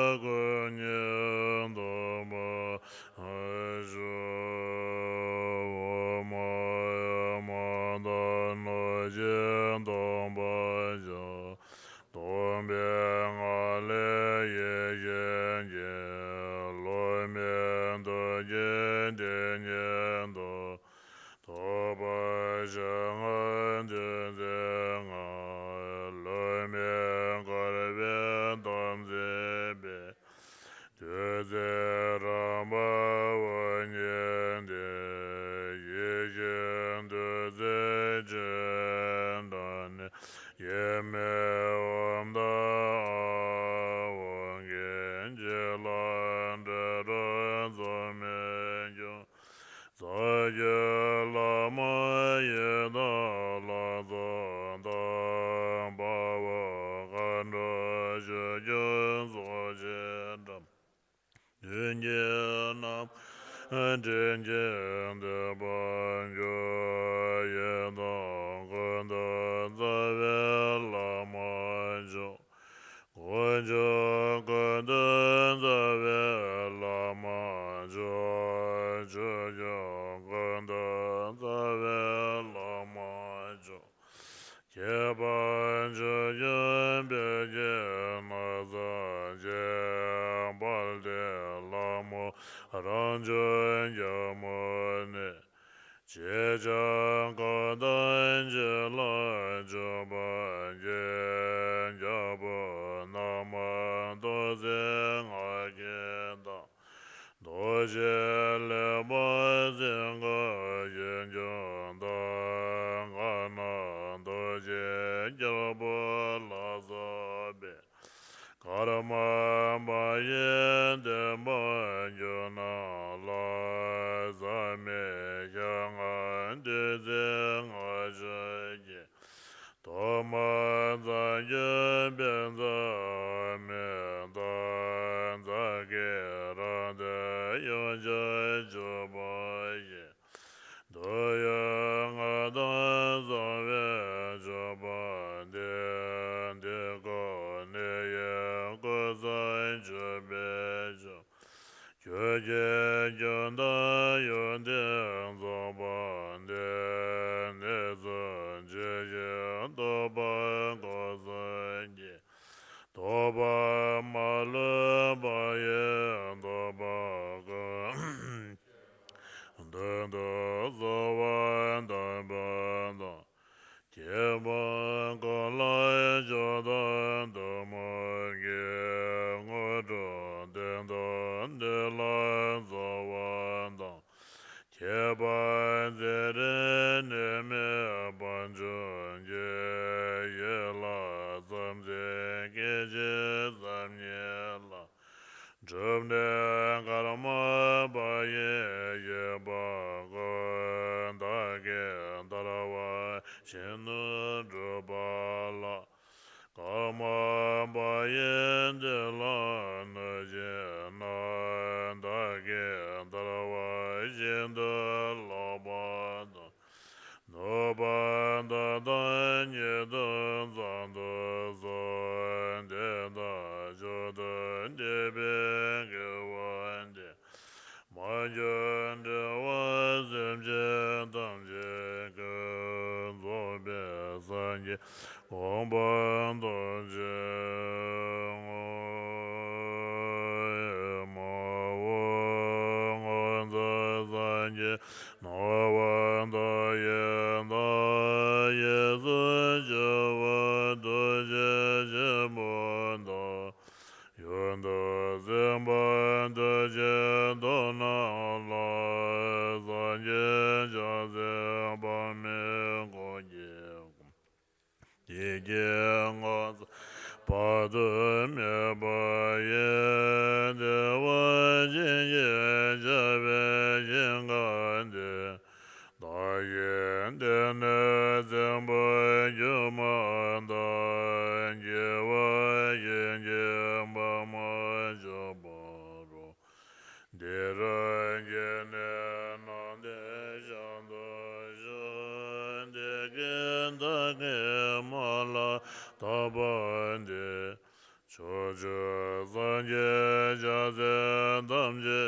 Chojo Zanje Jaze Damje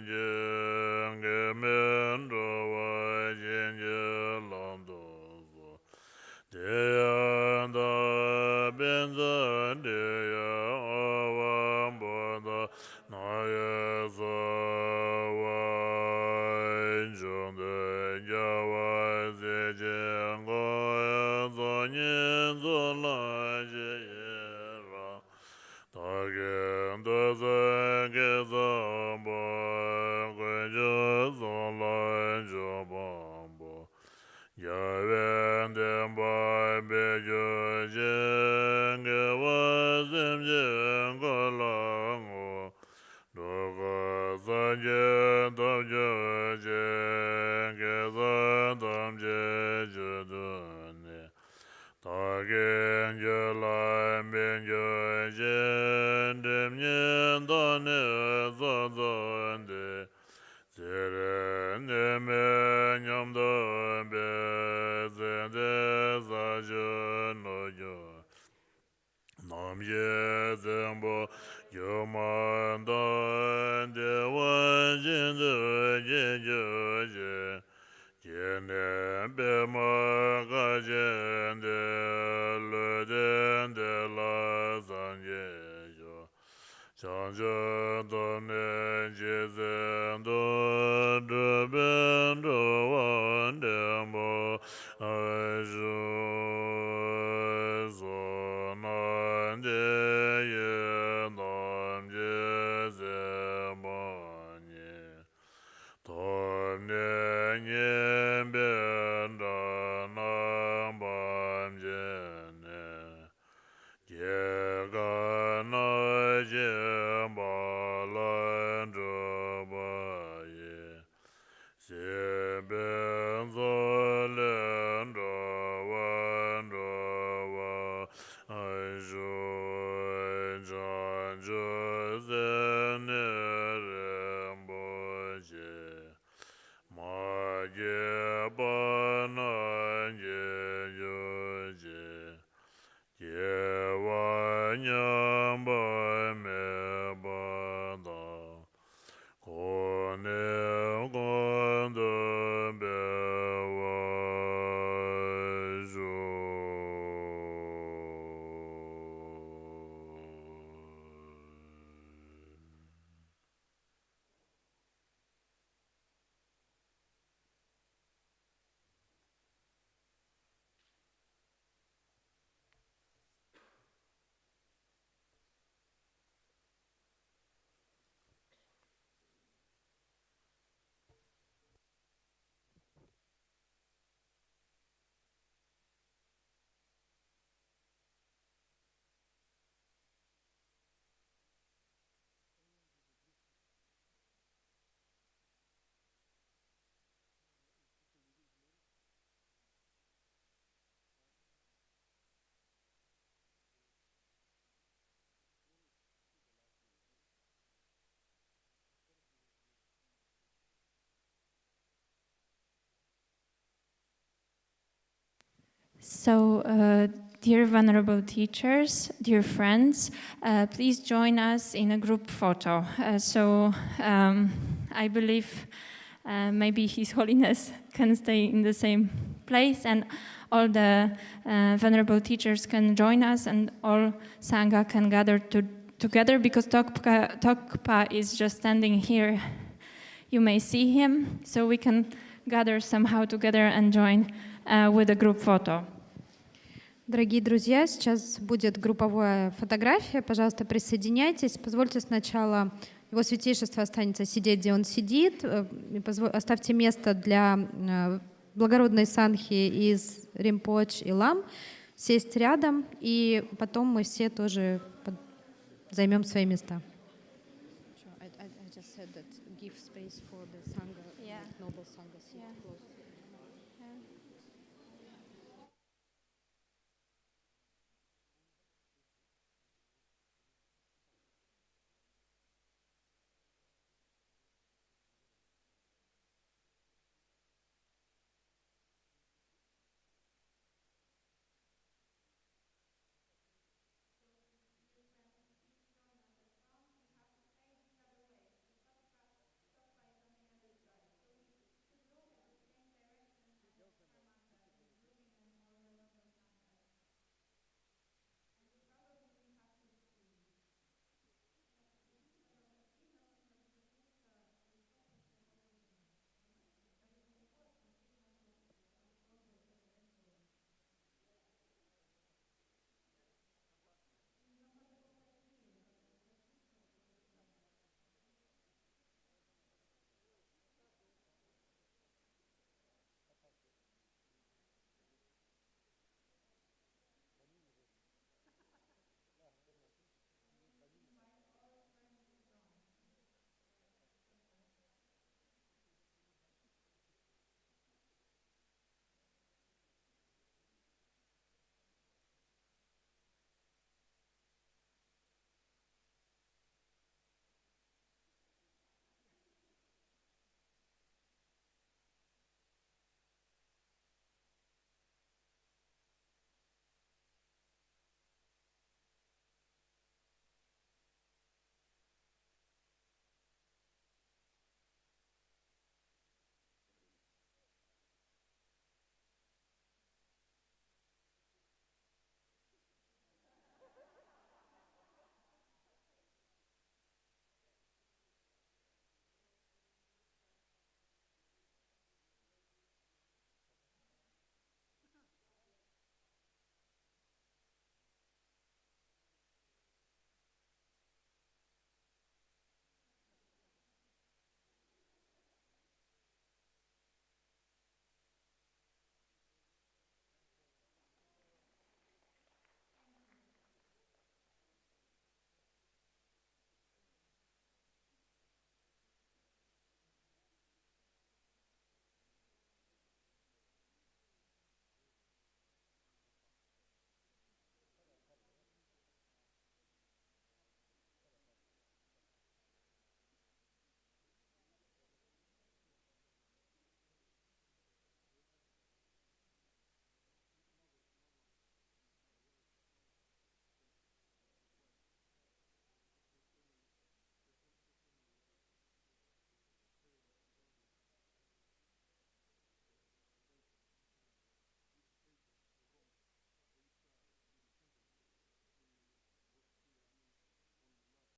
Jenge Mendo Wa Jenge Lando Deya Da Benza Deya Awa Boda Naya Zawa Jonde Jawa Zejengo Zonye Zola Jera Tagen Dezenge Zambo Gwenje Zola Jobambo Yaven Demba Bejo Jenge Wazim Jengo Lango Doga Zanje Damje Jenge Zadam Jeju Dune Tagen Jela Menjo Jendem Nyendane Zadande Zeren Menyam Dambe Zende Zajen Ojo Nam Ye Zembo Yomandan Dewan Jindu Jinju Jene Bema Gajende Luden de la Zanje Jo Chanje Done Jizen Do Duben Do Wan Demo Aju Zonan De Ye Nam Jizen Manye Tom Nyen Ben Da Nam Bam Jene Jega Na Jem Ba Lan Jo Ba Ye Se Ben Zo Len Do Wan Do Wa Ai Jo Jan Jo Zen Rem Bo Je Ma Ye Ba Na Ye Yo Je Ye Wa Nyam Ba Me Ba Da Ko Ne Gon Do Be Wa Jo So, dear venerable teachers, dear friends, please join us in a group photo. I believe maybe His Holiness can stay in the same place, and all the venerable teachers can join us, and all Sangha can gather together, because Tokpa is just standing here. You may see him, so we can gather somehow together and join with a group photo. Дорогие друзья, сейчас будет групповая фотография. Пожалуйста, присоединяйтесь. Позвольте сначала, Его Святейшество останется сидеть, где он сидит. Оставьте место для благородной санхи из Римпоч и Лам сесть рядом, и потом мы все тоже займем свои места.